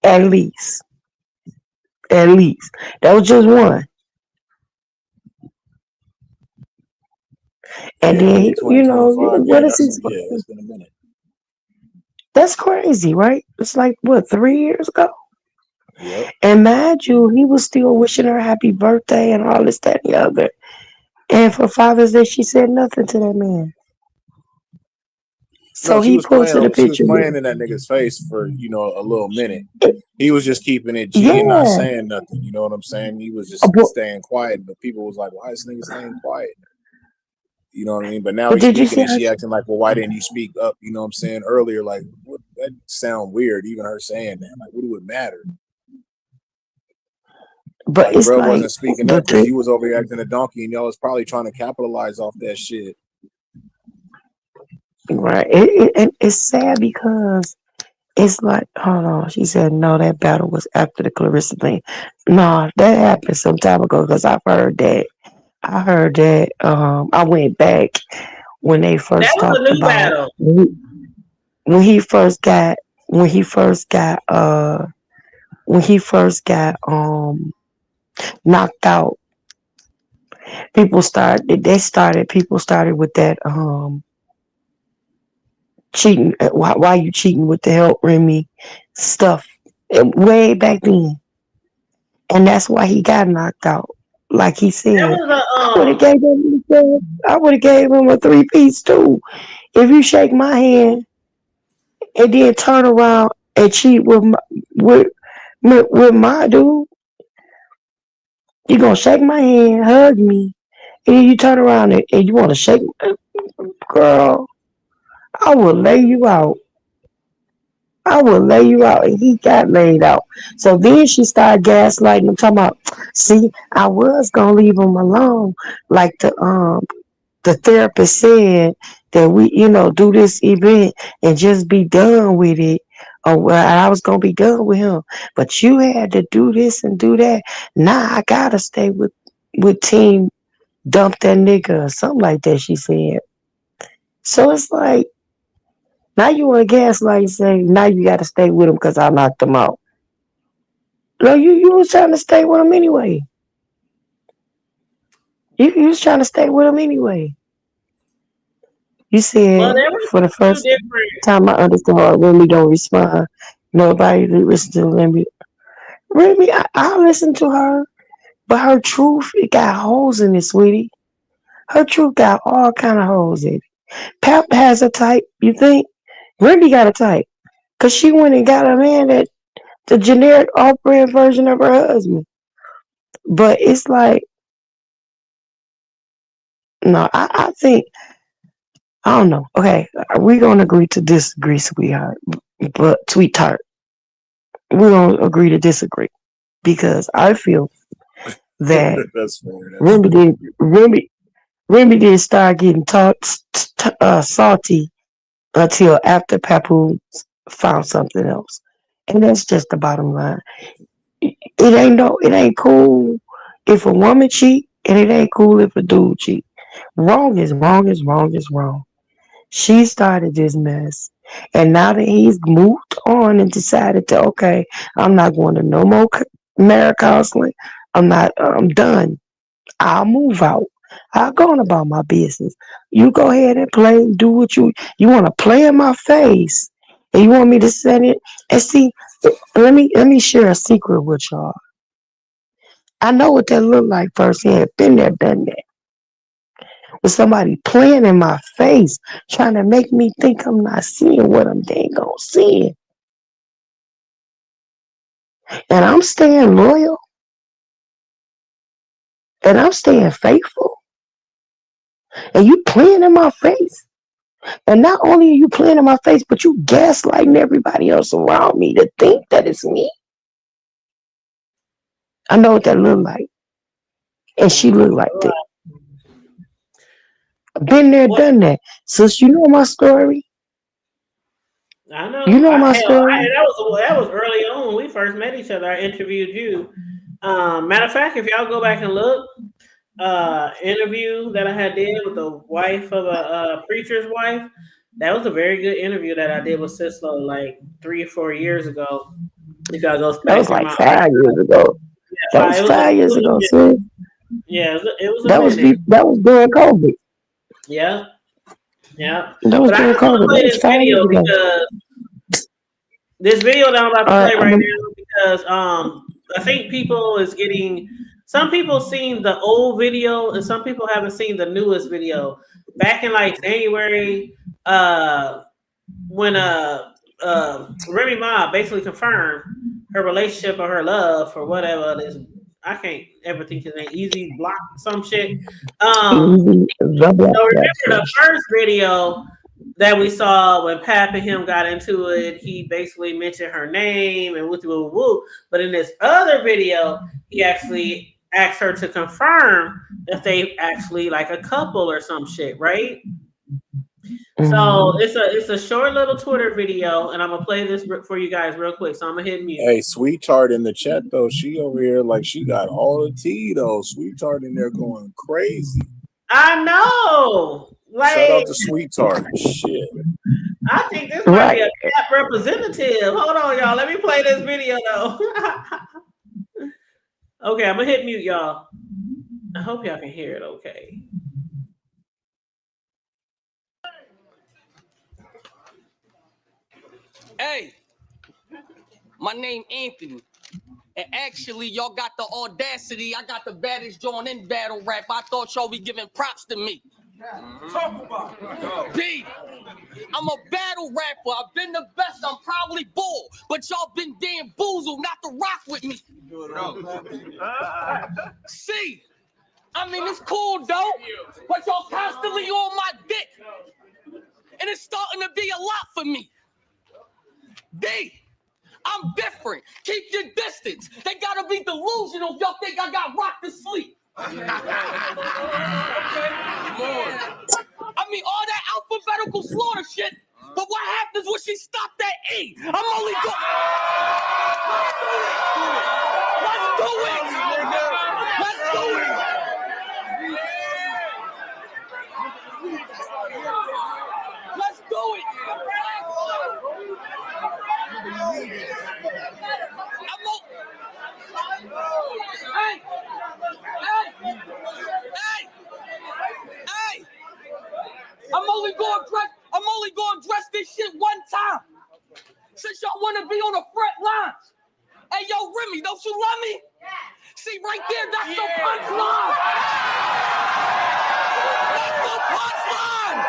At least. At least. That was just one. And Yeah, then, mid 2025. Yeah, what is his. it's been a minute. That's crazy, right? It's like, what, 3 years ago? Yep. And mind you, he was still wishing her happy birthday and all this, that, and the other. And for Father's Day, she said nothing to that man. No, So he posted a she was picture. playing in that nigga's face for, a little minute. He was just keeping it G and not Yeah. saying nothing. You know what I'm saying? He was just But, staying quiet, but people was like, why is this nigga staying quiet? You know what I mean? But now but he's did you speaking see and her? she acting like, well, why didn't you speak up? You know what I'm saying? Earlier, like, what, that sound weird, even her saying that. Like, what do it matter? But Like, it's bro like, wasn't speaking up but because you was over here acting a donkey and y'all was probably trying to capitalize off that shit. right. And it's sad because it's like, hold on. She said, no, that battle was after the Clarissa thing. No, that happened some time ago because I've heard that. I heard that. I went back when they That first was a talked new about battle. when he first got when he first got when he first got knocked out. People started with that cheating. Why you cheating with the help Remy stuff way back then, and that's why he got knocked out. Like he That said, was I would have gave him. I would have gave him a 3-piece too. If you shake my hand and then turn around and cheat with my dude, you gonna shake my hand, hug me, and then you turn around and you want to shake. girl, I will lay you out. I will lay you out. And he got laid out. So then she started gaslighting him, talking about, see, I was gonna leave him alone. Like the therapist said that we, do this event and just be done with it. Or well, I was gonna be done with him. But you had to do this and do that. Now I gotta stay with team dump that nigga or something like that, she said. So it's like, now you want to gaslight and say, now you got to stay with him because I knocked him out. No, you was trying to stay with him anyway. You was trying to stay with him anyway. You said, for the first time I understood why Remy don't respond. Nobody listen to Remy. Remy, I listen to her, but her truth, it got holes in it, sweetie. Her truth got all kind of holes in it. Pap has a type, you think? Remy got a type. Because she went and got a man that the generic off-brand version of her husband. But it's like, no, I think, I don't know. Okay, we're going to agree to disagree, sweetheart. But, sweetheart, we're going to agree to disagree. Because I feel that Remy didn't start getting salty until after Papoose found something else. And that's just the bottom line. It ain't cool if a woman cheat, and it ain't cool if a dude cheat. Wrong is wrong is wrong is wrong. She started this mess, and now that he's moved on and decided to, okay, I'm not going to no more marriage counseling. I'm done. I'll move out. I'll go on about my business. You go ahead and play, do what you want to play in my face, and you want me to send it. And see, let me share a secret with y'all. I know what that looked like firsthand. Been there, done that. With somebody playing in my face, trying to make me think I'm not seeing what I'm dang gonna see. And I'm staying loyal. And I'm staying faithful. And you playing in my face. And not only are you playing in my face, but you gaslighting everybody else around me to think that it's me. I know what that looked like. And she looked like that. Been there, done that. Sis, you know my story. I know. You know my story. That was early on when we first met each other. I interviewed you. Matter of fact, if y'all go back and look, interview that I had did with the wife of a preacher's wife. That was a very good interview that I did with Sislo like 3 or 4 years ago. If y'all go back, that was like 5 years ago. Yeah, that was 5 years ago, sis. Yeah, it was. That was during COVID. Yeah, yeah. That was during COVID. Play this video because this video that I'm about to play right now because I think people is getting. Some people seen the old video and some people haven't seen the newest video. Back in like January, when Remy Ma basically confirmed her relationship or her love for whatever it is. I can't ever think his name. Easy Block some shit. So remember the first video that we saw when Pap and him got into it, he basically mentioned her name and woo. But in this other video, he actually asked her to confirm that they actually like a couple or some shit, right? So it's a short little Twitter video, and I'm gonna play this for you guys real quick. So I'm gonna hit mute. Hey, Sweetheart in the chat though, she over here like she got all the tea though. Sweetheart in there going crazy. I know. Like, shout out to Sweetheart. Shit. I think this might be a Cap representative. Hold on, y'all. Let me play this video though. Okay, I'm gonna hit mute, y'all. I hope y'all can hear it okay. Hey, my name Anthony. And actually, y'all got the audacity. I got the baddest joint in battle rap. I thought y'all be giving props to me. Talk about it. B, I'm a battle rapper. I've been the best. I'm probably bull. But y'all been damn boozled not to rock with me. C, I mean, it's cool, though. But y'all constantly on my dick. I'm different. Keep your distance. They gotta be delusional if y'all think I got rocked to sleep. I mean, all that alphabetical slaughter shit, but what happens when she stopped at E? I'm only going. Let's do it! Let's do it! Let's do it! Hey! I'm only going to dress this shit one time. Since y'all want to be on the front lines. Hey, yo, Remy, don't you love me? See, right there, that's the punchline. That's the punchline.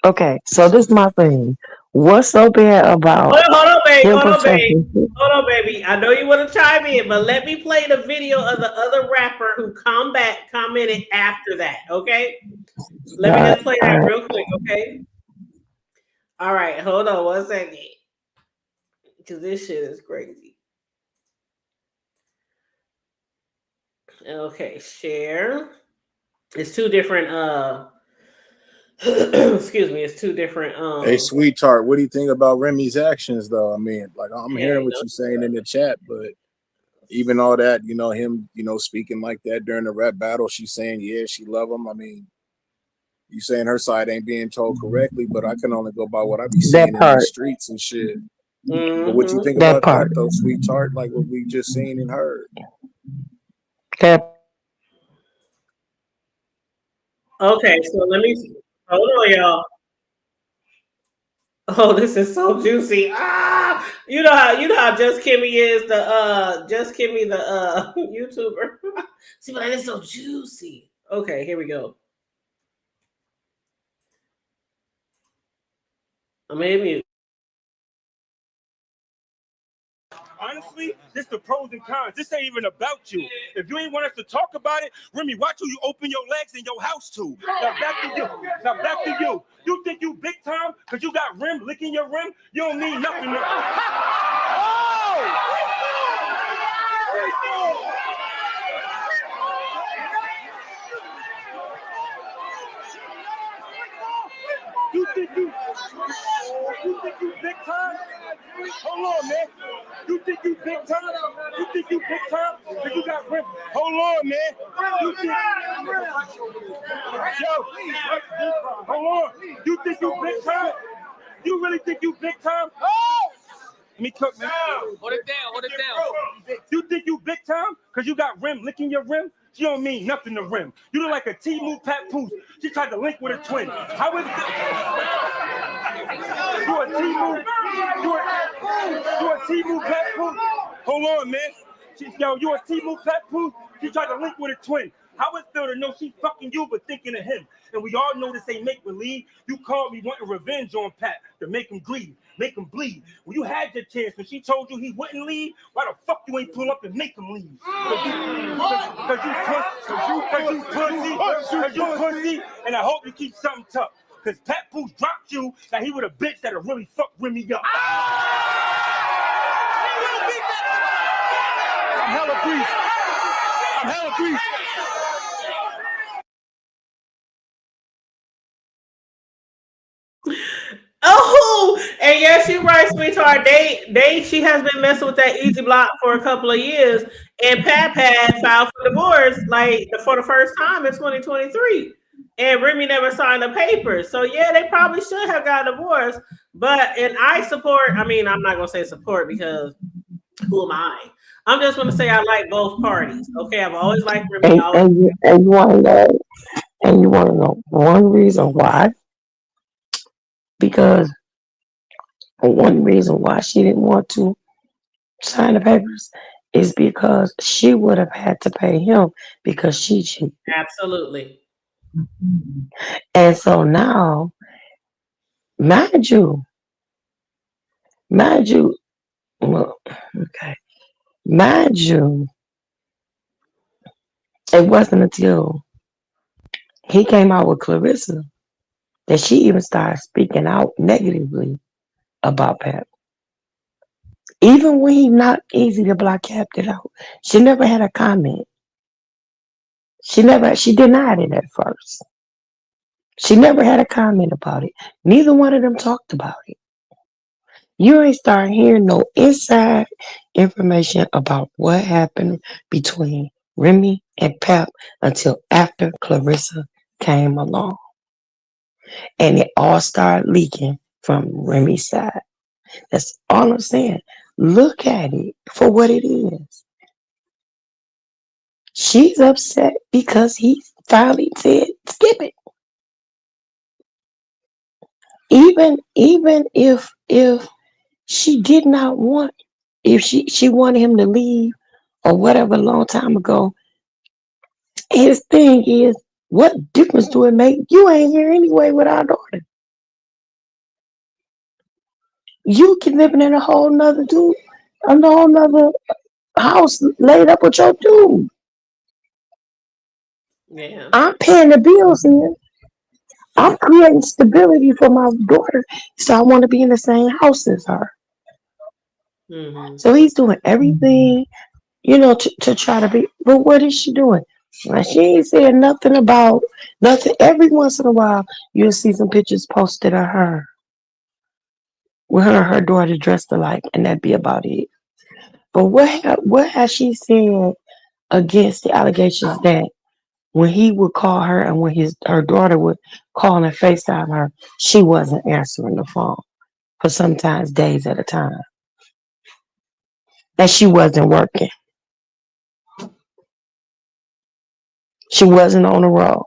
Okay, so this is my thing. What's so bad about Hold on, baby. him Hold on, baby. protecting? Hold on, baby. I know you want to chime in, but let me play the video of the other rapper who commented after that, okay? Let me just play that real quick, okay? All right, hold on 1 second. Because this shit is crazy. Okay, share. It's two different excuse me, it's two different Hey, sweetheart, what do you think about Remy's actions though? I mean, like I'm hearing what you're saying in the chat, but even all that, you know, him, you know, speaking like that during the rap battle, she's saying, yeah, she love him. I mean, you saying her side ain't being told correctly, but I can only go by what I be seeing in the streets and shit. But what you think about that though, sweetheart? Like what we just seen and heard. Okay, so let me hold on, y'all. Oh, this is so juicy. Ah, you know how Just Kimmy is the YouTuber. See, but that is so juicy. Okay, here we go. I'm gonna hit mute. Honestly, this the pros and cons. This ain't even about you. If you ain't want us to talk about it, Remy, watch who you open your legs in your house to. Now back to you. You think you big time because you got rim licking your rim? You don't need nothing. You think you big time? Hold on, man. You think you big time? Because you got rim. Hold on, man. You think... Yo, hold on. You think you big time? You really think you big time? Let me cook, man. Hold it down. You think you big time? Because you got rim licking your rim? She don't mean nothing to rim. You look like a T-Moo Papoose. She tried to link with a twin. How is it? You a T-Moo? You a T-Moo Papoose? Hold on, man. You a T-Moo Papoose? She tried to link with a twin. How it feel to know she fucking you but thinking of him? And we all know this ain't make-believe. You called me wanting revenge on Pat to make him bleed. When you had your chance, when she told you he wouldn't leave, why the fuck you ain't pull up and make him leave? Cause you pussy, and I hope you keep something tough. Cause Papoose dropped you, that he would a bitch that'll really fuck Remy up. I'm hella greased. Oh, and yes, you're right, sweetheart. She has been messing with that Easy Block for a couple of years, and Pap had filed for divorce like for the first time in 2023, and Remy never signed the papers. So yeah, they probably should have got divorced. And I support. I mean, I'm not gonna say support because who am I? I'm just gonna say I like both parties. Okay, I've always liked Remy. And you want to know one reason why? Because one reason why she didn't want to sign the papers is because she would have had to pay him because she cheated. Absolutely. And so now, mind you, well, okay, mind you, It wasn't until he came out with Clarissa that she even started speaking out negatively about Pap. Even when he not easy to block capped it out, she never had a comment. She denied it at first. She never had a comment about it. Neither one of them talked about it. You ain't start hearing no inside information about what happened between Remy and Pap until after Clarissa came along. And it all started leaking from Remy's side. That's all I'm saying. Look at it for what it is. She's upset because he finally said skip it. Even if she did not want, if she wanted him to leave or whatever a long time ago, his thing is, what difference do it make? You ain't here anyway with our daughter. You can living in a whole nother house laid up with your dude. Yeah. I'm paying the bills here. I'm creating stability for my daughter, so I want to be in the same house as her. Mm-hmm. So he's doing everything, to try to be. But what is she doing? Like, she ain't saying nothing about nothing. Every once in a while, you'll see some pictures posted of her with her and her daughter dressed alike, and that'd be about it. But what has she said against the allegations that when he would call her and when her daughter would call and FaceTime her, she wasn't answering the phone for sometimes days at a time, that she wasn't working, she wasn't on the road.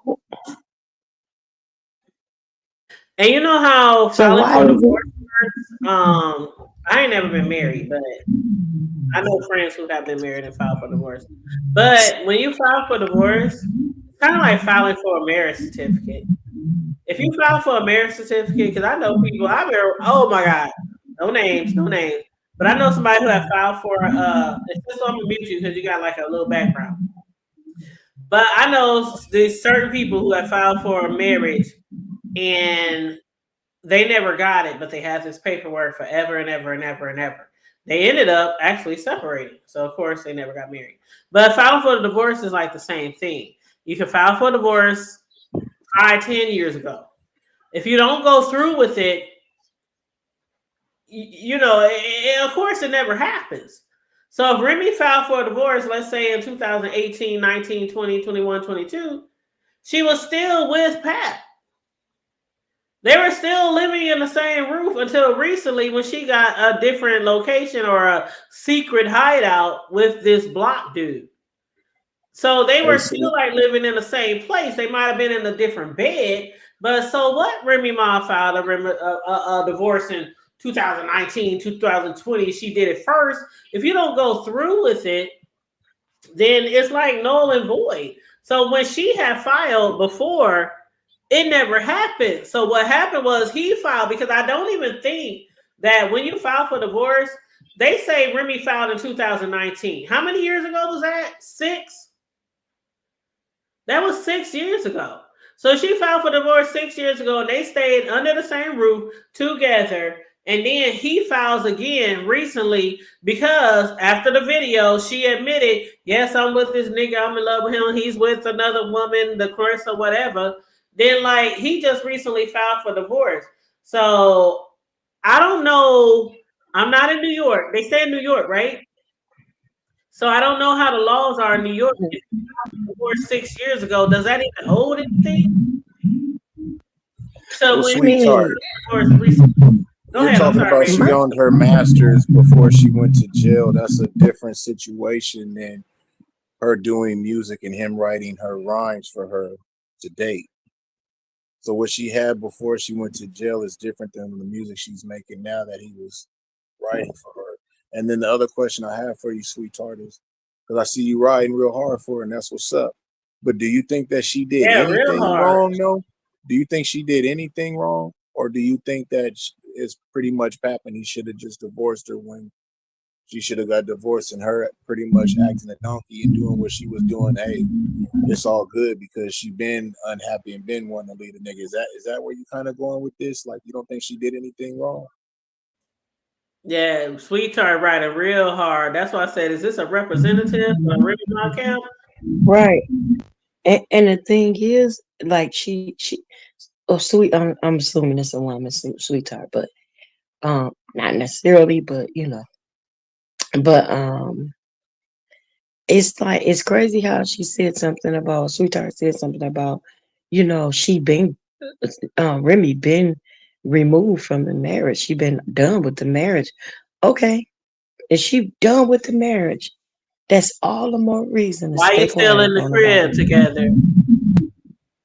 And you know how So filing why for is it? divorce works? I ain't never been married, but I know friends who have been married and filed for divorce. But when you file for divorce, it's kind of like filing for a marriage certificate. If you file for a marriage certificate, because I know people, oh my God, no names, no names. But I know somebody who had filed for, it's just I'm gonna mute you because you got like a little background. But I know there's certain people who have filed for a marriage and they never got it, but they had this paperwork forever and ever and ever and ever. They ended up actually separating. So, of course, they never got married. But filing for a divorce is like the same thing. You can file for a divorce 10 years ago. If you don't go through with it, of course, it never happens. So if Remy filed for a divorce, let's say in 2018, 19, 20, 21, 22, she was still with Pat. They were still living in the same roof until recently when she got a different location or a secret hideout with this block dude. So they were still like living in the same place. They might have been in a different bed, but so what? Remy Ma filed a divorce in 2019, 2020. She did it first. If you don't go through with it, then it's like null and void. So when she had filed before, it never happened. So what happened was he filed, because I don't even think that when you file for divorce, they say Remy filed in 2019. How many years ago was that? 6? That was 6 years ago. So she filed for divorce 6 years ago, and they stayed under the same roof together. And then he files again recently because after the video, she admitted, yes, I'm with this nigga. I'm in love with him. He's with another woman, the Chris or whatever. Then, like, he just recently filed for divorce. So I don't know. I'm not in New York. They say in New York, right? So I don't know how the laws are in New York. If you filed for divorce 6 years ago, does that even hold anything? So Well, when sweetheart, divorce recently, go you're ahead. I'm talking sorry, about baby. she owned her masters before she went to jail. That's a different situation than her doing music and him writing her rhymes for her to date. So what she had before she went to jail is different than the music she's making now that he was writing for her. And then the other question I have for you, sweetheart, is because I see you riding real hard for her, and that's what's up. But do you think that she did Yeah, real anything hard. wrong, though? Do you think she did anything wrong? Or do you think that it's pretty much Pap and he should have just divorced her when She should have got divorced, and her pretty much acting a donkey and doing what she was doing. Hey, it's all good because she been unhappy and been wanting to leave the nigga. Is that where you kind of going with this? Like, you don't think she did anything wrong? Yeah, Sweetheart riding real hard. That's why I said, is this a representative of Remy Ma camp? Right. And the thing is, like sweet. I'm assuming it's a woman, sweetheart, but not necessarily, but but it's like it's crazy how she said something about sweetheart said something about, she been Remy been removed from the marriage. She been done with the marriage. Okay, is she done with the marriage? That's all the more reason to Why you stay still quiet in the on crib about it. together?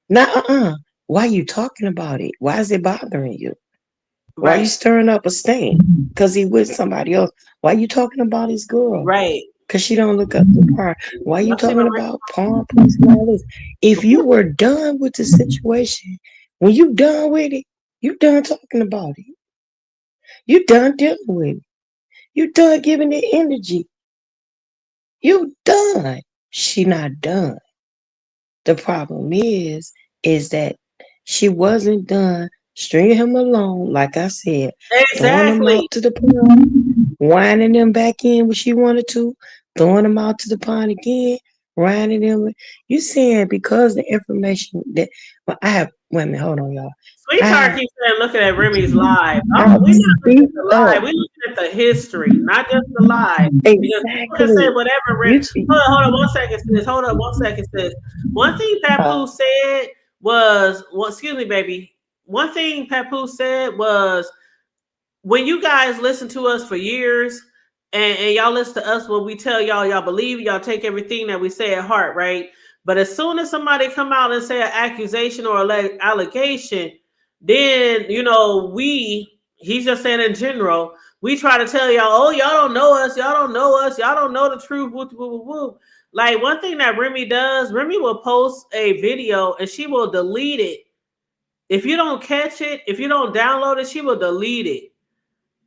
Nah, why you talking about it? Why is it bothering you? Why you Right, stirring up a stain? Cause he with somebody else. Why you talking about his girl? right. Cause she don't look up to par. Why you Y'all see my talking about pawn police and all this? If you were done with the situation, when you done with it, you done talking about it. You done dealing with it. You done giving it energy. You done. She not done. The problem is that she wasn't done stringing him along, like I said, throwing him exactly. out to the pond, winding them back in when she wanted to, throwing them out to the pond again, winding them. You saying because the information that well, I have women, hold on, y'all. I Sweetheart have keeps saying, looking at Remy's live. We not looking speak at the up. live. We looking at the history, not just the live. Because people can say Exactly. whatever. You Hold on 1 second, sis. Hold on 1 second, sis. One thing Papoose said was, well, excuse me, baby. One thing Papoose said was, when you guys listen to us for years and y'all listen to us when we tell y'all believe, y'all take everything that we say at heart, right? But as soon as somebody come out and say an accusation or allegation, then he's just saying in general, we try to tell y'all, oh, y'all don't know us, y'all don't know us, y'all don't know the truth. Whoop, whoop, whoop, whoop. Like, one thing that Remy does, Remy will post a video and she will delete it. If you don't catch it, if you don't download it, she will delete it.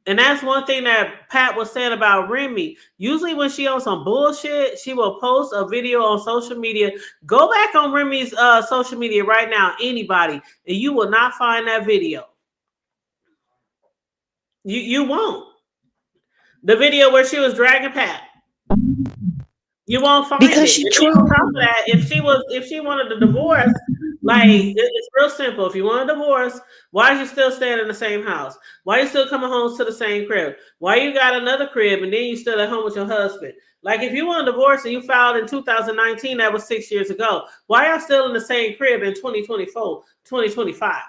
And that's one thing that Pat was saying about Remy. Usually when she on some bullshit, she will post a video on social media. Go back on Remy's social media right now, anybody, and you will not find that video. You won't. The video where she was dragging Pat. You won't find because it. she And then on top of trolling. that, if she wanted to divorce, like, it's real simple. If you want a divorce, why is you still staying in the same house? Why you still coming home to the same crib? Why you got another crib and then you still at home with your husband? Like, if you want a divorce and you filed in 2019, that was 6 years ago. Why y'all still in the same crib in 2024, 2025?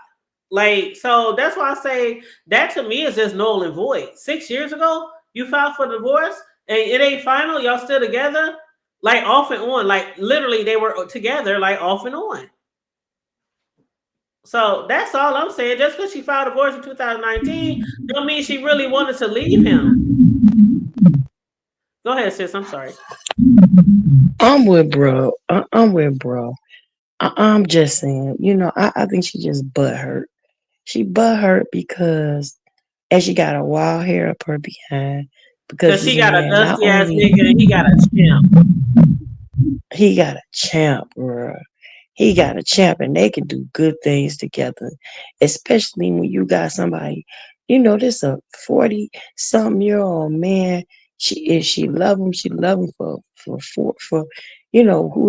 Like, so that's why I say that to me is just null and void. 6 years ago, you filed for divorce and it ain't final. Y'all still together, like off and on. Like, literally, they were together, like off and on. So that's all I'm saying. Just because she filed divorce in 2019 don't mean she really wanted to leave him. Go ahead, sis. I'm sorry. I'm with bro. I'm with bro. I'm just saying, I think she just butt hurt. She butt hurt because and she got a wild hair up her behind because Because this she got a man not dusty ass only nigga and he got a champ. he got a champ, bro. He got a champ, and they can do good things together, especially when you got somebody, this a 40-something-year-old man. If she love him, she love him for who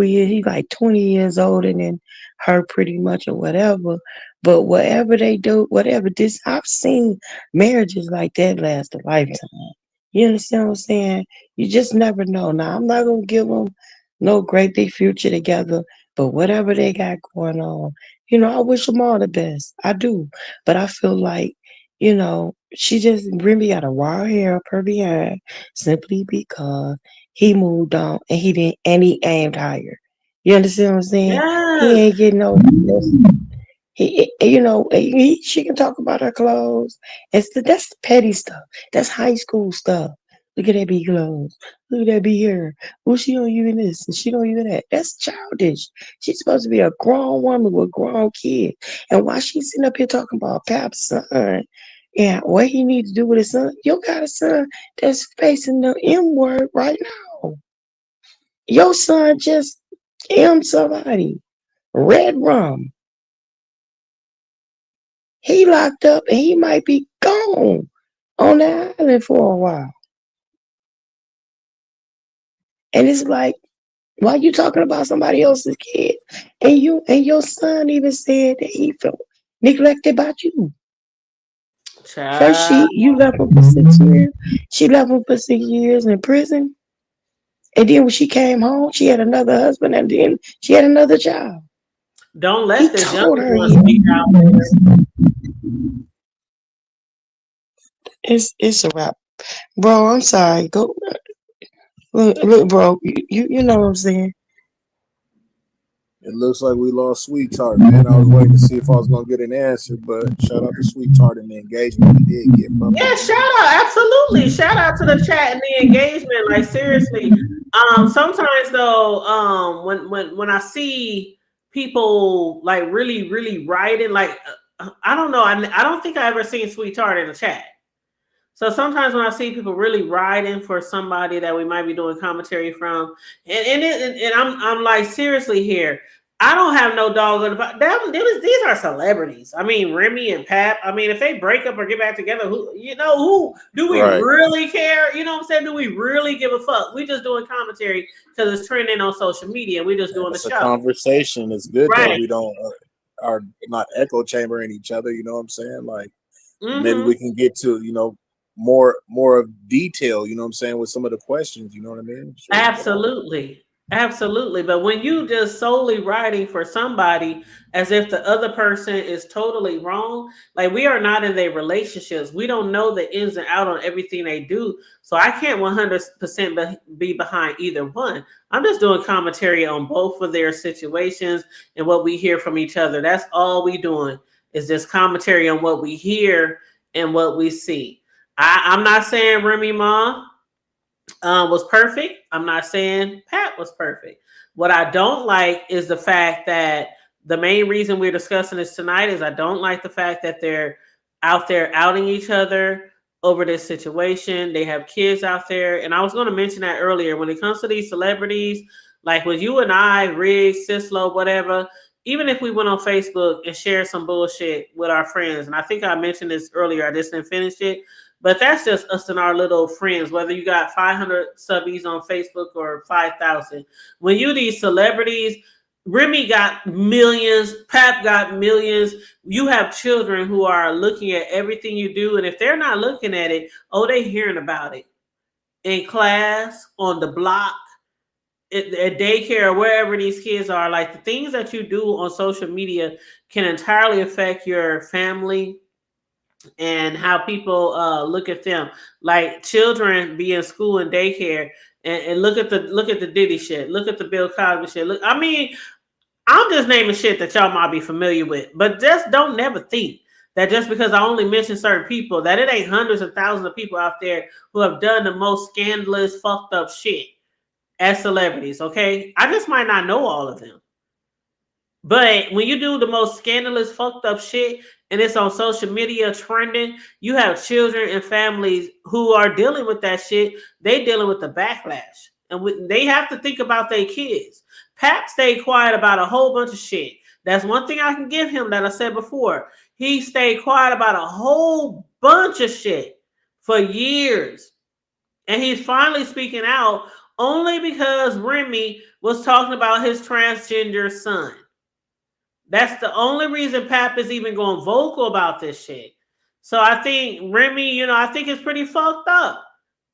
he is. He's like 20 years older than her, pretty much, or whatever. But whatever they do, whatever this, I've seen marriages like that last a lifetime. You understand what I'm saying? You just never know. Now I'm not gonna give them no great big future together. But whatever they got going on, I wish them all the best. I do. But I feel like, she just really got a wild hair up her behind simply because he moved on and he aimed higher. You understand what I'm saying? He Yes. ain't getting she can talk about her clothes. That's the petty stuff. That's high school stuff. Look at that big clothes. Look at that big hair. Oh, she don't even this and she don't even that. That's childish. She's supposed to be a grown woman with grown kids. And while she's sitting up here talking about Pap's son, Yeah, what he need to do with his son? You got a son that's facing the M word right now. Your son just M somebody. Red rum. He locked up and he might be gone on the island for a while. And it's like, why you talking about somebody else's kid? And your son even said that he felt neglected by you. First, Child. you left him for 6 years. She left him for 6 years in prison. And then when she came home, she had another husband, and then she had another child. Don't He let this told younger her one speak out there. it's a wrap, bro. I'm sorry. Go look, bro. You know what I'm saying. It looks like we lost Sweet Tart, man. I was waiting to see if I was gonna get an answer, but shout out to Sweet Tart and the engagement we did get from Yeah, him. shout out, absolutely. Shout out to the chat and the engagement. Like seriously. Sometimes though, when I see people like really writing, like I don't know, I don't think I ever seen Sweet Tart in the chat. So sometimes when I see people really riding for somebody that we might be doing commentary from, and I'm like seriously here, I don't have no dog in the fight. These are celebrities. I mean Remy and Pap. I mean if they break up or get back together, who do we Right. really care? You know what I'm saying? Do we really give a fuck? We just doing commentary because it's trending on social media. We just doing the It's a show. conversation. It's good that Right. we don't are not echo chambering each other. You know what I'm saying? Like maybe Mhm. we can get to more of detail. You know what I'm saying with some of the questions. You know what I mean? Sure. Absolutely. But when you just solely writing for somebody as if the other person is totally wrong, like we are not in their relationships. We don't know the ins and out on everything they do. So I can't 100% be behind either one. I'm just doing commentary on both of their situations and what we hear from each other. That's all we doing is just commentary on what we hear and what we see. I'm not saying Remy Ma was perfect. I'm not saying Pat was perfect. What I don't like is the fact that the main reason we're discussing this tonight is I don't like the fact that they're out there outing each other over this situation. They have kids out there. And I was going to mention that earlier. When it comes to these celebrities, like with you and I, Riggs, Sislo, whatever, even if we went on Facebook and shared some bullshit with our friends, and I think I mentioned this earlier, I just didn't finish it. But that's just us and our little friends, whether you got 500 subbies on Facebook or 5,000. When you these celebrities, Remy got millions, Pap got millions. You have children who are looking at everything you do. And if they're not looking at it, they hearing about it in class, on the block, at daycare, wherever these kids are. Like the things that you do on social media can entirely affect your family and how people look at them. Like children be in school and daycare and look at the Diddy shit, look at the Bill Cosby shit. Look, I mean, I'm just naming shit that y'all might be familiar with, but just don't never think that just because I only mention certain people that it ain't hundreds of thousands of people out there who have done the most scandalous, fucked up shit as celebrities. Okay, I just might not know all of them. But when you do the most scandalous, fucked up shit and it's on social media trending, you have children and families who are dealing with that shit. They dealing with the backlash. And they have to think about their kids. Pap stayed quiet about a whole bunch of shit. That's one thing I can give him that I said before. He stayed quiet about a whole bunch of shit for years. And he's finally speaking out only because Remy was talking about his transgender son. That's the only reason Pap is even going vocal about this shit. So I think Remy, I think it's pretty fucked up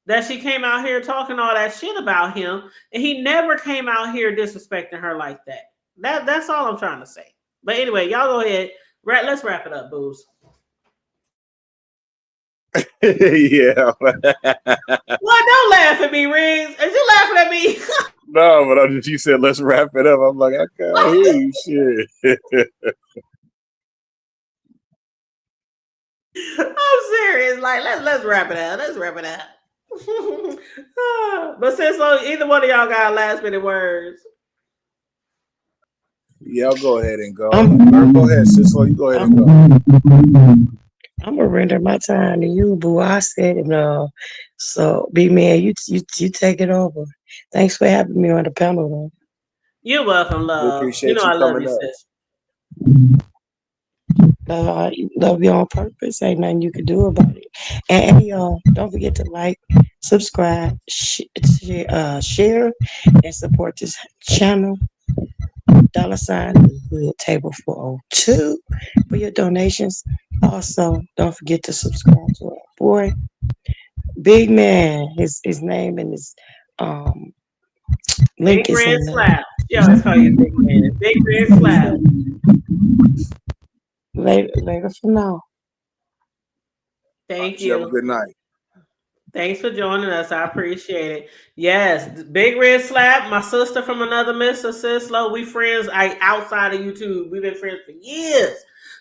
that she came out here talking all that shit about him, and he never came out here disrespecting her like that. That's all I'm trying to say. But anyway, y'all go ahead. Let's wrap it up, boos. Yeah. Well, don't laugh at me, Riggs. Are you laughing at me? No, but you said let's wrap it up. I'm like, I can't hear you. Shit. I'm serious. Like, let's wrap it up. Let's wrap it up. But since either one of y'all got last minute words. Yeah, I'll go ahead and go. Go ahead, Sislo. You go ahead and go. I'm gonna render my time to you, boo. I said it. So, big man, you take it over. Thanks for having me on the panel, though. You're welcome, We love. You know appreciate you I love coming you, up. sis. Love you on purpose. Ain't nothing you can do about it. And hey, y'all, don't forget to like, subscribe, share, and support this channel. $ Hood Table 402 for your donations. Also, don't forget to subscribe to our boy, Big Man. His name and his um Big link is Red in Slap. She always call you Big Man. Big Red Slap. later for now. All Thank right, you have a you. good night. Thanks for joining us. I appreciate it. Yes, Big Red Slap, my sister from another Mr. Sislo. We friends outside of YouTube. We've been friends for years.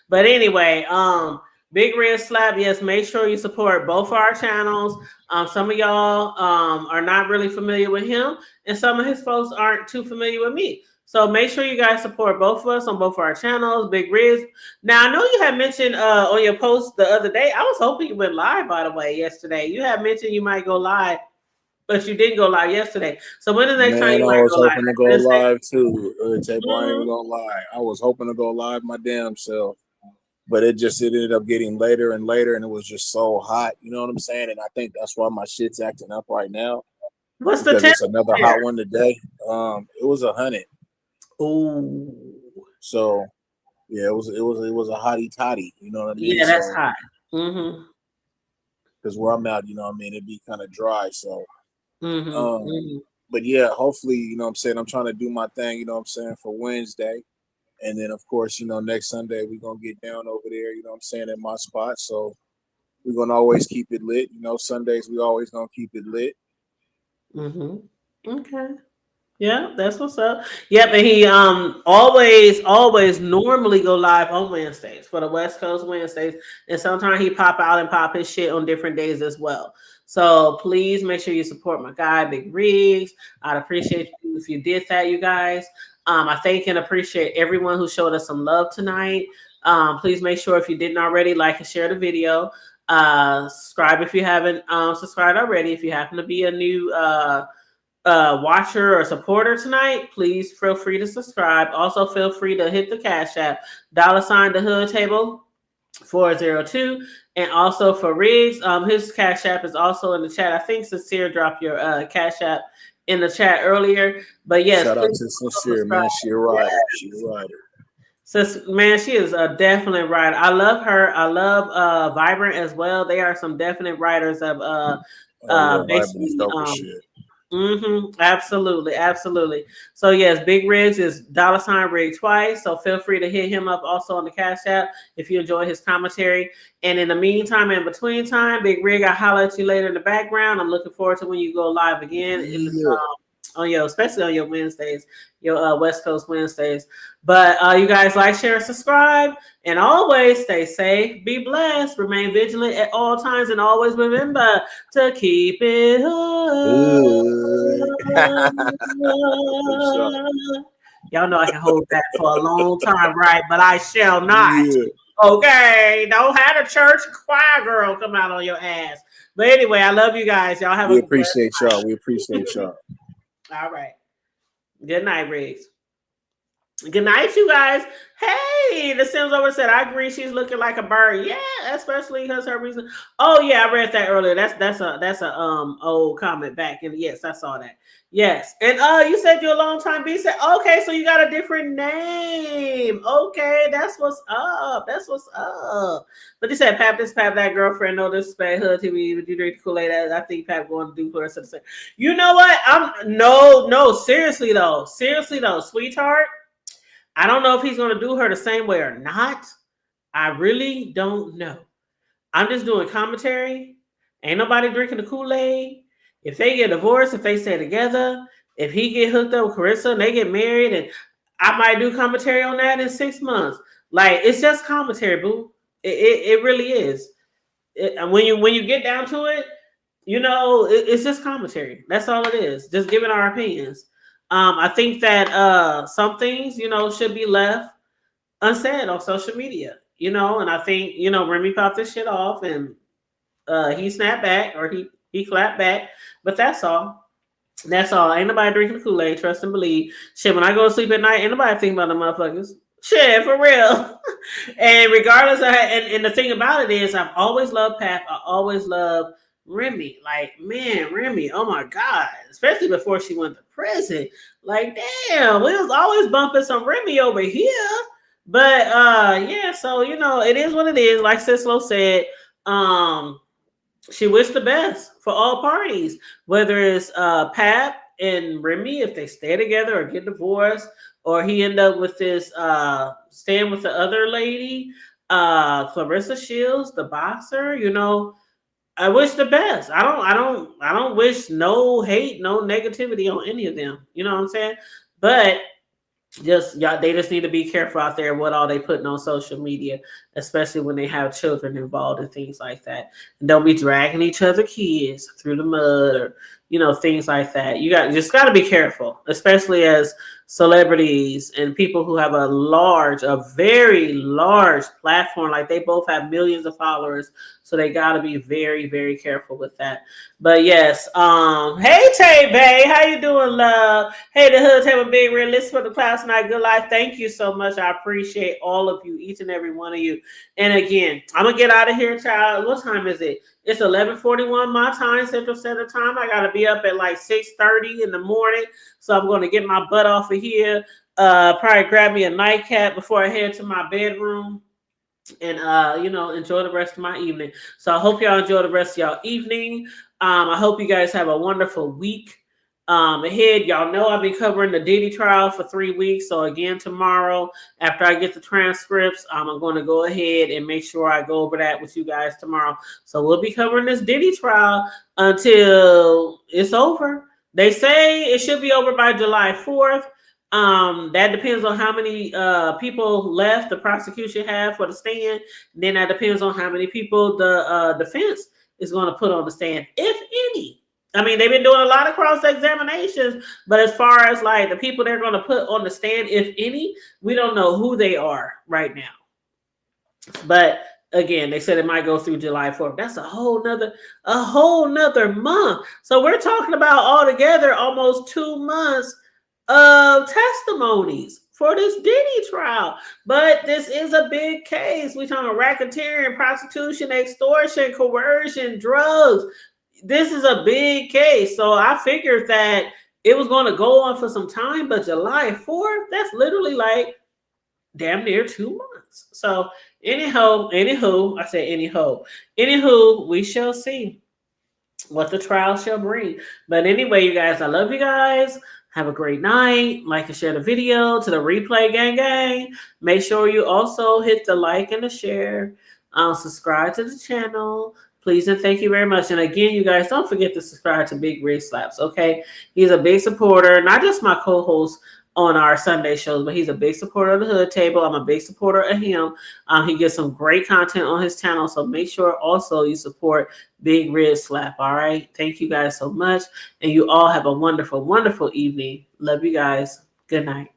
But anyway, Big Red Slap, yes, make sure you support both our channels. Some of y'all are not really familiar with him, and some of his folks aren't too familiar with me. So make sure you guys support both of us on both of our channels. Big Riz. Now I know you had mentioned on your post the other day. I was hoping you went live, by the way, yesterday. You had mentioned you might go live, but you didn't go live yesterday. So when is the next time Man, you I might was go live? hoping to go Wednesday? live too. Table, I ain't even Mhm. gonna lie. I was hoping to go live my damn self, but it ended up getting later and later, and it was just so hot. You know what I'm saying? And I think that's why my shit's acting up right now What's the because it's another temperature? hot one today. It was 100. Oh, So yeah, it was a hottie toddy. You know what I mean? yeah, that's So hot. Mm-hmm. because where I'm at, you know what I mean, it'd be kind of dry. So Mm-hmm. um, Mm-hmm. but yeah, hopefully, you know what I'm saying, I'm trying to do my thing. You know what I'm saying, for Wednesday. And then, of course, next Sunday, we're going to get down over there, you know what I'm saying, at my spot. So we're going to always keep it lit. Sundays, we always going to keep it lit. Mm-hmm. Okay. Yeah, that's what's up. Yep, and he always normally go live on Wednesdays for the West Coast Wednesdays, and sometimes he pop out and pop his shit on different days as well. So please make sure you support my guy Big Riggs. I'd appreciate you if you did that, you guys. I thank and appreciate everyone who showed us some love tonight. Please make sure if you didn't already, like and share the video. Subscribe if you haven't subscribed already. If you happen to be a new watcher or supporter tonight, please feel free to subscribe. Also, feel free to hit the Cash App, $ the Hood Table 402, and also for Riggs, his Cash App is also in the chat. I think Sincere dropped your Cash App in the chat earlier, but yes, Shout out please to Sincere, subscribe. man. She a rider. She a rider. So, man, she is a definite writer. I love her. I love Vibrant as well. They are some definite writers of Oh, yeah. Vibrant is basically dope as shit. Absolutely, absolutely. So yes, Big Riggs is $Rig twice. So feel free to hit him up also on the Cash App if you enjoy his commentary. And in the meantime, in between time, Big Rig, I'll holler at you later in the background. I'm looking forward to when you go live again Yeah. especially on your Wednesdays, your West Coast Wednesdays. But you guys like, share, and subscribe. And always stay safe, be blessed, remain vigilant at all times, and always remember to keep it Good. For sure. Y'all know I can hold that for a long time, right? But I shall not. Yeah. Okay, don't have a church choir girl come out on your ass. But anyway, I love you guys. Y'all have We a blessed appreciate y'all. We appreciate y'all. All right. Good night, Riggs. Good night, you guys. Hey, the Sims over said, I agree. She's looking like a bird. Yeah, especially because her reason. Oh yeah, I read that earlier. That's a old comment back. And yes, I saw that. Yes, and you said you're a long time B. Said okay, so you got a different name. Okay, that's what's up. That's what's up. But you said Pap this, Pap that, girlfriend. No disrespect. Hood TV. Would you drink the Kool-Aid? I think Pap going to do for us. You know what? No. Seriously though, sweetheart. I don't know if he's going to do her the same way or not. I really don't know. I'm just doing commentary. Ain't nobody drinking the Kool-Aid. If they get divorced, if they stay together, if he get hooked up with Carissa and they get married, and I might do commentary on that in 6 months. Like, it's just commentary, boo. It really is. When you get down to it, it's just commentary. That's all it is. Just giving our opinions. I think that some things, should be left unsaid on social media. you know, and I think, you know, Remy popped this shit off and he snapped back or he clapped back, but that's all. That's all. Ain't nobody drinking the Kool-Aid, trust and believe. Shit, when I go to sleep at night, ain't nobody think about the motherfuckers. Shit, for real. And regardless of and the thing about it is I've always loved Pap. I always loved Remy. Like, man, Remy, oh my God. Especially before she went to prison. Like, damn, we was always bumping some Remy over here. But yeah, so you know, it is what it is. Like Sislo said, she wished the best for all parties, whether it's Pap and Remy, if they stay together or get divorced, or he end up with this staying with the other lady, Clarissa Shields, the boxer. You know, I wish the best. I don't wish no hate, no negativity on any of them. You know what I'm saying? But they just need to be careful out there what all they putting on social media, especially when they have children involved and things like that. And don't be dragging each other kids through the mud or, you know, things like that. You just got to be careful, especially as celebrities and people who have a very large platform. Like, they both have millions of followers, so they got to be very, very careful with that. But yes, hey Tay Bay, how you doing, love? Hey, the Hood Table Big Red, listen for the Clouds Night Good Life. Thank you so much. I appreciate all of you, each and every one of you. And again, I'm gonna get out of here, child. What time is it? It's 11:41 my time, Central Standard Time. I gotta be up at like 6:30 in the morning, so I'm gonna get my butt off of here. Probably grab me a nightcap before I head to my bedroom, and you know, enjoy the rest of my evening. So I hope y'all enjoy the rest of y'all evening. I hope you guys have a wonderful week ahead. Y'all know I've been covering the Diddy trial for 3 weeks. So again, tomorrow, after I get the transcripts, I'm going to go ahead and make sure I go over that with you guys tomorrow. So we'll be covering this Diddy trial until it's over. They say it should be over by July 4th. That depends on how many people left the prosecution have for the stand. Then that depends on how many people the defense is going to put on the stand, if any. I mean, they've been doing a lot of cross-examinations, but as far as like the people they're going to put on the stand, if any, we don't know who they are right now. But again, they said it might go through July 4th. That's a whole nother month. So we're talking about altogether almost 2 months of testimonies for this Diddy trial. But this is a big case. We're talking racketeering, prostitution, extortion, coercion, drugs. This is a big case. So I figured that it was going to go on for some time, but July 4th, that's literally like damn near 2 months. So anywho, we shall see what the trial shall bring. But anyway, you guys, I love you guys. Have a great night. Like and share the video to the replay gang. Make sure you also hit the like and the share. Subscribe to the channel. Please and thank you very much. And again, you guys, don't forget to subscribe to Big Red Slaps, okay? He's a big supporter, not just my co-host on our Sunday shows, but he's a big supporter of the Hood Table. I'm a big supporter of him. He gets some great content on his channel, so make sure also you support Big Red Slap, all right? Thank you guys so much, and you all have a wonderful, wonderful evening. Love you guys. Good night.